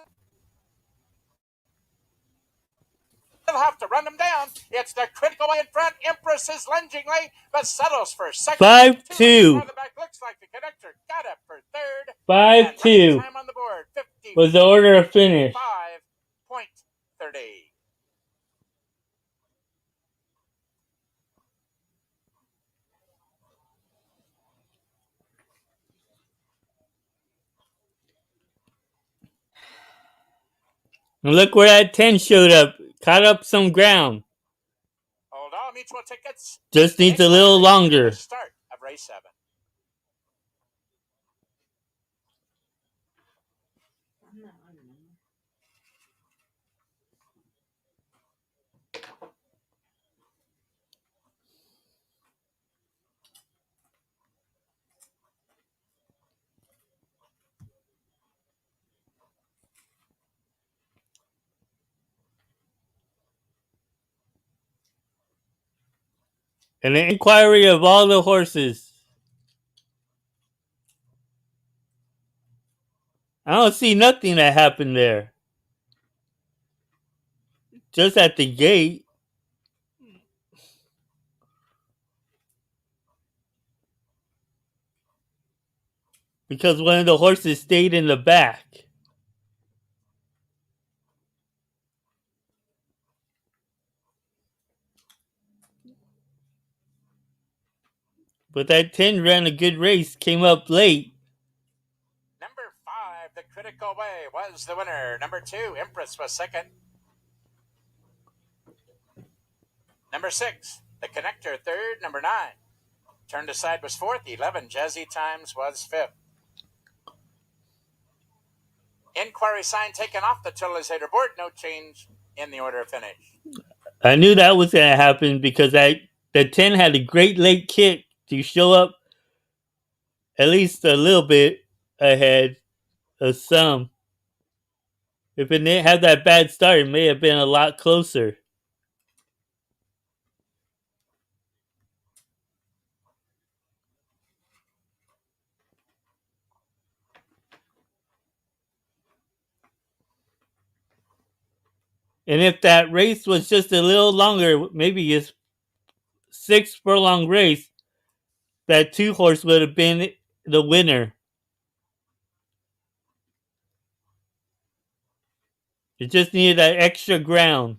B: have to run them down. It's the Critical Way in front. Empress is lunging late, but settles for second.
A: 5-2.
B: The back looks like the Connector got up for third.
A: 5-2
B: Time on the board, 50
A: was the order of finish.
B: 5.30.
A: And look where that 10 showed up. Caught up some ground.
B: Hold on, mutual tickets.
A: Just needs a little longer.
B: Start of race 7.
A: An inquiry of all the horses. I don't see nothing that happened there. Just at the gate. Because one of the horses stayed in the back. But that 10 ran a good race, came up late.
B: Number 5, the Critical Way, was the winner. Number 2, Empress was second. Number 6, The Connector, third. Number 9, Turned Aside was fourth. 11, Jazzy Times was fifth. Inquiry sign taken off the totalizator board. No change in the order of finish.
A: I knew that was going to happen because the 10 had a great late kick to show up at least a little bit ahead of some. If it didn't have that bad start, it may have been a lot closer. And if that race was just a little longer, maybe a 6 furlong race, that 2 horse would have been the winner. It just needed that extra ground.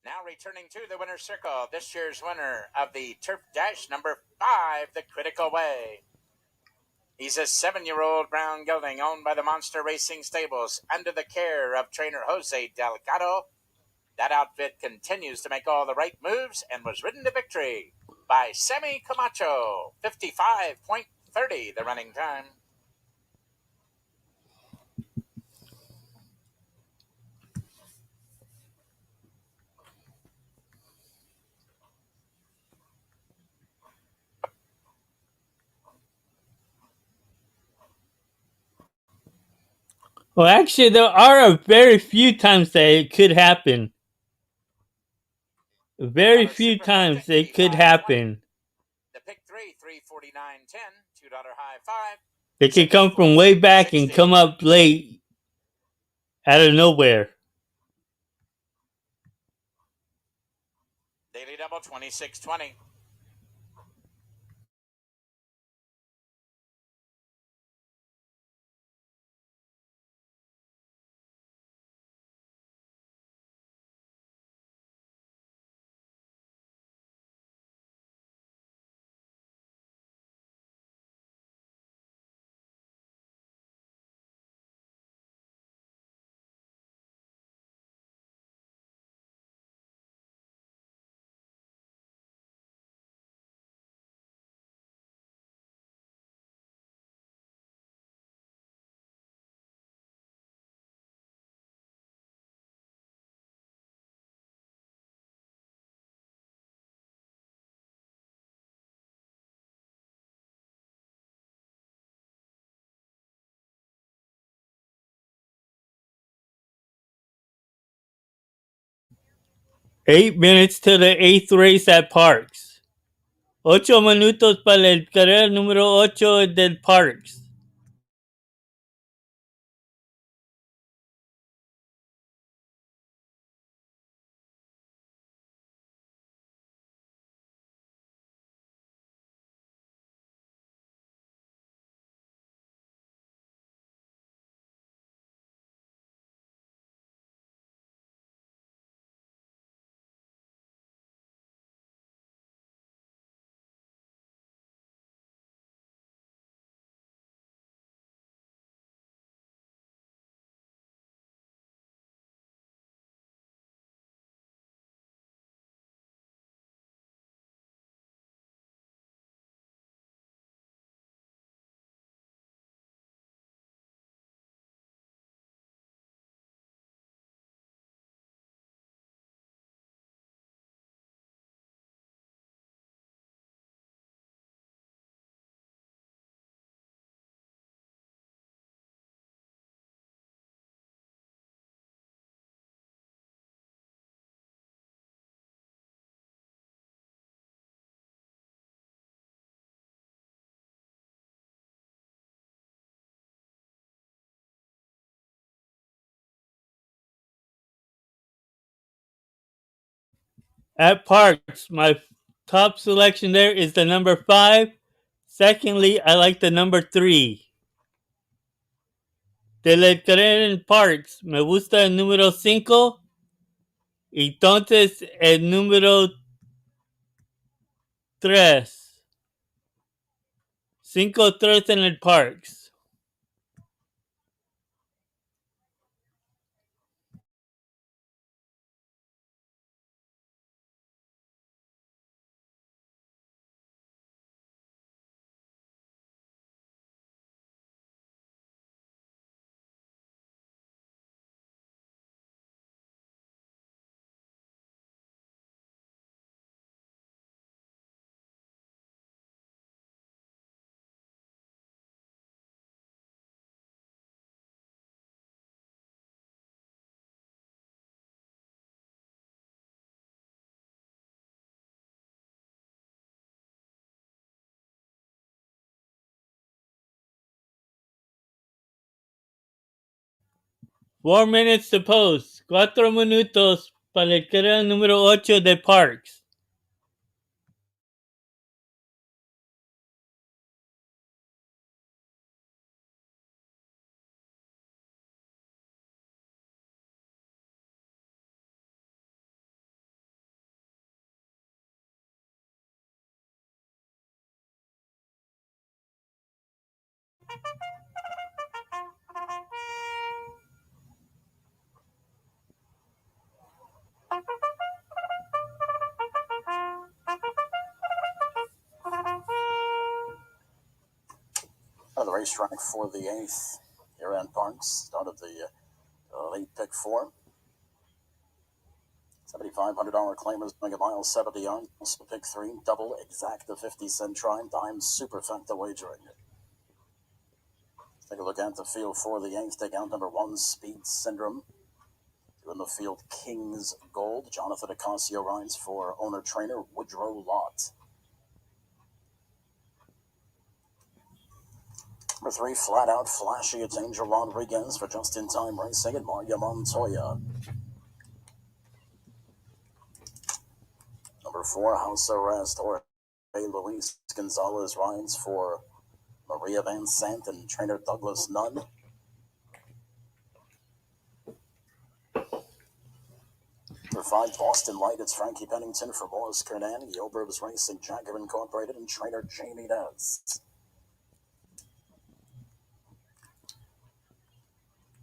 B: Now returning to the winner's circle, this year's winner of the Turf Dash, number 5, The Critical Way. He's a 7-year-old brown gelding owned by the Monster Racing Stables under the care of trainer Jose Delgado. That outfit continues to make all the right moves and was ridden to victory by Sammy Camacho. 55.30 the running time.
A: Well, actually, there are a very few times that it could happen. Very few times it could happen.
B: The pick 3, 349.10, $2 high 5.
A: It could come from way back and come up late out of nowhere.
B: Daily double 26.20.
A: $8 minutes to the 8th race at Parks. 8 minutos para el carrera número 8 del Parks. At Parks, my top selection there is the number 5. Secondly, I like the number 3. De la carrera en Parks, me gusta el número 5. Entonces, el número 3. 5-3 en el Parks. 4 minutes to post. 4 minutos para el carrera número 8 de Parks.
B: Out of the racetrack for the 8th here at Parks. Start of the late pick 4. $7,500 claimers going a mile 70 yards. Also pick 3, double, exact the 50-cent try, dime, superfecta wagering. Take a look at the field for the 8th. Take out number 1, Speed Syndrome. In the field, King's Gold. Jonathan Acasio rides for owner-trainer Woodrow Lott. Number 3, Flat Out Flashy. It's Angel Rodriguez for just-in-time racing at Maria Montoya. Number 4, House Arrest. Jorge Luis Gonzalez rides for Maria Van Sant and trainer Douglas Nunn. Number 5, Boston Light. It's Frankie Pennington for Morris Kernan, Yobers Racing, Jagger Incorporated, and trainer Jamie Ness.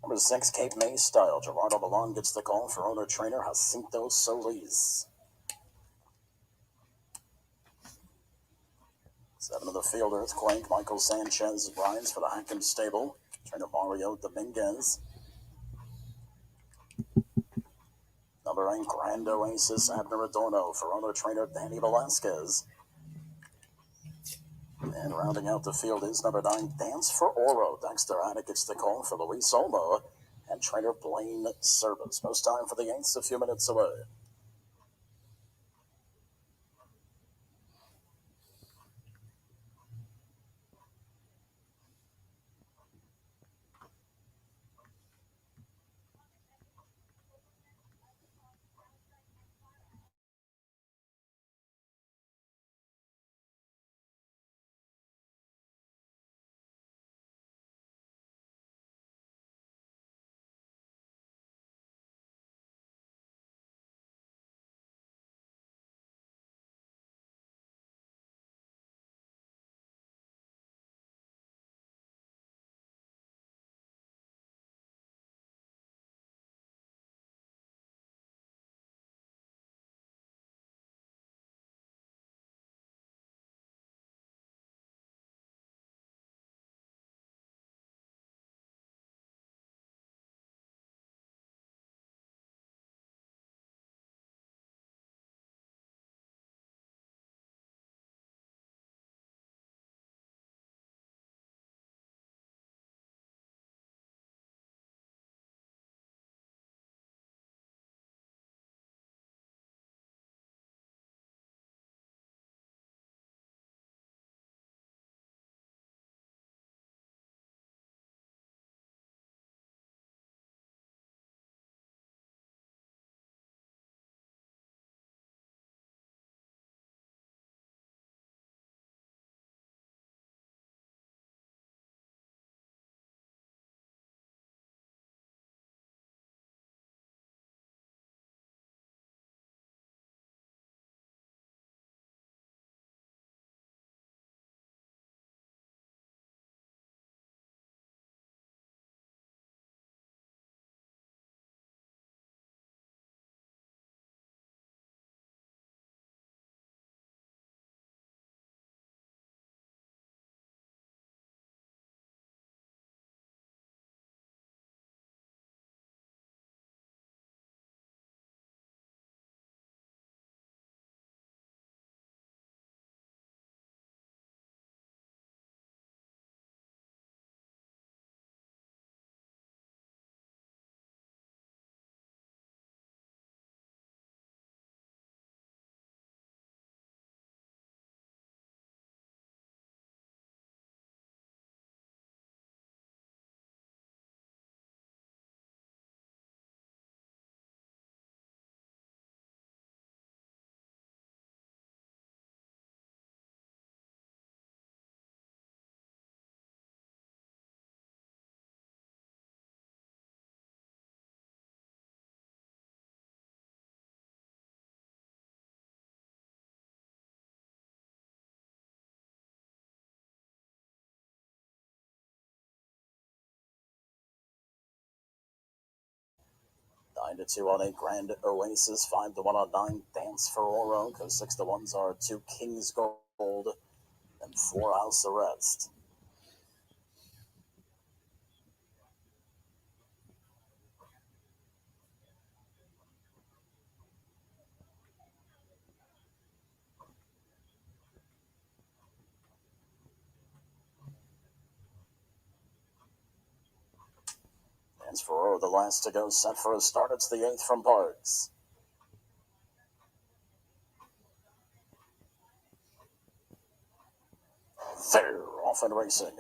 B: Number 6, Cape May Style. Gerardo Milan gets the call for owner-trainer Jacinto Solis. 7 of the field, Earthquake. Michael Sanchez rides for the Hackam stable. Trainer Mario Dominguez. Number 8, Grand Oasis. Abner Adorno for owner-trainer Danny Velasquez. And rounding out the field is number 9, Dance for Oro. Dexter Haddock gets the call for Luis Olmo and trainer Blaine Service. Most time for the 8th, a few minutes away. 9-2 on 8 Grand Oasis, 5-1 on 9 Dance for Oro, because 6-1s are 2 King's Gold and 4 House Arrest. Dance for Oro, the last to go, set for a start. It's the 8th from Parks. They're off and racing.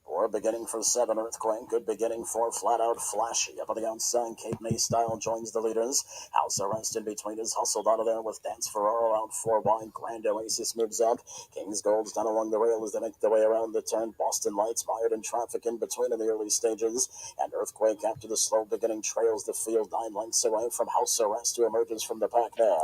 B: Or beginning for 7 Earthquake, good beginning for Flat Out Flashy. Up on the outside, Cape May Style joins the leaders. House Arrest in between is hustled out of there with Dance Ferraro out 4 wide. Grand Oasis moves up. King's Gold's down along the rail as they make their way around the turn. Boston Lights mired in traffic in between in the early stages. And Earthquake after the slow beginning trails the field 9 lengths away from House Arrest, who emerges from the pack there.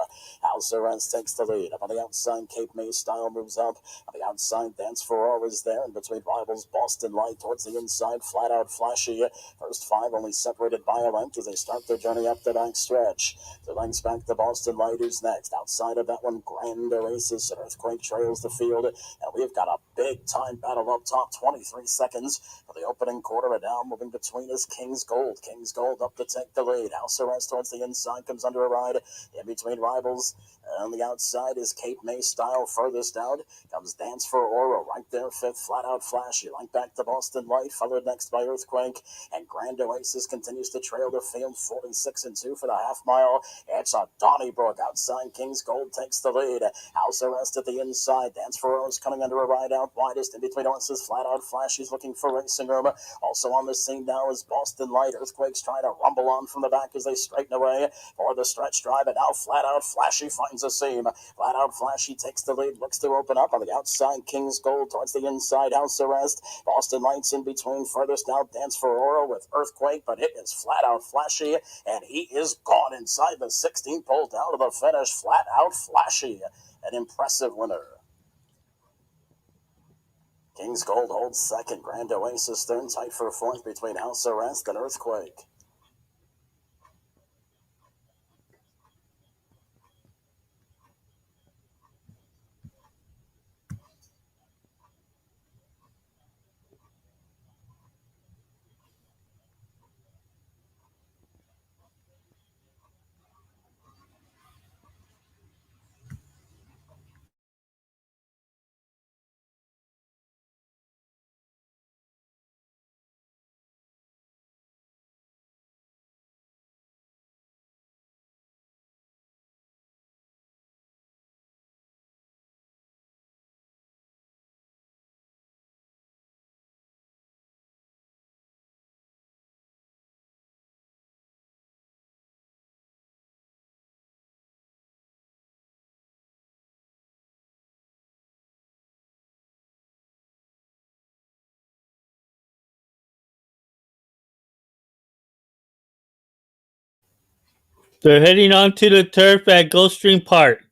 B: House Arrest takes the lead. Up on the outside, Cape May Style moves up. On the outside, Dance Ferraro is there. In between rivals, Boston Light towards the inside, Flat Out Flashy. First 5 only separated by a length as they start their journey up the back stretch. The lengths back to Boston Light, who's next. Outside of that one, Grand Oasis and Earthquake trails the field. And we've got a big time battle up top, 23 seconds for the opening quarter. And now moving between us, King's Gold. King's Gold up to take the lead. House Arrest towards the inside, comes under a ride. In between rivals, on the outside is Cape May Style. Furthest out comes Dance for Oro. Right there, 5th, Flat Out Flashy. Right back to Boston Light, followed next by Earthquake. And Grand Oasis continues to trail the field, 46-2 for the half mile. It's a Donnybrook outside. King's Gold takes the lead. House Arrest at the inside. Dance for Oro's coming under a ride out widest. In between horses, Flat Out Flashy's looking for racing room. Also on the scene now is Boston Light. Earthquake's trying to rumble on from the back as they straighten away for the stretch drive. And now Flat Out Flashy finds a seam. Flat Out Flashy takes the lead, looks to open up on the outside. King's Gold towards the inside. House Arrest. Boston Lights in between. Furthest out, Dance for Oro with Earthquake, but it is Flat Out Flashy, and he is gone inside the 16th pole down to the finish. Flat Out Flashy, an impressive winner. King's Gold holds second. Grand Oasis third, tight for fourth between House Arrest and Earthquake.
A: They're heading onto the turf at Gulfsttream Park.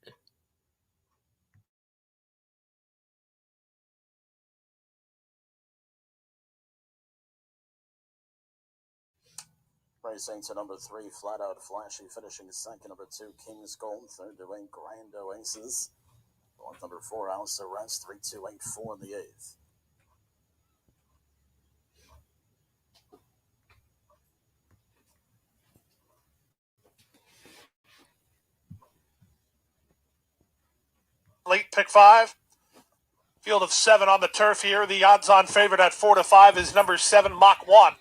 B: Racing to number 3, Flat Out Flashy, finishing second. Number 2, King's Gold. Third to 8, Grand Oasis. Fourth, number 4, House Arrest. 3, 2, 8, 4 in the 8th.
C: Late pick 5. Field of 7 on the turf here. The odds-on favorite at 4-5 is number 7, Mach 1.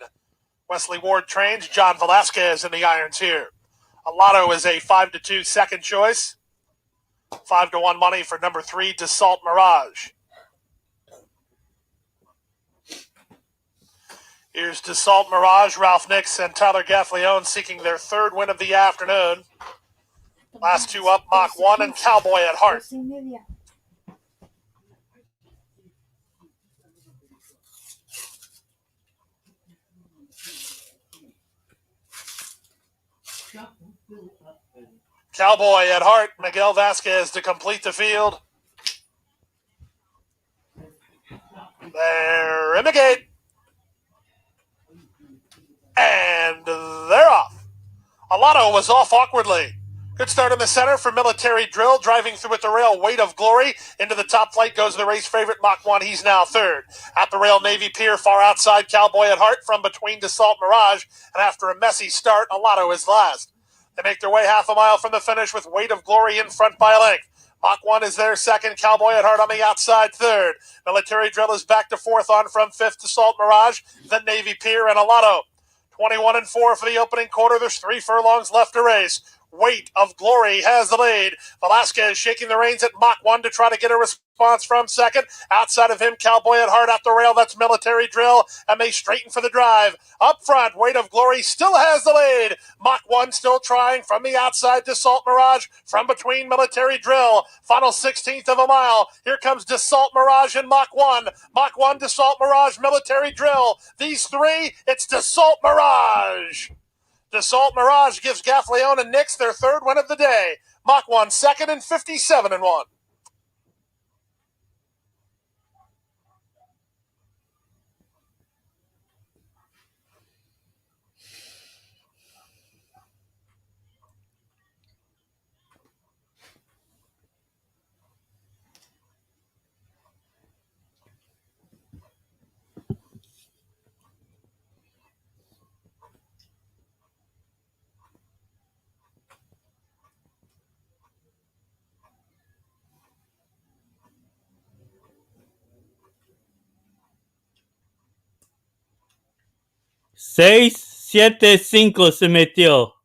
C: Wesley Ward trains. John Velasquez in the irons here. Alotto is a 5-2 second choice. 5-1 money for number 3, Dassault Mirage. Here's Dassault Mirage, Ralph Nix, and Tyler Gaffleone seeking their 3rd win of the afternoon. Last 2 up, Mach 1 and Cowboy at Heart. Cowboy at Heart, Miguel Vasquez to complete the field. They're in the gate. And they're off. Alato was off awkwardly. Good start in the center for Military Drill, driving through at the rail, Weight of Glory. Into the top flight goes the race favorite, Mach 1. He's now third. At the rail, Navy Pier, far outside, Cowboy at Heart. From between, Dassault Mirage. And after a messy start, Alato is last. They make their way half a mile from the finish with Weight of Glory in front by a length. Mach 1 is there second, Cowboy at Heart on the outside third. Military Drill is back to fourth, on from fifth, Dassault Mirage, then Navy Pier and Alato. 21-4 for the opening quarter. There's 3 furlongs left to race. Weight of Glory has the lead. Velasquez shaking the reins at Mach 1 to try to get a response from second. Outside of him, Cowboy at Heart at the rail. That's Military Drill, and they straighten for the drive. Up front, Weight of Glory still has the lead. Mach 1 still trying from the outside. Dassault Mirage from between Military Drill. Final 16th of a mile. Here comes Dassault Mirage and Mach 1. Mach 1, Dassault Mirage, Military Drill. These 3, it's Dassault Mirage. Dassault Mirage gives Gaffleone and Nix their third win of the day. Mach 1 second and 57-1.
A: Seis, siete, cinco se metió.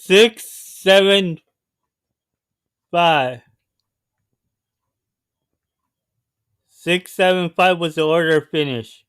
A: Six, seven, five. 675 was the order finish.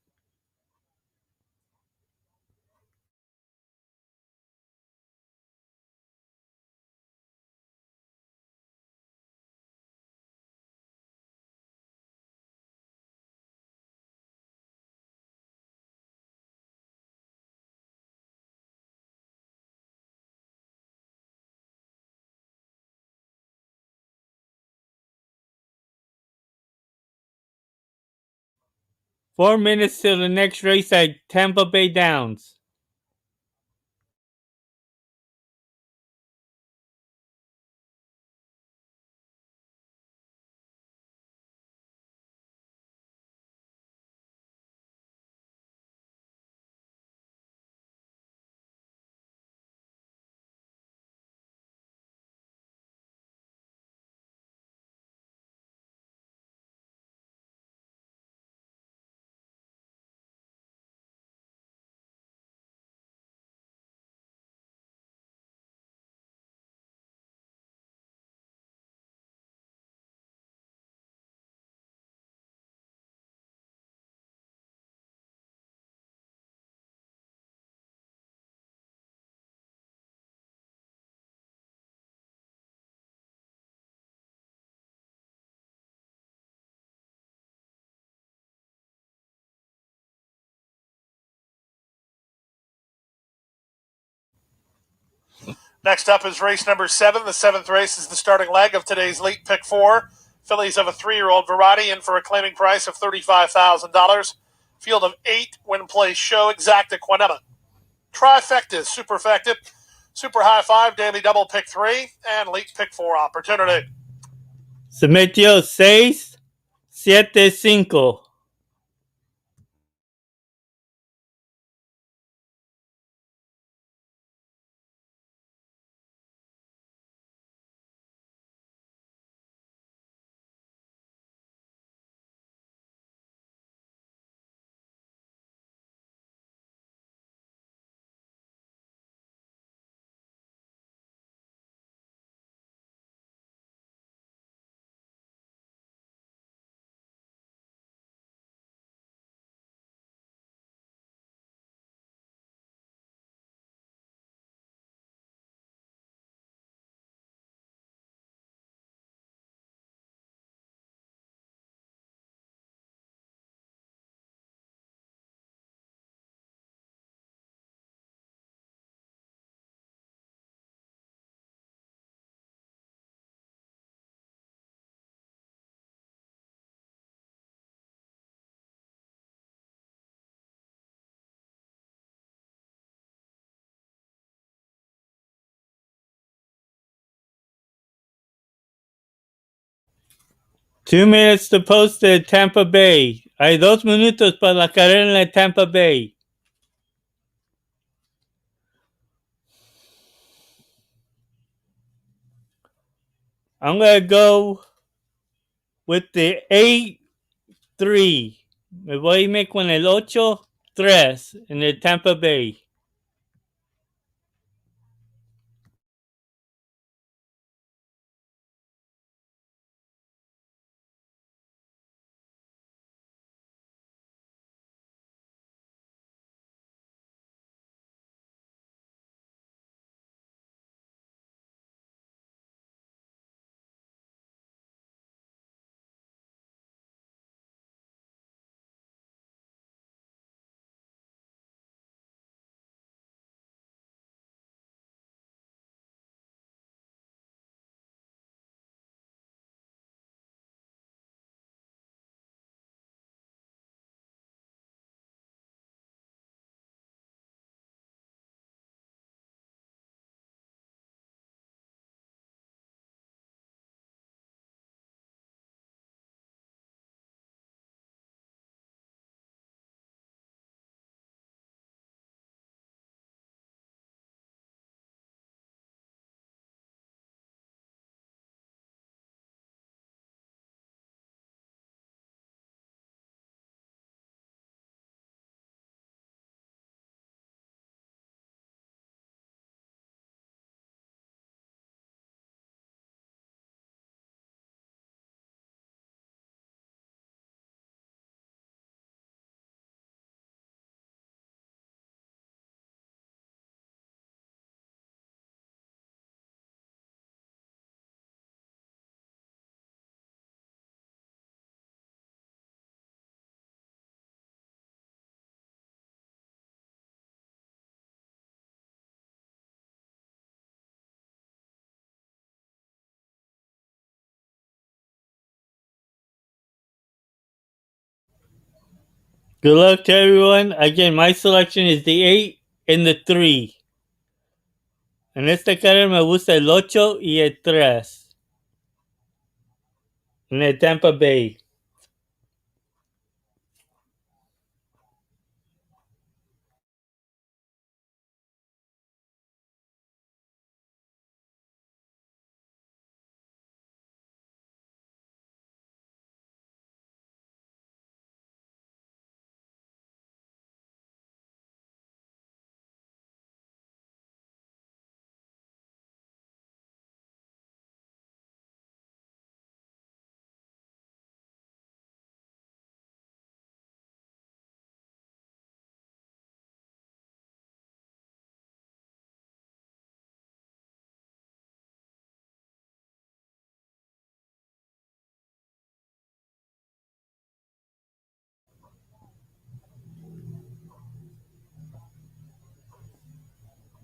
A: Four minutes till the next race at Tampa Bay Downs.
C: Next up is race number 7. The 7th race is the starting leg of today's late pick 4. Fillies of a 3-year-old variety in for a claiming price of $35,000. Field of 8 when play show exacta quinema. Trifecta, superfecta, super high 5, daily double pick 3, and late pick 4 opportunity.
A: Se metió 6, 7, 5. 2 minutes to post at Tampa Bay. Hay 2 minutos para la carrera en la Tampa Bay. I'm going to go with the 8-3. Me voy a irme con el 8-3 en el Tampa Bay. Good luck to everyone. Again, my selection is the 8 and the 3. En esta carrera me gusta el 8 y el 3. En el Tampa Bay.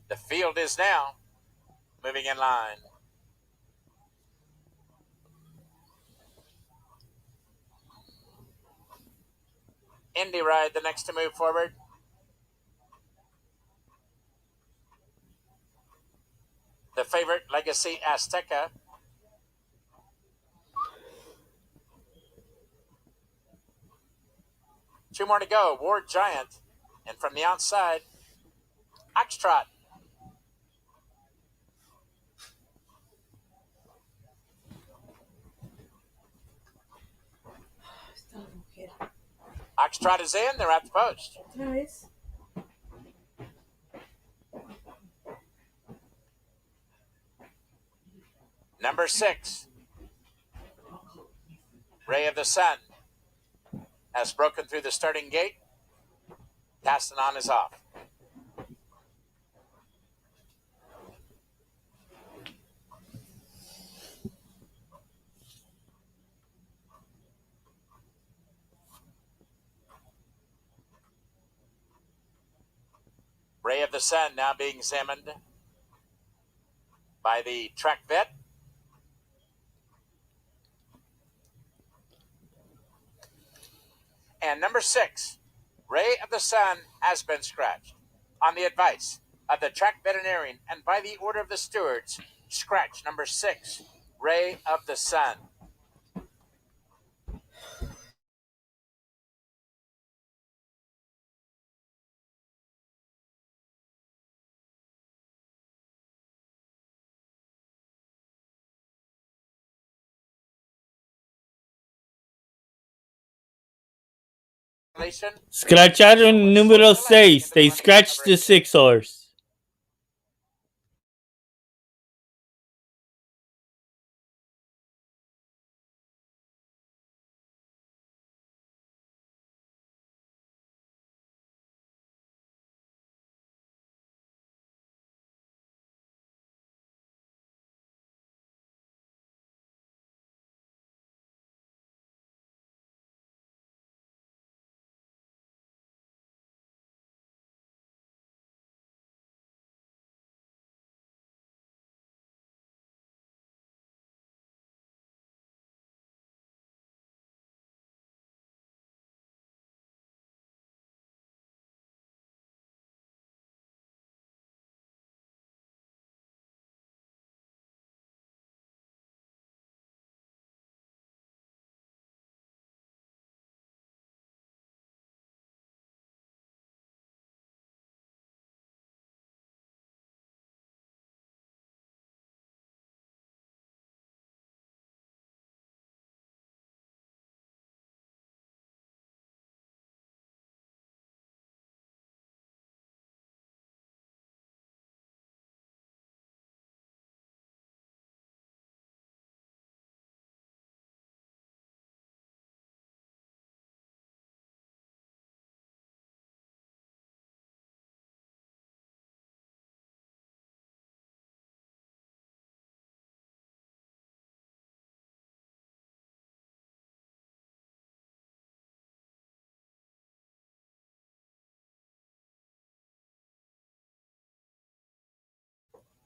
B: The field is now moving in line. Indy Ride, the next to move forward. The favorite, Legacy Azteca. Two more to go. War Giant. And from the outside, Oxtrot. Oxtrot is in. They're at the post.
E: Nice.
B: Number 6, Ray of the Sun, has broken through the starting gate. Castanon is off. Ray of the Sun now being examined by the track vet. And number 6, Ray of the Sun, has been scratched. On the advice of the track veterinarian and by the order of the stewards, scratch number 6, Ray of the Sun.
A: Scratcharon número 6. They scratched the 6 horse.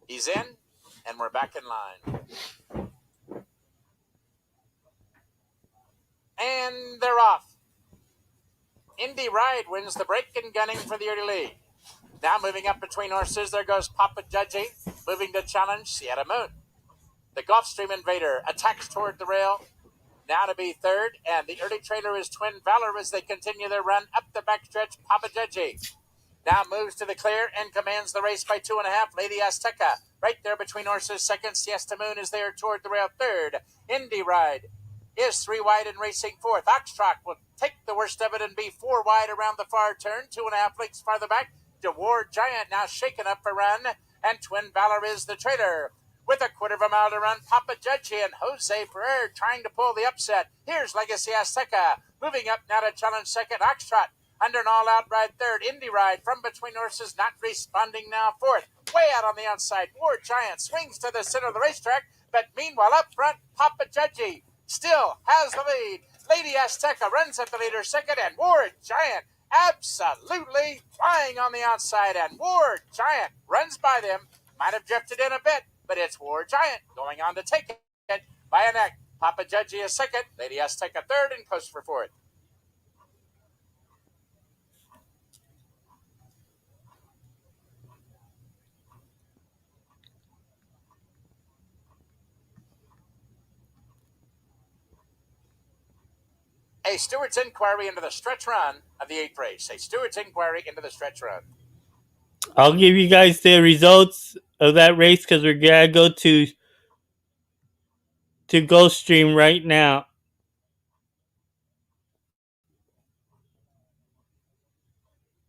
B: He's in, and we're back in line. And they're off. Indy Ride wins the break and gunning for the early lead. Now moving up between horses, there goes Papa Judgy, moving to challenge Sierra Moon. The Gulfsttream Invader attacks toward the rail, now to be third, and the early trailer is Twin Valor as they continue their run up the backstretch. Papa Judgy now moves to the clear and commands the race by 2.5. Lady Azteca right there between horses. Second, Siesta Moon is there toward the rail. Third, Indy Ride is 3 wide and racing fourth. Oxtrock will take the worst of it and be 4 wide around the far turn. 2.5 lengths farther back. War Giant now shaken up for run, and Twin Valor is the trailer. With a quarter of a mile to run, Papa Judgy and Jose Ferrer trying to pull the upset. Here's Legacy Azteca moving up now to challenge second. Oxtrot under an all-out ride third. Indy Ride from between horses not responding now fourth. Way out on the outside, War Giant swings to the center of the racetrack, but meanwhile up front, Papa Judgy still has the lead. Lady Azteca runs at the leader second, and War Giant absolutely flying on the outside, and War Giant runs by them. Might have drifted in a bit, but it's War Giant going on to take it by a neck. Papa Judgy is second, Lady Azteca third, and close for fourth. A Stewart's inquiry into the stretch run of the 8th race. A Stewart's inquiry into the stretch run.
A: I'll give you guys the results of that race because we're gonna go to Gulfsttream right now.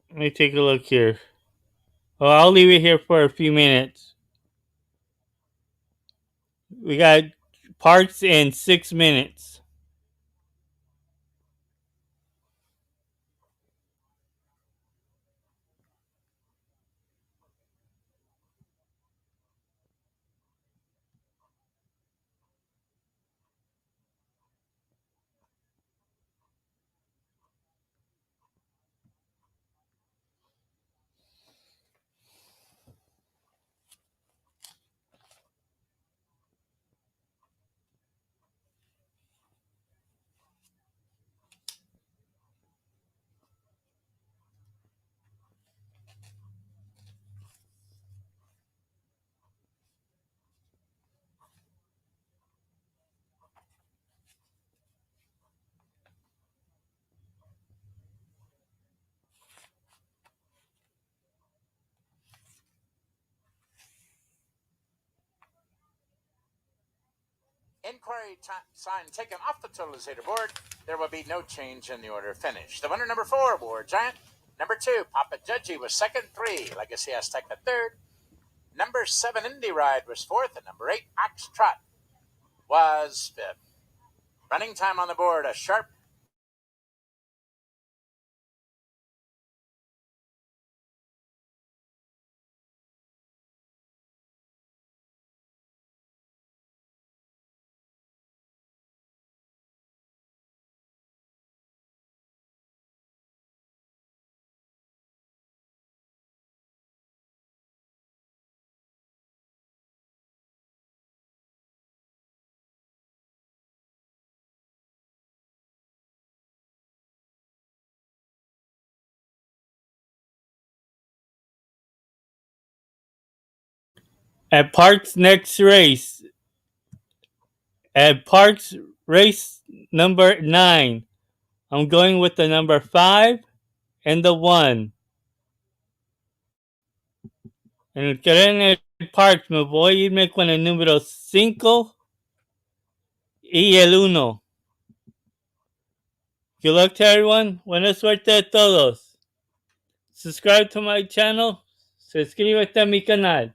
A: Let me take a look here. Well, I'll leave it here for a few minutes. We got parts in 6 minutes.
B: Inquiry sign taken off the totalizator board. there will be no change in the order of finish. The winner, number 4, War Giant. Number 2, Papa Judgy was second. 3, Legacy Azteca third. Number 7, Indie Ride was fourth. And number 8, Ox Trot was fifth. Running time on the board, a sharp
A: At Park's next race, at Park's race number 9, I'm going with the number 5 and the 1. En el que en el Parks me voy a irme con el número 5 y el 1. Good luck to everyone. Buena suerte a todos. Subscribe to my channel. Suscríbete a mi canal.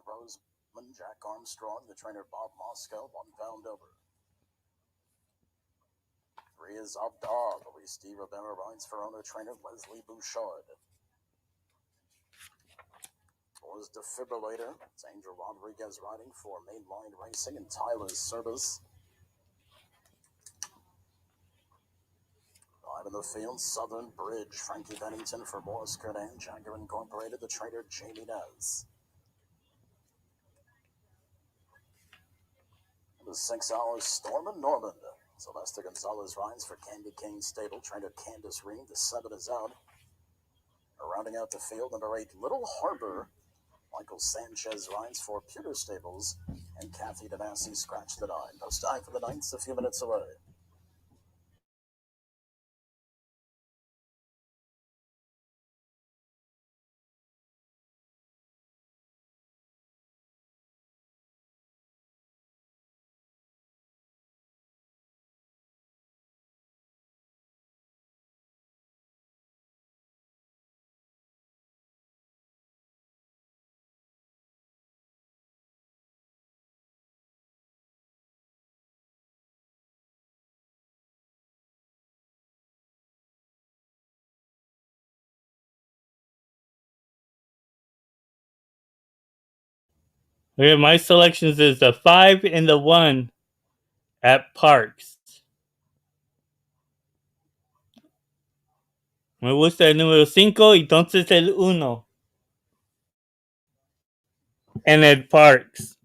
B: Roseman, Jack Armstrong, the trainer Bob Moscow, 1 pound over. 3 is Abdar, Luis D. Rivera rides for owner trainer Leslie Bouchard. 4 is Defibrillator, it's Angel Rodriguez riding for Mainline Racing and Tyler's Service. 5 in the field, Southern Bridge, Frankie Bennington for Morris Curdan, Jagger Incorporated, the trainer Jamie Nez. The 6 hours, Storm and Norman. Sylvester Gonzalez rides for Candy King Stable, trainer Candace Reed. The 7 is out. Rounding out the field, number 8, Little Harbor. Michael Sanchez rides for Pewter Stables, and Kathy Danasi scratched the 9. Post time for the 9th, a few minutes away.
A: Okay, my selections is the 5 and the 1 at Parks. Me gusta el número 5, entonces el 1 en el Parks.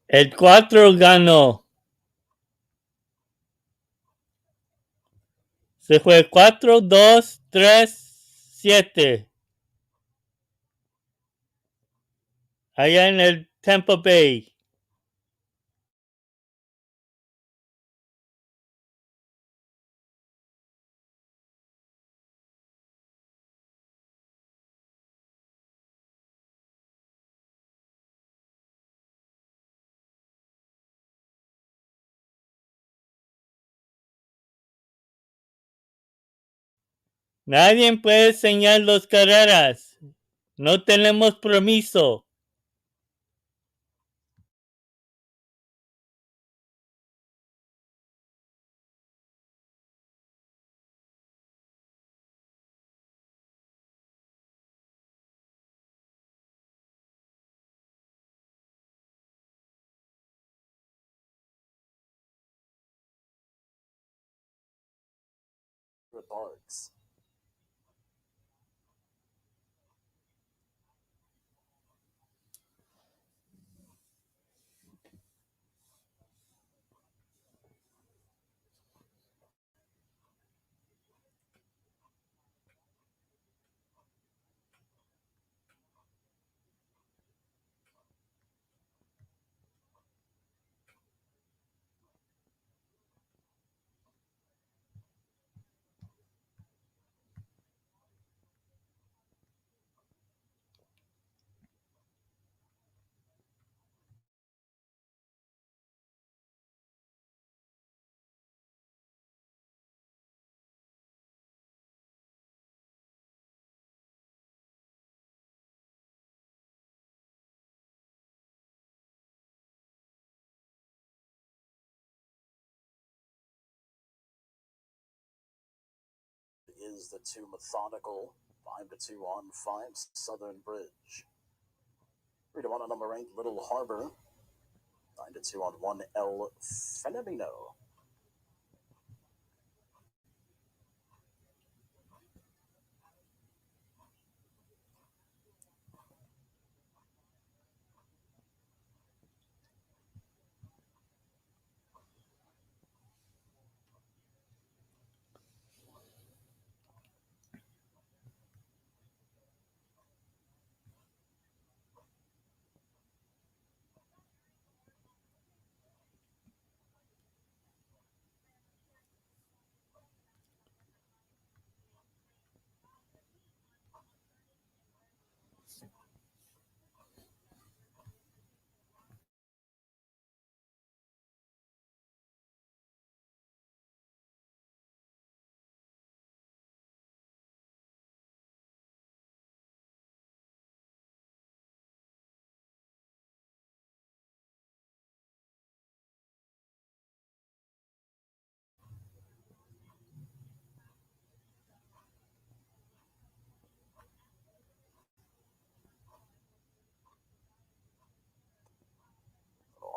A: El 4 ganó. Se fue 4, 2, 3, 7. Allá en el Tampa Bay. Nadie puede enseñar las carreras. No tenemos permiso.
B: Reports. Is the 2 Methodical, 5-2 on 5 Southern Bridge. 3-1 on number 8 Little Harbor, 9-2 on 1 El Fenomeno.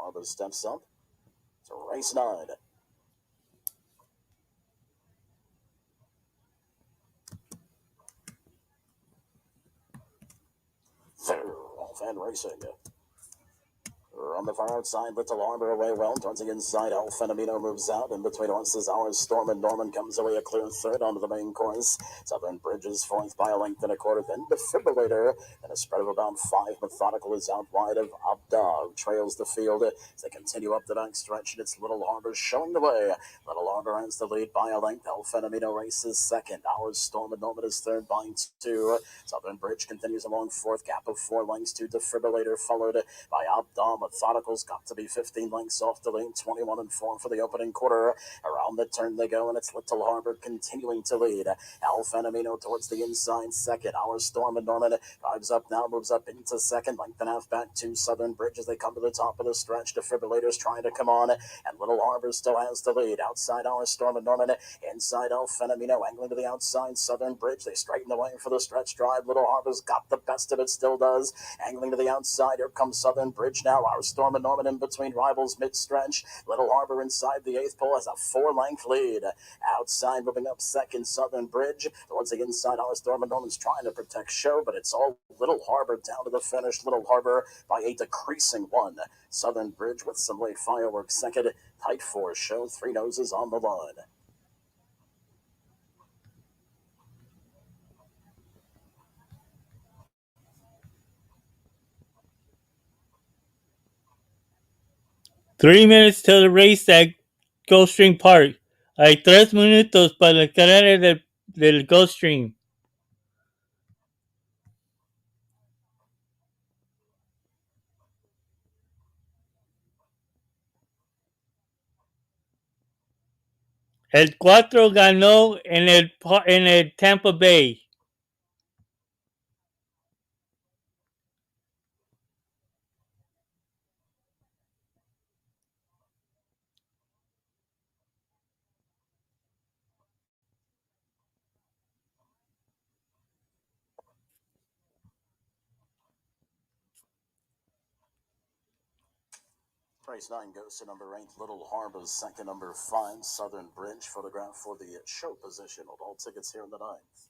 B: Harbor steps up to race 9. Off and racing. On the far outside, Little Harbor away well. Towards the inside, El Fenomeno moves out. In between horses, Ours Storm and Norman comes away a clear third onto the main course. Southern Bridge is fourth by a length and a quarter. Then Defibrillator. And a spread of about 5. Methodical is out wide of Abdog. Trails the field as they continue up the back stretch. And it's Little Harbor showing the way. Little Harbor has the lead by a length. El Fenomeno races second. Ours Storm and Norman is third by 2. Southern Bridge continues along fourth. Gap of 4 lengths to Defibrillator, followed by Abdom. Methodical's got to be 15 lengths off the lead, 21 and 4 for the opening quarter. Around the turn they go, and it's Little Harbor continuing to lead. Al Fenomeno towards the inside second. Our Storm and Norman drives up now, moves up into second. Length and a half back to Southern Bridge as they come to the top of the stretch. Defibrillators trying to come on, and Little Harbor still has the lead. Outside Our Storm and Norman, inside Al Fenomeno, angling to the outside Southern Bridge. They straighten away for the stretch drive. Little Harbor's got the best of it, still does. Angling to the outside, here comes Southern Bridge now. Our
E: Storm and Norman in between rivals mid-stretch. Little Harbor inside the 8th pole has a 4-length lead. Outside, moving up second, Southern Bridge. Towards the inside, Storm and Norman's trying to protect show, but it's all Little Harbor down to the finish. Little Harbor by a decreasing 1. Southern Bridge with some late fireworks second. Tight 4 show, 3 noses on the line.
A: Three minutes till the race at Gulfsttream Park. Hay 3 minutos para la carrera del Gulfsttream. El 4 ganó en el Tampa Bay.
E: Race 9 goes to number 8, Little Harbor's second, number 5, Southern Bridge. Photograph for the show position. All tickets here in the 9th.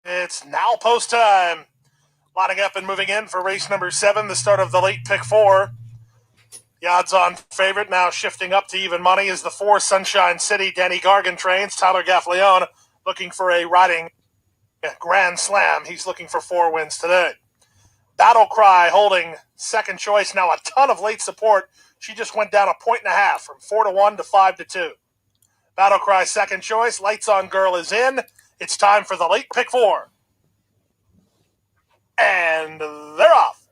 C: It's now post time. Lining up and moving in for race number 7, the start of the late pick 4. The odds-on favorite now shifting up to even money is the 4 Sunshine City. Danny Gargan trains. Tyler Gaffleone looking for a riding grand slam. He's looking for 4 wins today. Battle Cry holding second choice. Now a ton of late support. She just went down 1.5 points from 4-1 to 5-2. Battle Cry second choice. Lights on Girl is in. It's time for the late pick 4. And they're off.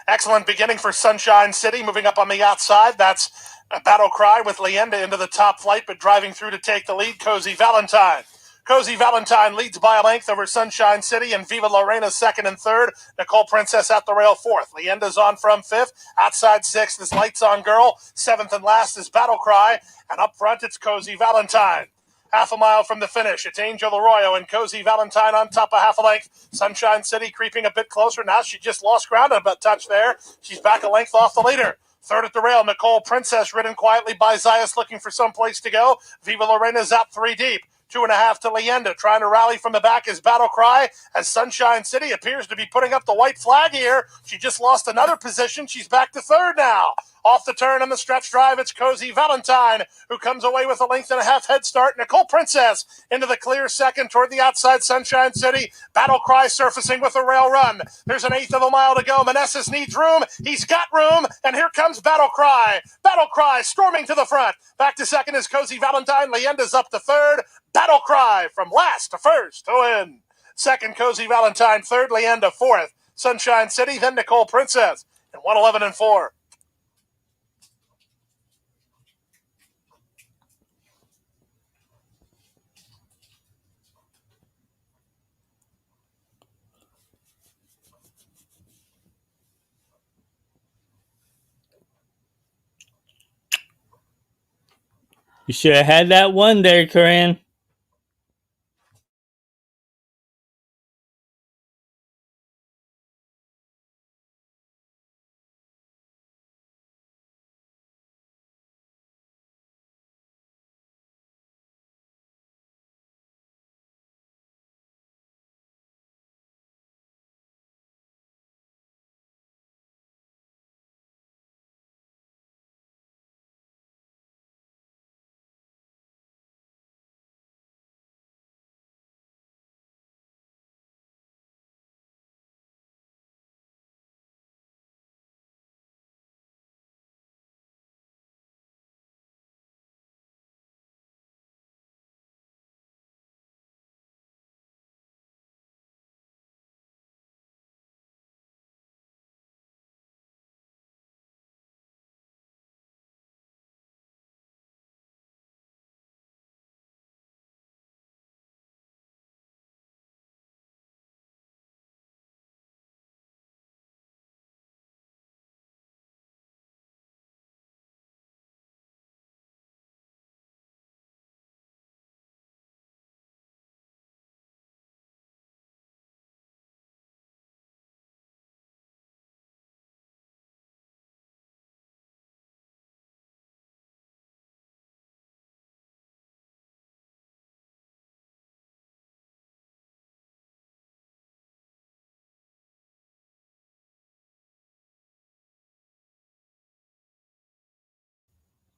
C: Excellent beginning for Sunshine City. Moving up on the outside. That's a Battle Cry with Leenda into the top flight, but driving through to take the lead. Cozy Valentine. Cozy Valentine leads by a length over Sunshine City, and Viva Lorena second and third. Nicole Princess at the rail fourth. Leyenda's on from fifth. Outside sixth is Lights On Girl. Seventh and last is Battle Cry. And up front, it's Cozy Valentine. Half a mile from the finish, it's Angel Arroyo and Cozy Valentine on top of half a length. Sunshine City creeping a bit closer. Now she just lost ground a touch there. She's back a length off the leader. Third at the rail, Nicole Princess, ridden quietly by Zayas, looking for some place to go. Viva Lorena's out 3 deep. 2.5 to Leyenda. Trying to rally from the back is Battle Cry, as Sunshine City appears to be putting up the white flag here. She just lost another position. She's back to third now. Off the turn on the stretch drive, it's Cozy Valentine, who comes away with a length and a half head start. Nicole Princess into the clear second toward the outside, Sunshine City. Battle Cry surfacing with a rail run. There's an eighth of a mile to go. Meneses needs room. He's got room, and here comes Battle Cry. Battle Cry storming to the front. Back to second is Cozy Valentine. Leyenda's up to third. Battle Cry from last to first to win. Second, Cozy Valentine. Third, Leyenda. Fourth, Sunshine City. Then Nicole Princess. And 111 and 4.
A: You should have had that one there, Corinne.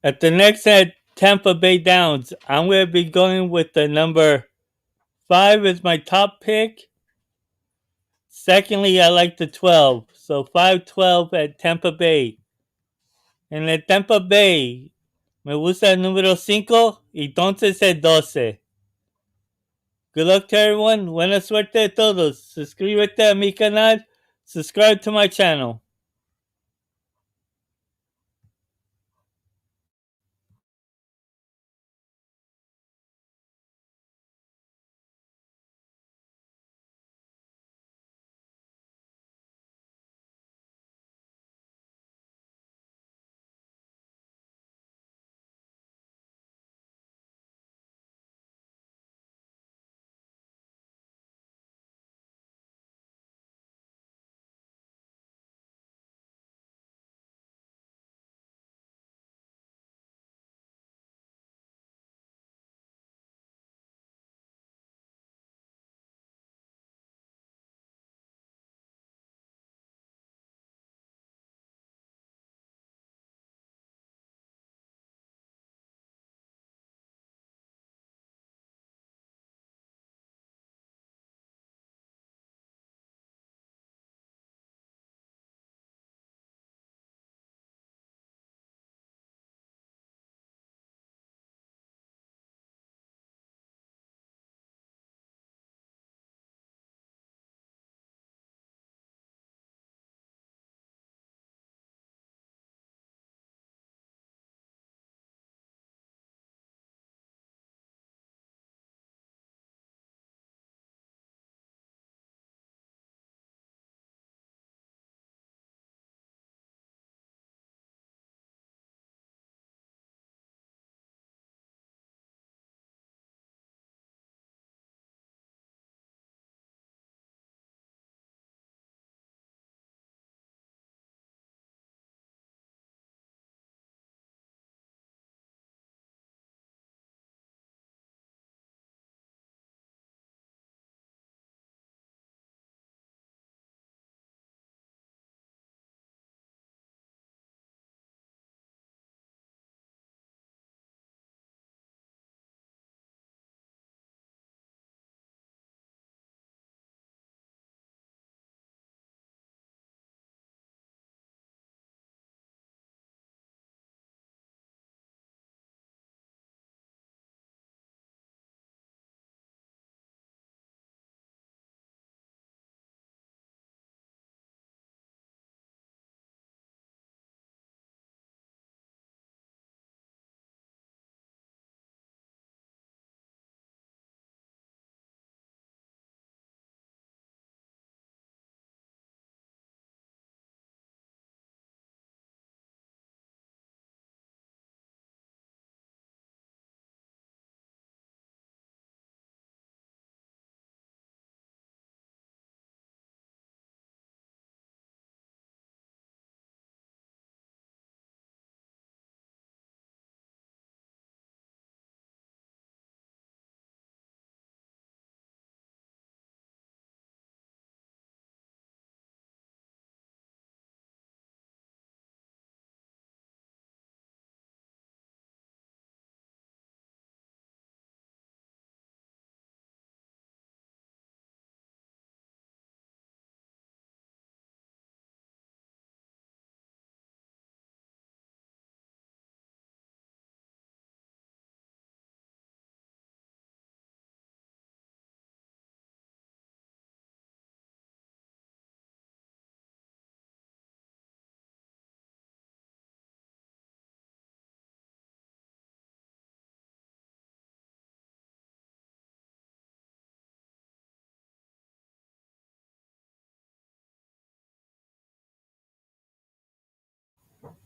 A: At the next at Tampa Bay Downs, I'm going to be going with the number 5 is my top pick. Secondly, I like the 12. So 5-12 at Tampa Bay. En el Tampa Bay, me gusta el número 5 y entonces el 12. Good luck to everyone. Buena suerte a todos. Suscríbete a mi canal. Subscribe to my channel.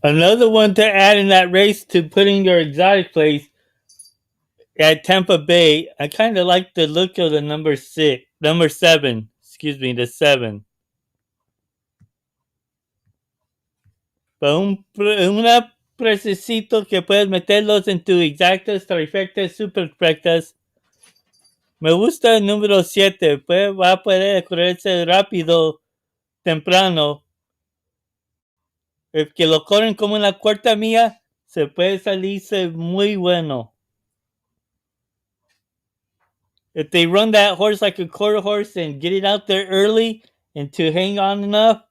A: Another one to add in that race to putting your exotic place at Tampa Bay. I kind of like the look of the number 7. Excuse me, the 7. Para una precesito que puedes meterlos en tu exactas, trifectas, superfectas. Me gusta el número 7. Pues va a poder correrse rápido, temprano. El que lo corren como en la cuarta milla, se puede salirse muy bueno. If they run that horse like a quarter horse and get it out there early and to hang on enough,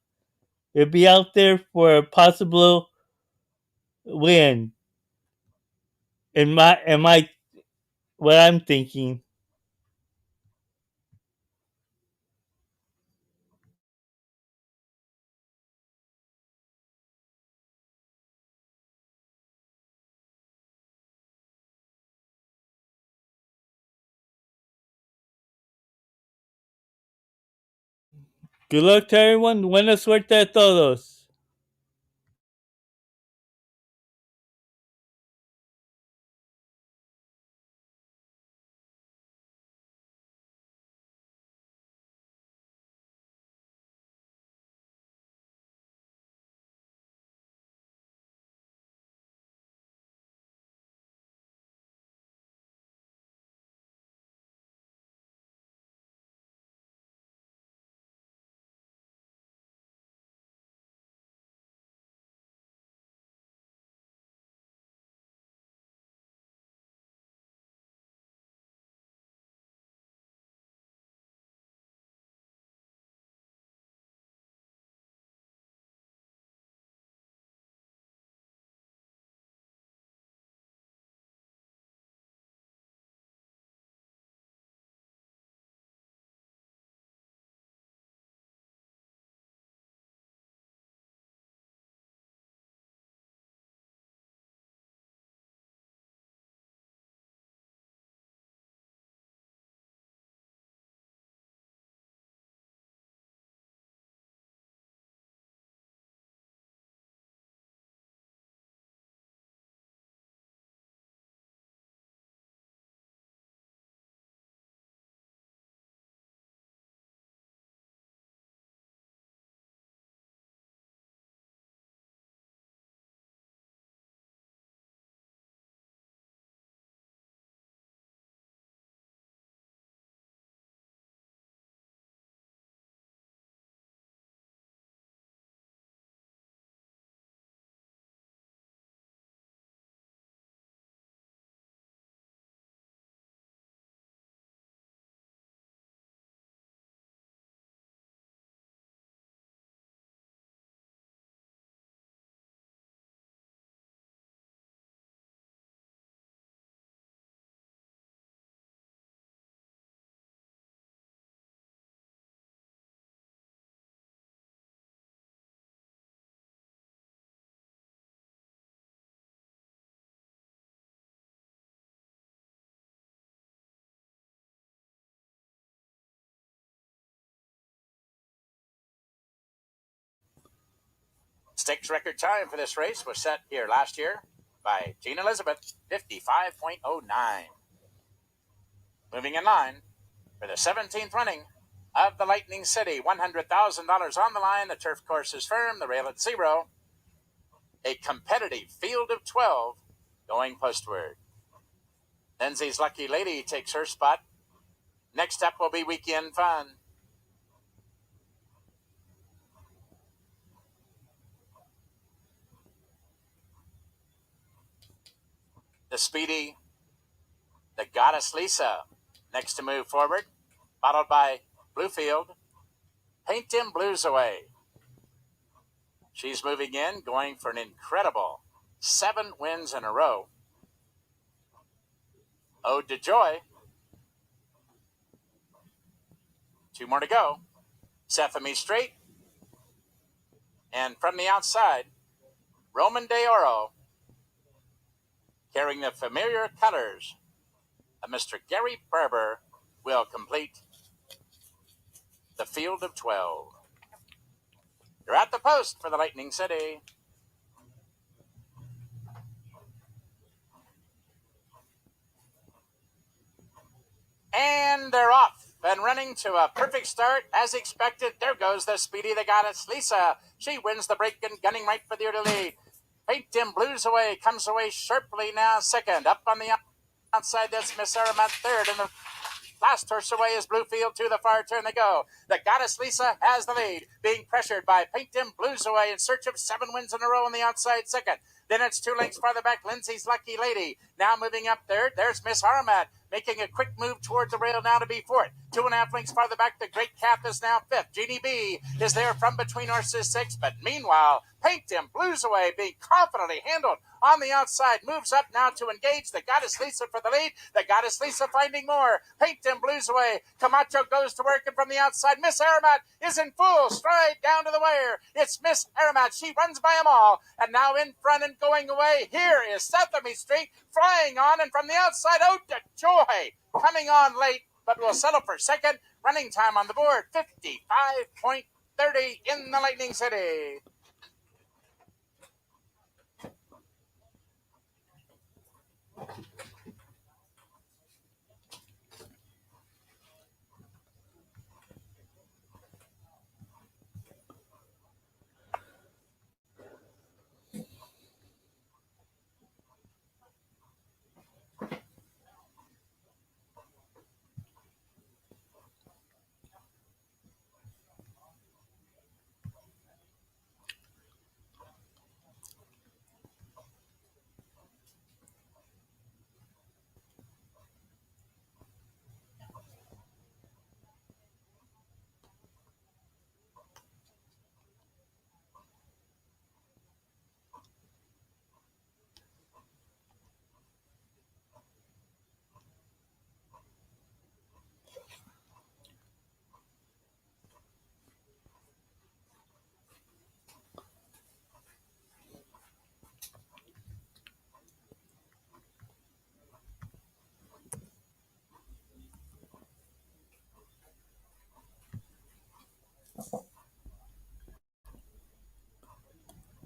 A: it'll be out there for a possible win. In my what I'm thinking. Good luck to everyone. Buena suerte a todos.
B: Stakes record time for this race was set here last year by Jean Elizabeth, 55.09. Moving in line for the 17th running of the Lightning City, $100,000 on the line. The turf course is firm, the rail at 0. A competitive field of 12 going postward. Lindsay's Lucky Lady takes her spot. Next up will be Weekend Fun. The Speedy, the Goddess Lisa, next to move forward, followed by Bluefield. Paint Them Blues Away. She's moving in, going for an incredible 7 wins in a row. Ode to Joy. 2 more to go. Sesame Straight. And from the outside, Roman de Oro, carrying the familiar colors of Mr. Gary Barber, will complete the field of 12. You're at the post for the Lightning City. And they're off and running to a perfect start as expected. There goes the speedy the goddess Lisa. She wins the break and gunning right for the early lead. Paint Dim Blues away, comes away sharply now second. Up on the outside, that's Miss Aramat third. And the last horse away is Bluefield. To the far turn they go. The goddess Lisa has the lead, being pressured by Paint Dim Blues away in search of 7 wins in a row on the outside second. Then it's 2 lengths farther back, Lindsay's Lucky Lady. Now moving up third, there's Miss Aramat, making a quick move toward the rail now to be fourth. 2.5 lengths farther back, the Great Calf is now fifth. Jeannie B is there from between horses 6, but meanwhile, Paint Dim Blues away, being confidently handled on the outside, moves up now to engage the goddess Lisa for the lead. The goddess Lisa finding more. Paint Dim Blues away. Camacho goes to work, and from the outside, Miss Aramat is in full stride down to the wire. It's Miss Aramat. She runs by them all, and now in front and going away. Here is Sesame Street flying on, and from the outside, Ode to Joy coming on late, but will settle for second. Running time on the board, 55.30 in the Lightning City.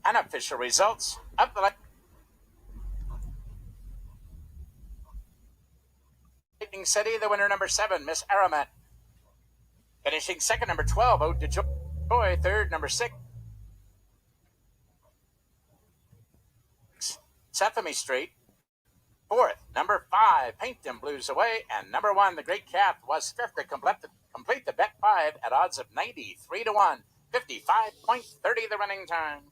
B: Unofficial results of the Lightning City. The winner, number 7, Miss Aramat. Finishing second, number 12, Ode to Joy. Third, number 6, Sesame Street. Fourth, number 5, Paint Them Blues away. And number 1, the Great Calf, was fifth to complete the bet 5 at odds of 93 to 1. 55.30 the running time.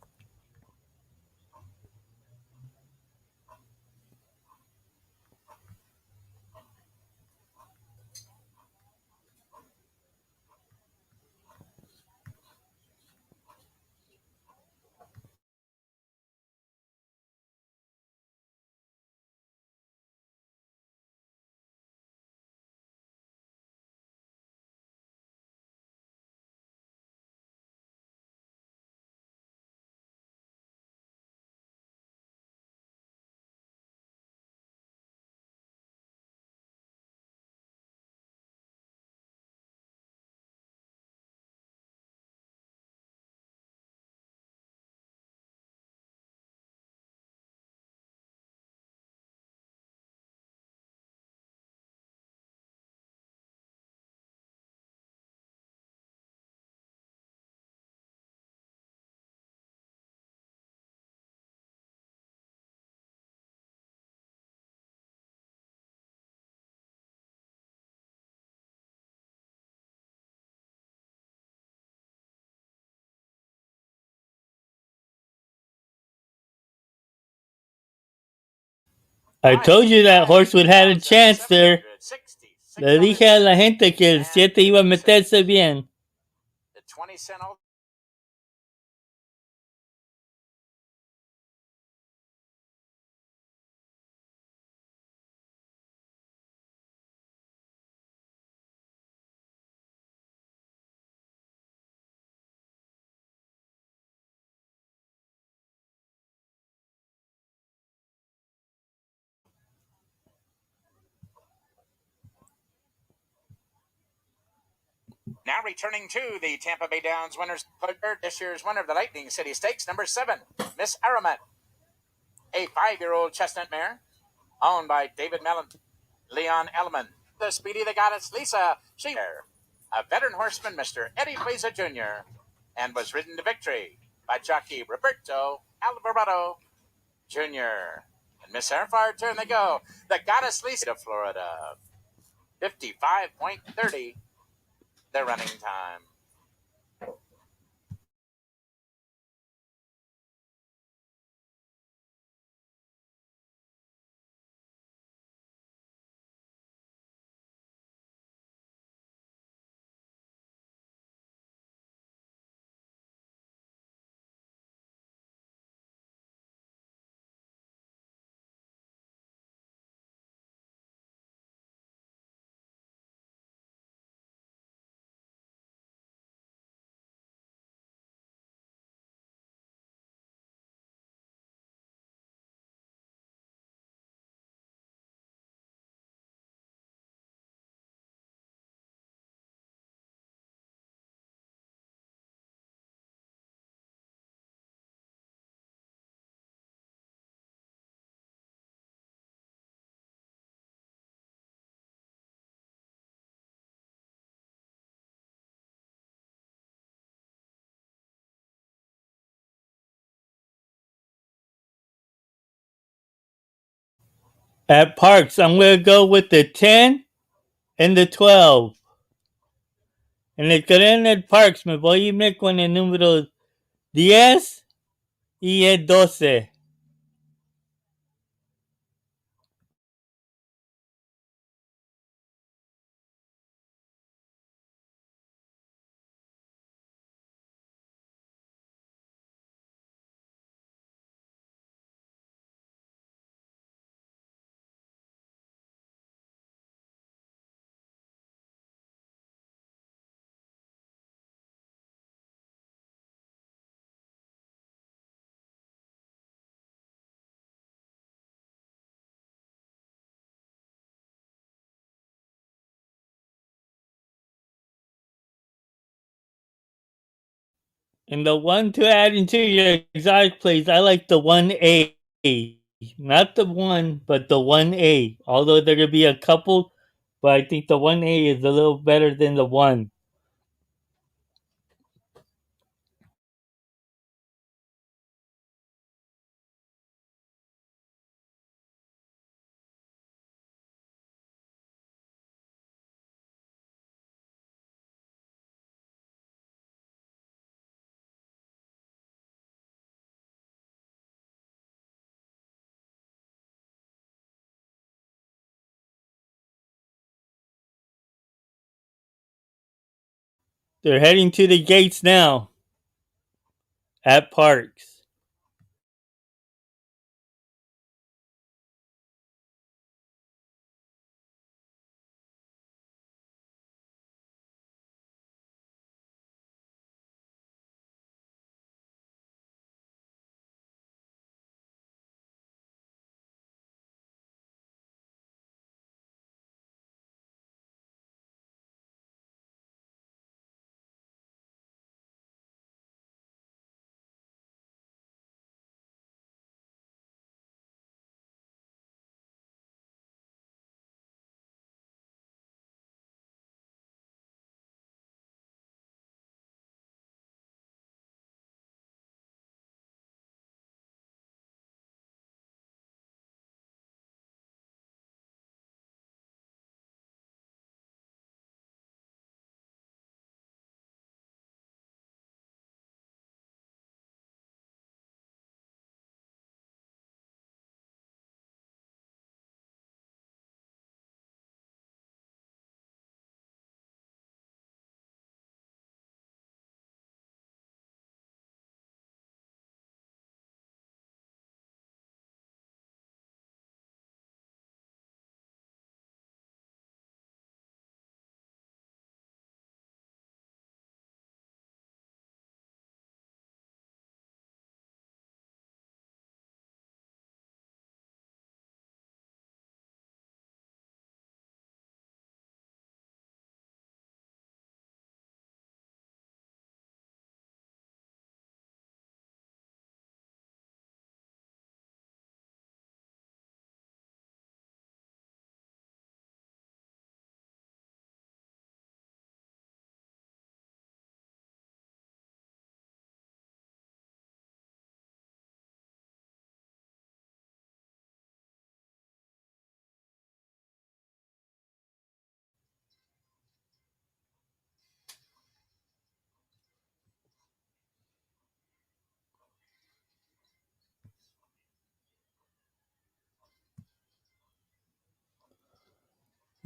A: I told you that Horsewood had a chance there. Le dije a la gente que el 7 iba a meterse bien.
B: The 20-cent Now returning to the Tampa Bay Downs winners, this year's winner of the Lightning City Stakes, number 7, Miss Aramat, a 5-year-old chestnut mare owned by David Mellon, Leon Elman, the Speedy the Goddess Lisa. She a veteran horseman, Mr. Eddie Plaza Jr., and was ridden to victory by jockey Roberto Alvarado Jr. And Miss Airfire turn they go. The Goddess Lisa of Florida. 55.30, their running time.
A: At Parks, I'm going to go with the 10 and the 12. En el cadena del Parks me voy a irme con el número 10 y el 12. And the one to add into your exotic plays, I like the 1A. Not the 1, but the 1A. Although there could be a couple, but I think the 1A is a little better than the 1. They're heading to the gates now at Parks.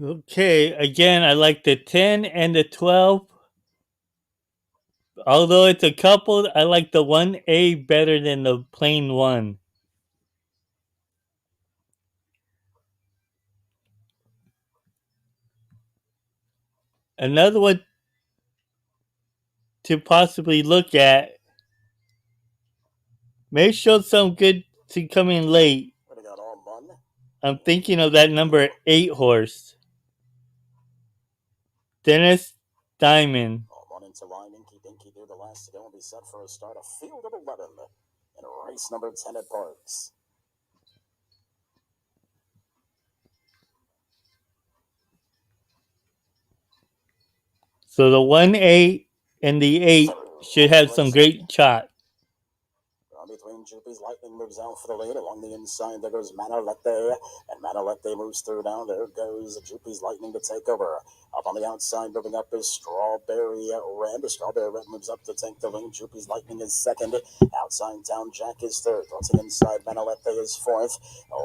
A: Okay, again, I like the 10 and the 12. Although it's a couple, I like the 1A better than the plain 1. Another one to possibly look at may show some good to come in late.
E: What do you got, all one?
A: I'm thinking of that number 8 horse, Dennis Diamond.
E: All one into line. Inky Dinky do the last to go and be set for a start. A field of 11 in race number 10 at Parks.
A: So the 1A and the 8 should have some great shot.
E: Between Jupi's Lightning moves out for the lead. Along the inside, there goes Manolete. And Manolete moves through now. There goes Jupi's Lightning to take over. Up on the outside, moving up is Strawberry Red. Strawberry Red moves up to take the lead. Jupi's Lightning is second. Outside Town Jack is third. Towards the inside, Manolete is fourth.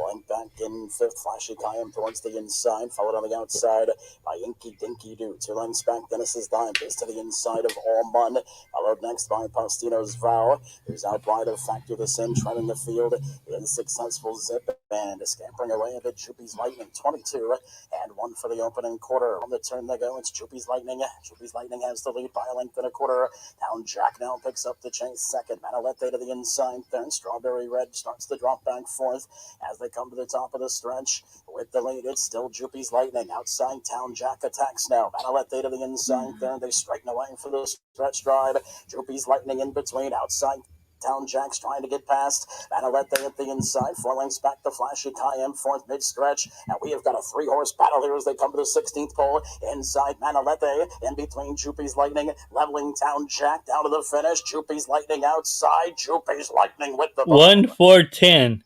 E: Link back in fifth. Flashy Kayam towards the inside. Followed on the outside by Inky Dinky Doo. 2 lengths back, Dennis's Dime is to the inside of All Mun. Followed next by Postino's Vow, who's out wide of Factor the Sim, trying the field in successful zip and scampering away a bit. Jupi's Lightning 22 and 1 for the opening quarter. On the turn they go, it's Jupi's Lightning. Jupi's Lightning has the lead by a length and a quarter. Town Jack now picks up the chase second. Manolete to the inside third. Strawberry Red starts to drop back fourth as they come to the top of the stretch. With the lead, it's still Jupi's Lightning. Outside Town Jack attacks now. Manolete to the inside third. They straighten away for the stretch drive. Jupi's Lightning in between. Outside Town Jack's trying to get past. Manolete at the inside. 4 lengths back to Flashy Kayam. Fourth mid-stretch. And we have got a 3-horse battle here as they come to the 16th pole. Inside Manolete. In between Jupi's Lightning. Leveling Town Jack down to the finish. Jupi's Lightning outside. Jupi's Lightning with the
A: 1 4 10.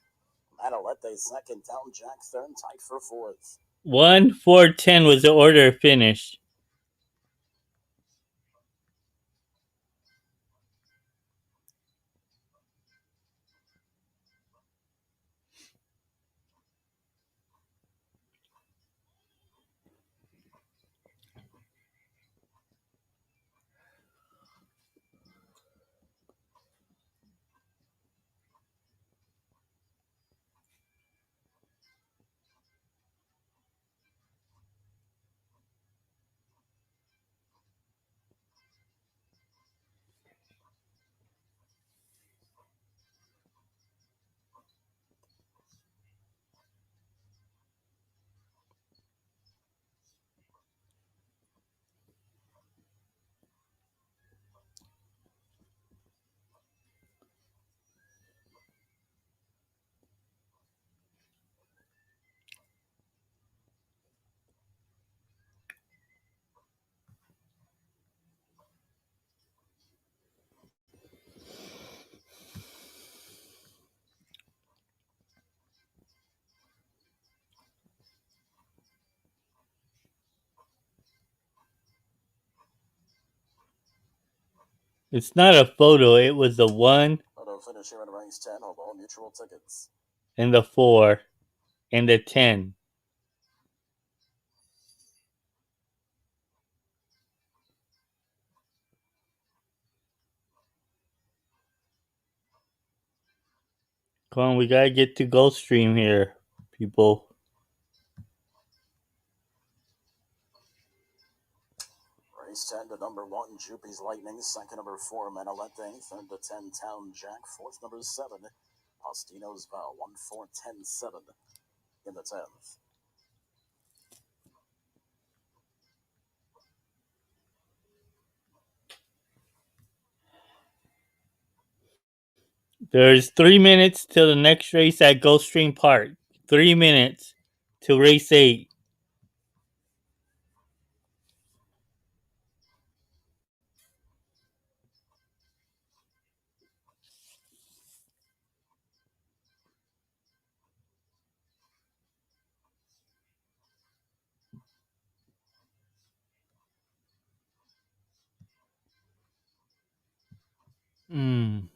E: Manolete second. Town Jack third. Tight for fourth.
A: 1 4 10 was the order of finish. It's not a photo, it was the 1
E: Photo finish here in race 10 of all mutual tickets.
A: and the 4 and the 10. Come on, we gotta get to Gulfsttream here, people.
E: Race 10 to number 1, Jupi's Lightning. Second, number 4, Manolete. Third to 10, Town Jack. Fourth, number 7, Postino's Vow. 1 4 10 7 in the 10th.
A: There's 3 minutes till the next race at Gulfstream Park. 3 minutes till race 8. Mm.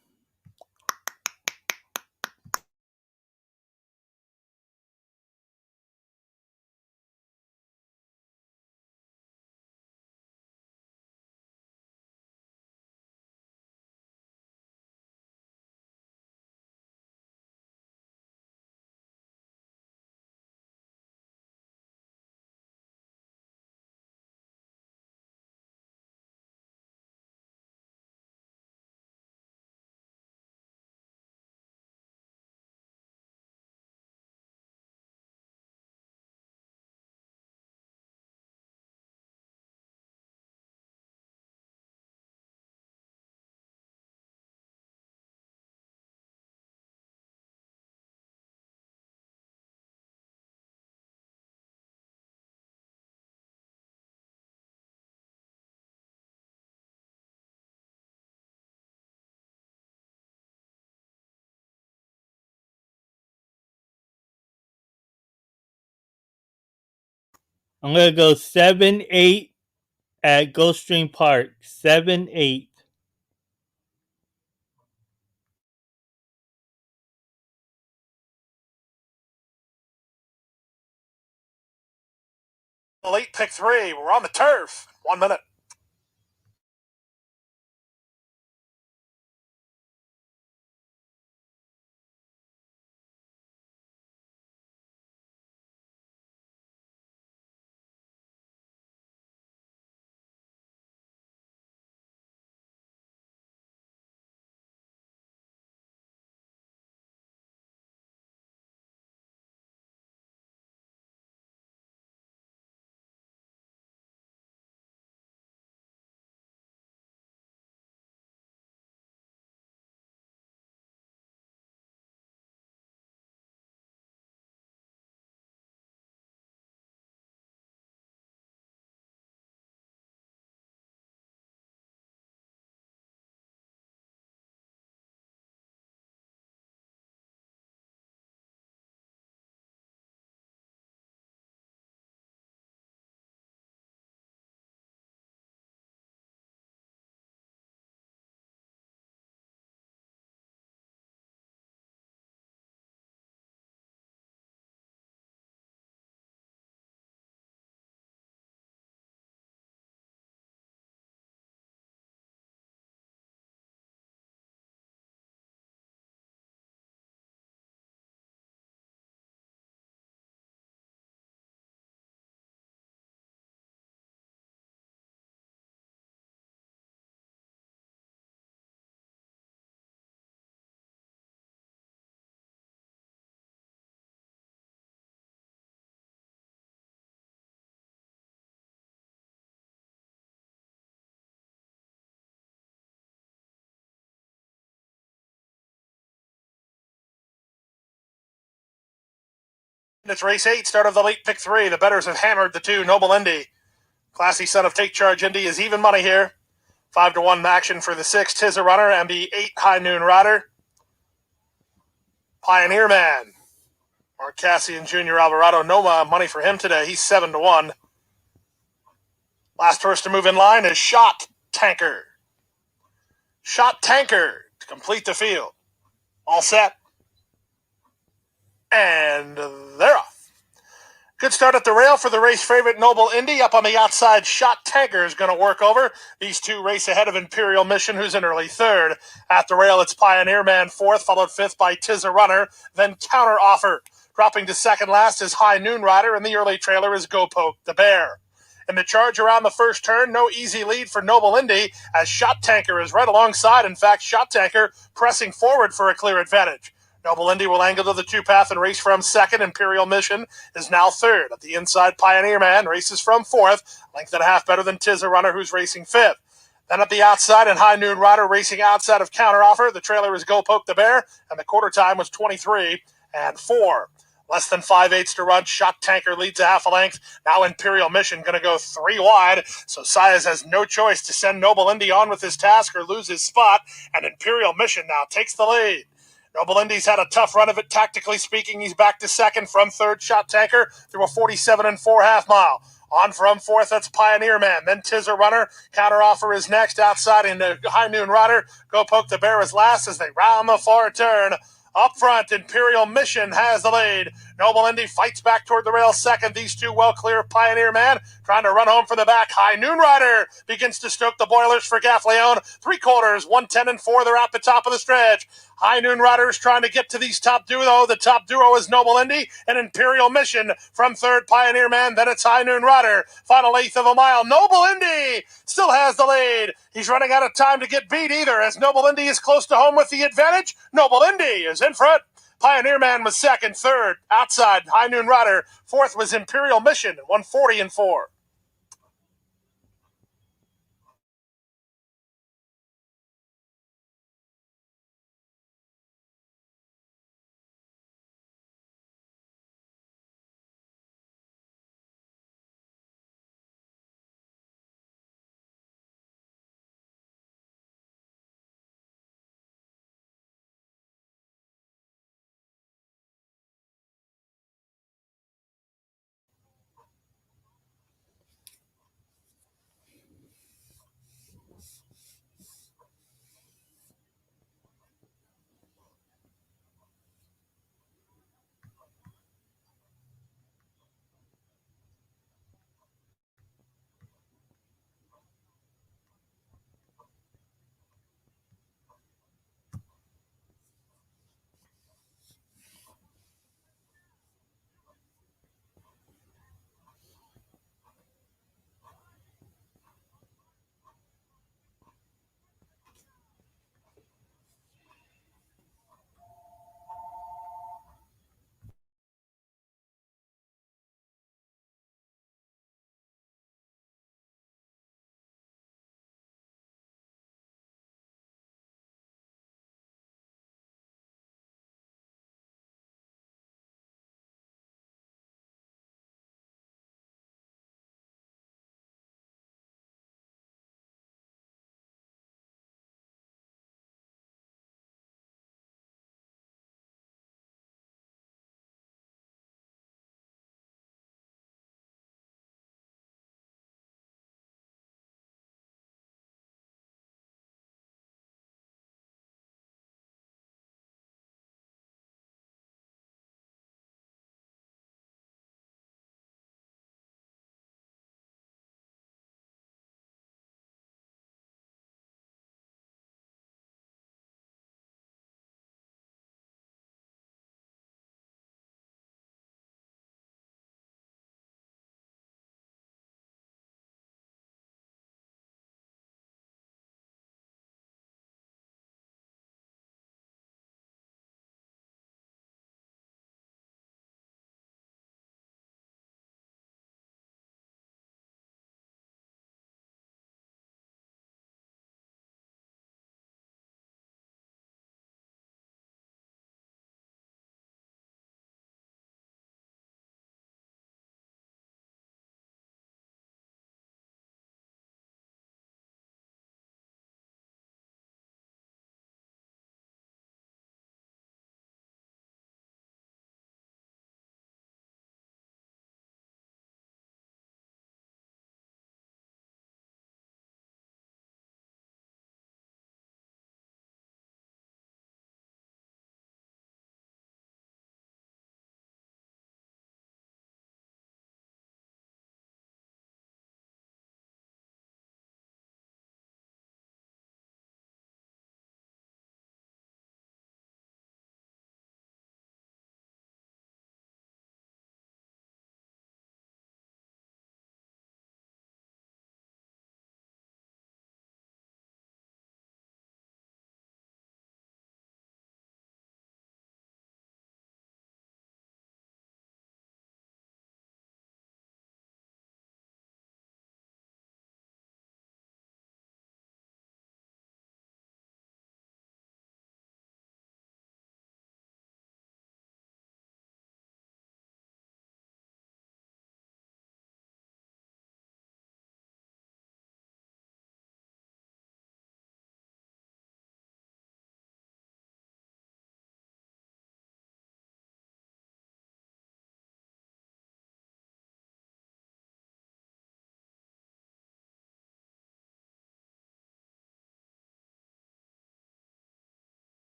A: I'm gonna go 7-8 at Gulfsttream Park. 7-8.
C: Late pick 3. We're on the turf. 1 minute. It's race 8, start of the late pick 3. The bettors have hammered the 2, Noble Indy. Classy son of Take Charge Indy is even money here. 5-1 action for the 6, Tis a Runner, and the 8, High Noon Rider. Pioneer Man. Mark Cassian Jr. Alvarado, no money for him today. He's 7-1. Last horse to move in line is Shot Tanker. Shot Tanker to complete the field. All set. And they're off. Good start at the rail for the race favorite Noble Indy. Up on the outside, Shot Tanker is going to work over. These two race ahead of Imperial Mission, who's in early third. At the rail, it's Pioneer Man fourth, followed fifth by Tis a Runner, then Counter Offer. Dropping to second last is High Noon Rider, and the early trailer is Go Poke the Bear. In the charge around the first turn, no easy lead for Noble Indy, as Shot Tanker is right alongside. In fact, Shot Tanker pressing forward for a clear advantage. Noble Indy will angle to the two-path and race from second. Imperial Mission is now third. At the inside, Pioneer Man races from fourth, length and a half better than Tis a Runner, who's racing fifth. Then at the outside, and High Noon Rider racing outside of Counter Offer. The trailer is Go Poke the Bear, and the quarter time was 23-4. Less than 5/8 to run. Shot Tanker leads a half a length. Now Imperial Mission going to go 3 wide. So Saez has no choice to send Noble Indy on with his task or lose his spot. And Imperial Mission now takes the lead. Noble Indy's had a tough run of it, tactically speaking. He's back to second from third. Shot Tanker through a 47-4 half mile. On from fourth, that's Pioneer Man. Then Tis a Runner. Counter Offer is next. Outside in the High Noon Rider. Go Poke the Bear is last as they round the far turn. Up front, Imperial Mission has the lead. Noble Indy fights back toward the rail second. These two well clear. Pioneer Man trying to run home for the back. High Noon Rider begins to stoke the boilers for Gaffleone. 3/4, 110-4. They're at the top of the stretch. High Noon Rider is trying to get to these top duo. The top duo is Noble Indy and Imperial Mission from third. Pioneer Man. Then it's High Noon Rider. Final eighth of a mile. Noble Indy still has the lead. He's running out of time to get beat either, as Noble Indy is close to home with the advantage. Noble Indy is in front. Pioneer Man was second. Third, outside, High Noon Rider. Fourth was Imperial Mission, 140-4.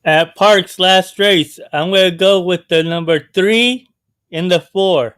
A: At Park's last race, I'm going to go with the number 3 and the 4.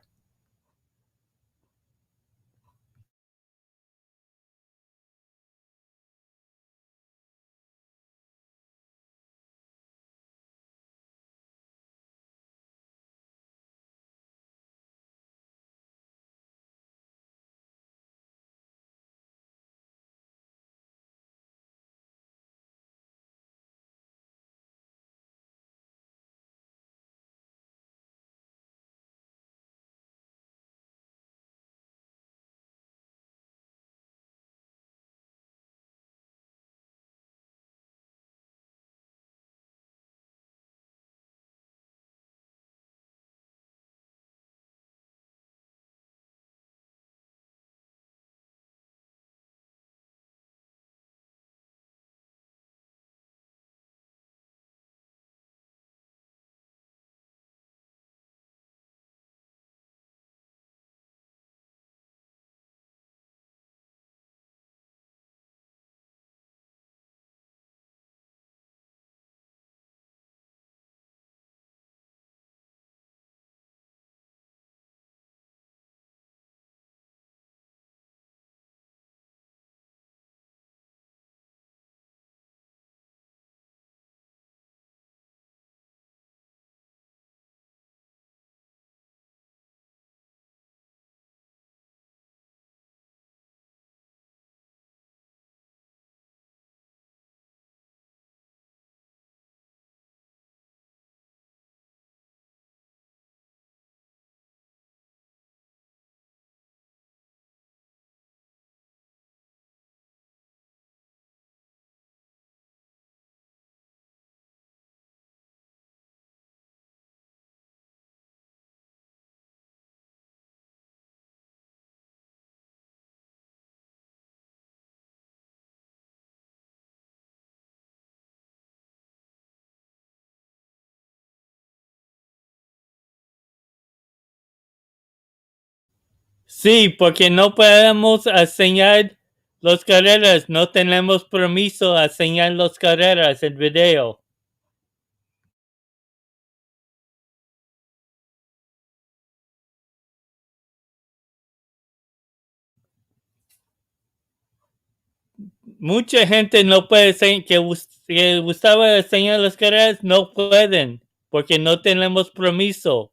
A: Sí, porque no podemos enseñar las carreras, no tenemos permiso a enseñar las carreras en video. Mucha gente no puede que gustaba enseñar las carreras, no pueden, porque no tenemos permiso.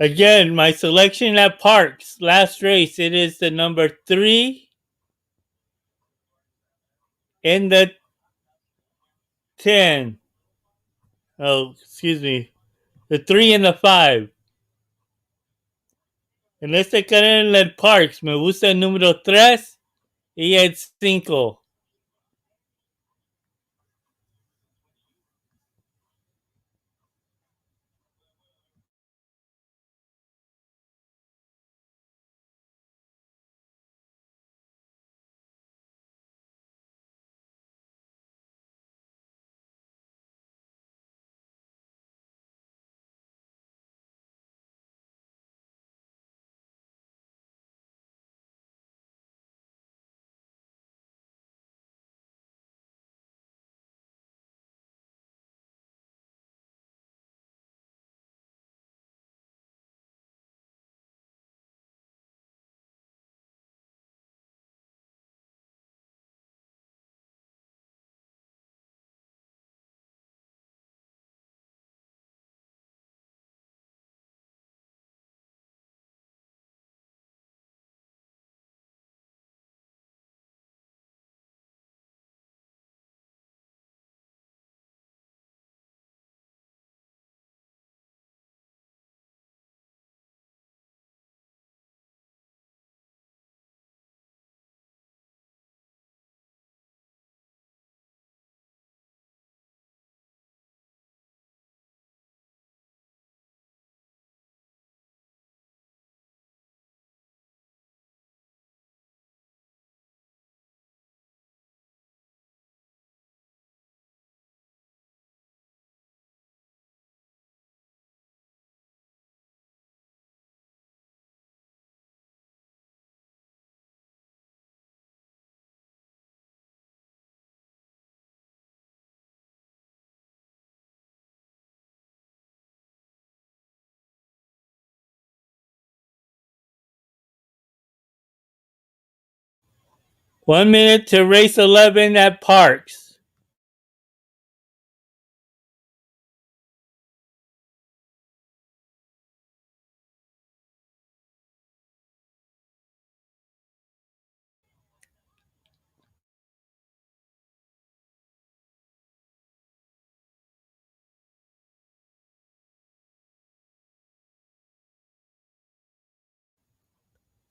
A: Again, my selection at Parks. Last race, it is the number 3 and the 10. Oh, excuse me. The 3 and the 5. En este canal en Parks, me gusta el número 3 y el 5. One minute to race 11 at Parks.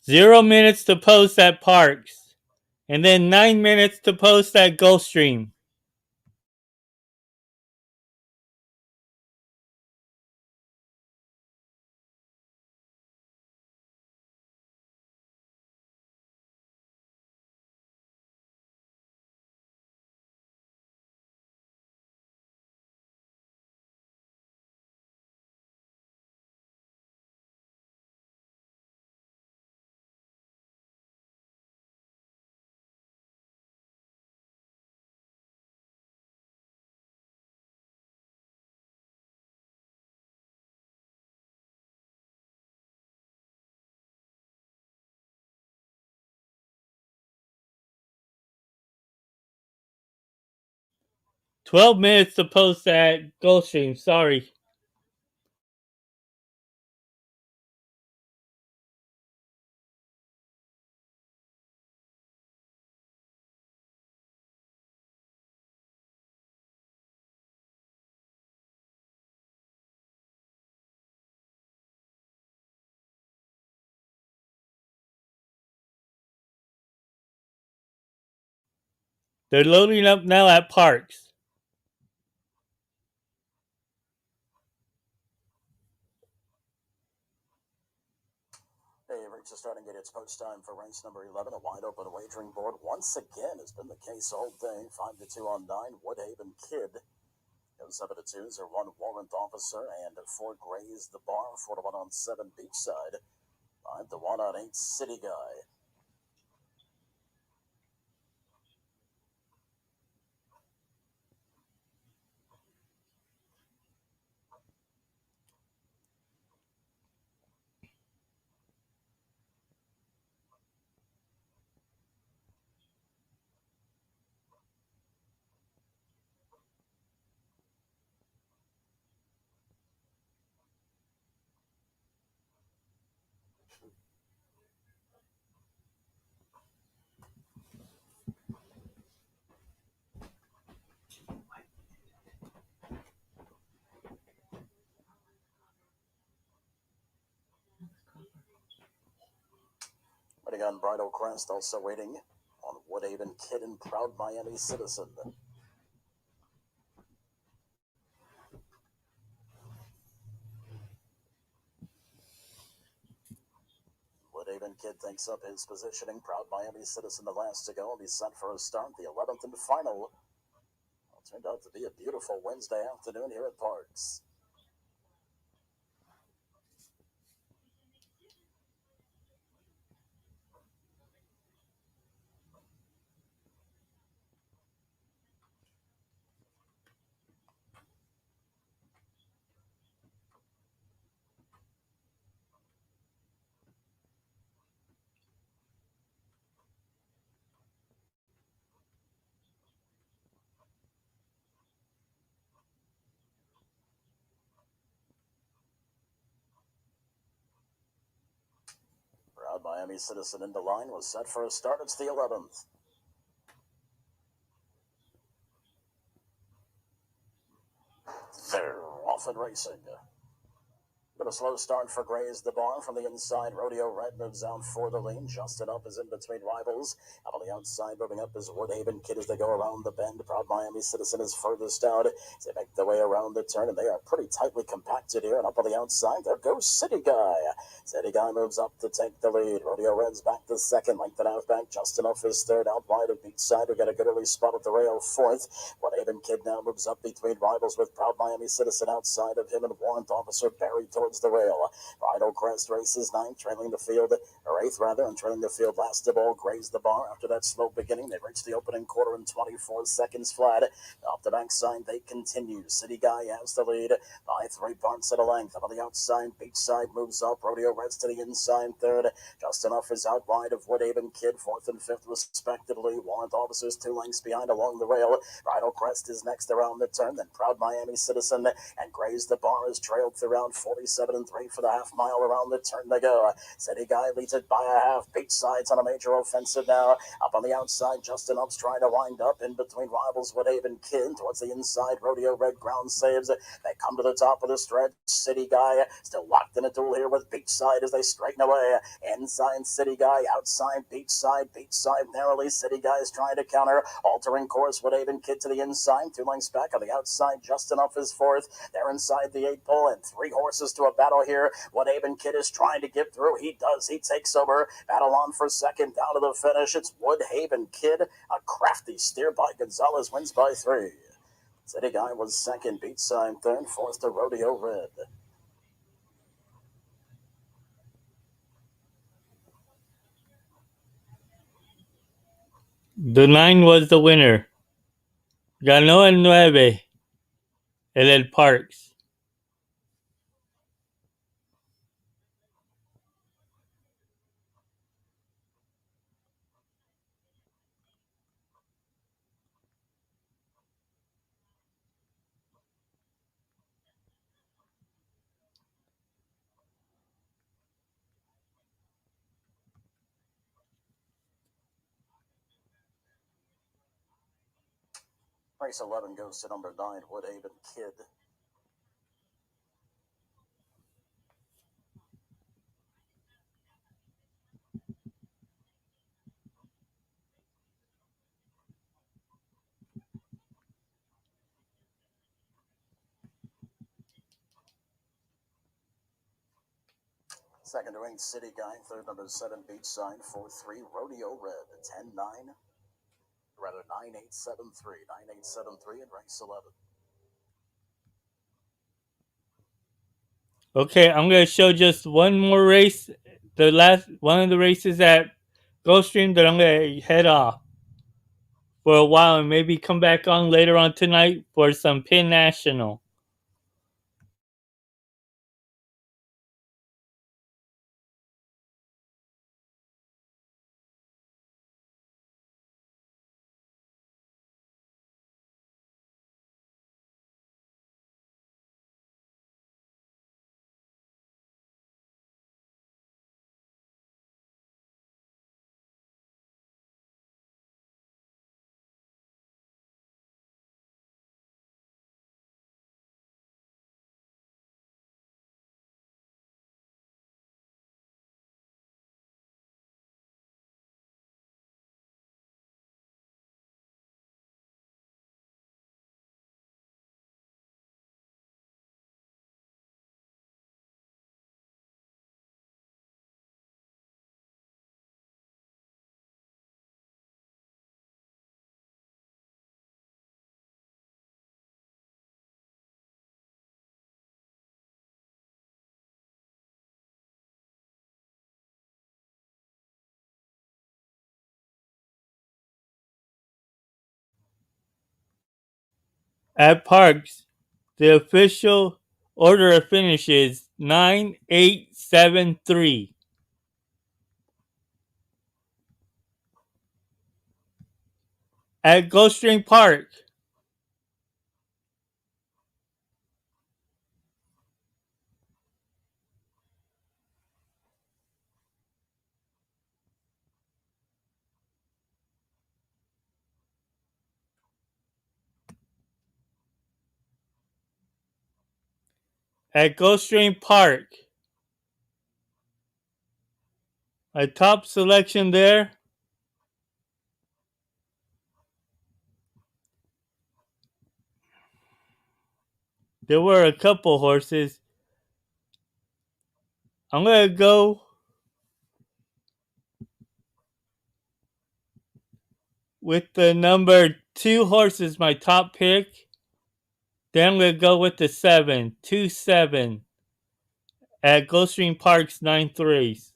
A: Zero minutes to post at Parks. And then 9 minutes to post at Gulfsttream. $12 minutes to post at Gulfstream. Sorry. They're loading up now at Parks.
E: Hey, reached the starting gate. It's post time for race number 11. A wide open wagering board once again has been the case all day. 5-2 on 9. Woodhaven Kid goes 7-2. 1 Warrant Officer and 4 Graze the Bar. 4-1 on 7 Beachside. 5-1 on 8 City Guy. Waiting on Bridal Crest, also waiting on Woodhaven Kid and Proud Miami Citizen. Woodhaven Kid thinks up his positioning. Proud Miami Citizen, the last to go, will be set for a start. The 11th and final. Well, it turned out to be a beautiful Wednesday afternoon here at Parks. Proud Miami Citizen in the line was set for a start. It's the 11th. They're off and racing. But a slow start for Grays the Bar from the inside. Rodeo Red moves out for the lean. Justin Up is in between rivals. Up on the outside, moving up is Woodhaven Kid as they go around the bend. Proud Miami Citizen is furthest out as they make their way around the turn, and they are pretty tightly compacted here. And up on the outside, there goes City Guy. City Guy moves up to take the lead. Rodeo Red's back to second. Length and out back. Justin Up is third. Out wide of Beachside, who got a good early spot at the rail fourth. Woodhaven Kid now moves up between rivals with Proud Miami Citizen outside of him and Warrant Officer Barry towards the rail. Bridal Crest races ninth, trailing the field, or eighth rather, and trailing the field last of all. Grays the Bar after that slow beginning. They've reached the opening quarter in 24 seconds flat. Off the backside, they continue. City Guy has the lead by 3 parts at a length. Up on the outside, Beachside moves up. Rodeo Reds to the inside third. Justin Off is out wide of Woodhaven Kid, fourth and fifth respectively. Warrant Officers 2 lengths behind along the rail. Bridal Crest is next around the turn. Then Proud Miami Citizen and Grays the Bar is trailed throughout 47 and 3 for the half mile around the turn to go. City Guy leads it by a half. Beachside's on a major offensive now. Up on the outside, Justin Up's trying to wind up in between rivals Woodhaven Kid towards the inside. Rodeo Red ground saves. They come to the top of the stretch. City Guy still locked in a duel here with Beachside as they straighten away. Inside City Guy, outside Beachside. Beachside narrowly. City Guy is trying to counter. Altering course, Woodhaven Kid to the inside. 2 lengths back on the outside. Justin Up is fourth. They're inside the 8 pole and 3 horses to a battle here. Woodhaven Kid is trying to get through. He does. He takes over. Battle on for second. Down to the finish. It's Woodhaven Kid. A crafty steer by Gonzalez wins by 3. City Guy was second. Beachside third. Fourth to Rodeo Red.
A: The 9 was the winner. Ganó el 9. El Parks.
E: Race 11 goes to number 9, Woodhaven Kid. Second to 8, City Guy. Third, number 7, Beachside. 4-3, Rodeo Red. 10-9. Rather, 9-8-7-3. 9-8-7-3 in race 11.
A: Okay, I'm going to show just one more race. The last one of the races at Gulfsttream that I'm going to head off for a while and maybe come back on later on tonight for some Pin National. At Parks, the official order of finish is 9-8-7-3. At Gulfsttream Park, at Gulfstream Park, my top selection there, there were a couple horses. I'm going to go with the number 2 horses, my top pick. Then I'm going to go with the 7-2-7 at Gulfstream Park's 9-3s.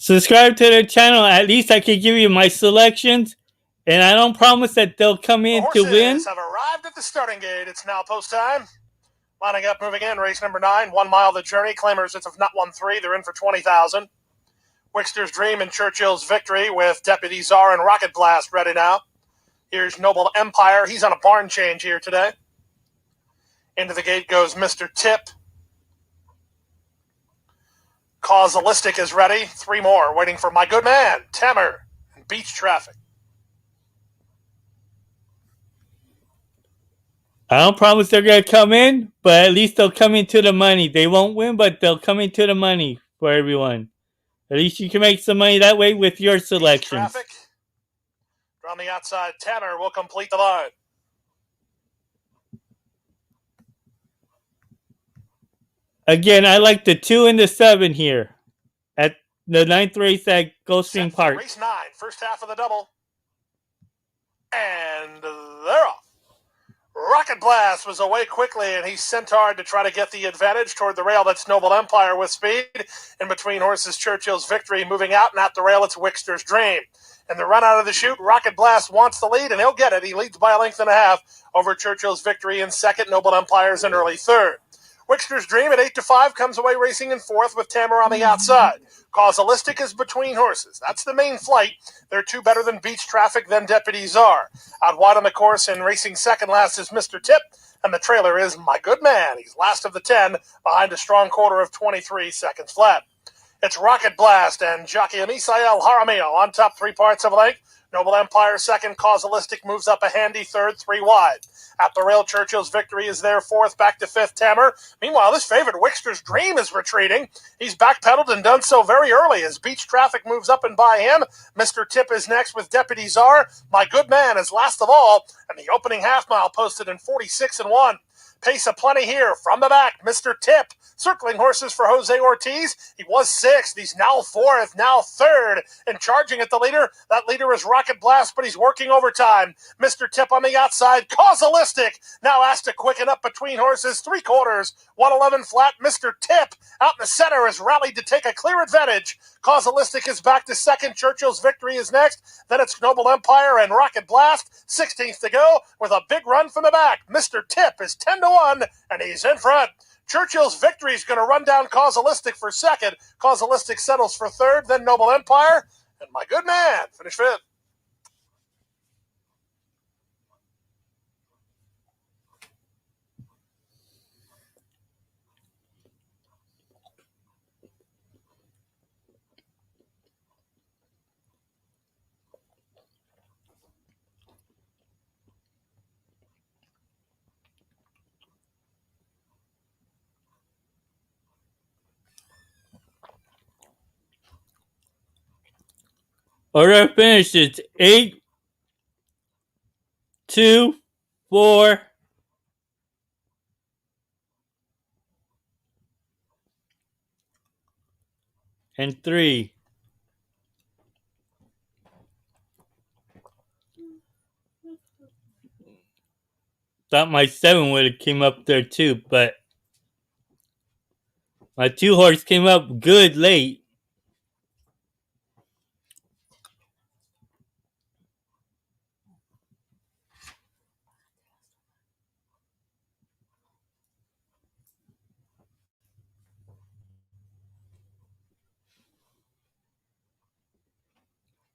A: Subscribe to the channel. At least I can give you my selections. And I don't promise that they'll come
C: The
A: in to win.
C: horses have arrived at the starting gate. It's now post time. Lining up, moving in, race number 9, 1 mile the journey. Claimers it's have not won 3. They're in for 20,000. Wickster's Dream and Churchill's Victory with Deputy Czar and Rocket Blast ready now. Here's Noble Empire. He's on a barn change here today. Into the gate goes Mr. Tip. Causalistic is ready. 3 more waiting for My Good Man, Tamer, and Beach Traffic.
A: I don't promise they're going to come in, but at least they'll come into the money. They won't win, but they'll come into the money for everyone. At least you can make some money that way with your selections.
C: Traffic. From the outside, Tanner will complete the line.
A: Again, I like the 2 and the 7 here at the 9th race at Gulfsttream Park.
C: Race 9, first half of the double. And they're off. Rocket Blast was away quickly, and he sent hard to try to get the advantage toward the rail. That's Noble Empire with speed. In between horses, Churchill's Victory moving out, and at the rail, it's Wickster's Dream. And the run out of the chute, Rocket Blast wants the lead, and he'll get it. He leads by a length and a half over Churchill's Victory in second. Noble Empire's in early third. Wickster's Dream at 8-5 comes away racing in fourth with Tampa on the outside. Causalistic is between horses. That's the main flight. They're two better than Beach Traffic, then Deputy Czar. Out wide on the course and racing second last is Mr. Tip, and the trailer is My Good Man. He's last of the 10 behind a strong quarter of 23 seconds flat. It's Rocket Blast and jockey Amisael Jaramillo on top 3 parts of length. Noble Empire second, Causalistic moves up a handy third, 3 wide. At the rail, Churchill's Victory is there fourth, back to fifth, Tammer. Meanwhile, this favorite, Wickster's Dream, is retreating. He's backpedaled and done so very early as Beach Traffic moves up and by him. Mr. Tip is next with Deputy Czar. My Good Man is last of all, and the opening half mile posted in 46-1. Pace aplenty here from the back. Mr. Tip circling horses for Jose Ortiz. He was sixth. He's now fourth, now third, and charging at the leader. That leader is Rocket Blast, but he's working overtime. Mr. Tip on the outside. Causalistic now asked to quicken up between horses. 3/4, 111 flat. Mr. Tip out in the center has rallied to take a clear advantage. Causalistic is back to second. Churchill's Victory is next. Then it's Noble Empire and Rocket Blast. 16th to go with a big run from the back. Mr. Tip is 10-1, and he's in front. Churchill's Victory is going to run down Causalistic for second. Causalistic settles for third, then Noble Empire. And My Good Man finish fifth.
A: Order finished. It's 8, 2, 4, and 3. Thought my 7 would have came up there too, but my 2 horse came up good late.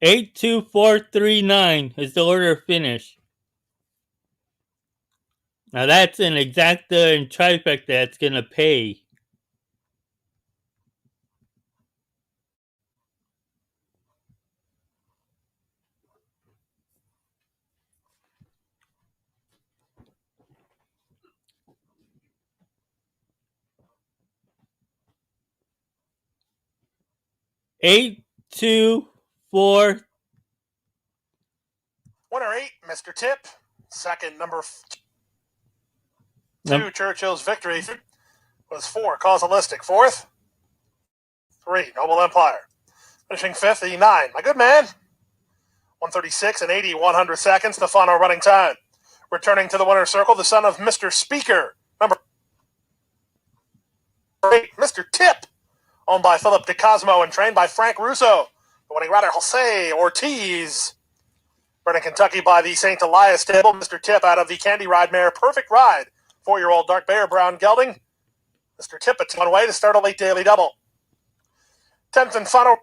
A: Eight, 2, 4, 3, 9 is the order of finish. Now that's an exacta and trifecta that's gonna pay. Eight, 2, 4.
C: Winner 8, Mr. Tip. Second, number 2, Churchill's Victory, was 4, Causalistic. Fourth, 3, Noble Empire. Finishing fifth, the 9, My Good Man. 136 and 80, 100 seconds, the final running time. Returning to the winner's circle, the son of Mr. Speaker, number 8, Mr. Tip, owned by Philip DeCosmo and trained by Frank Russo. The winning rider, Jose Ortiz. Bred in Kentucky by the St. Elias stable, Mr. Tip out of the Candy Ride mare, Perfect Ride. 4-year-old dark bear, brown gelding. Mr. Tip at 1 way to start a late daily double. 10th and final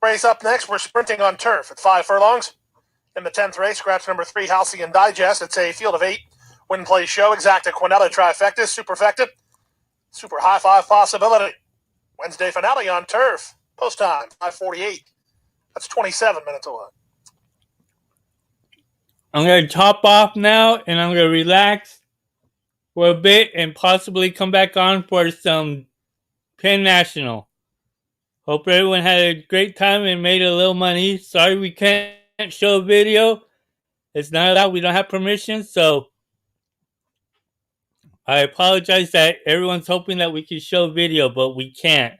C: race up next. We're sprinting on turf at 5 furlongs. In the 10th race, scratch number 3, Halcyon Digest. It's a field of 8. Win, play, show, exacta, Quinella, trifecta, superfecta, super high 5 possibility. Wednesday finale on turf. Post time, 5:48. That's 27 minutes away.
A: I'm going to top off now, and I'm going to relax for a bit and possibly come back on for some Penn National. Hope everyone had a great time and made a little money. Sorry we can't show a video. It's not allowed. We don't have permission, so I apologize that everyone's hoping that we can show video, but we can't.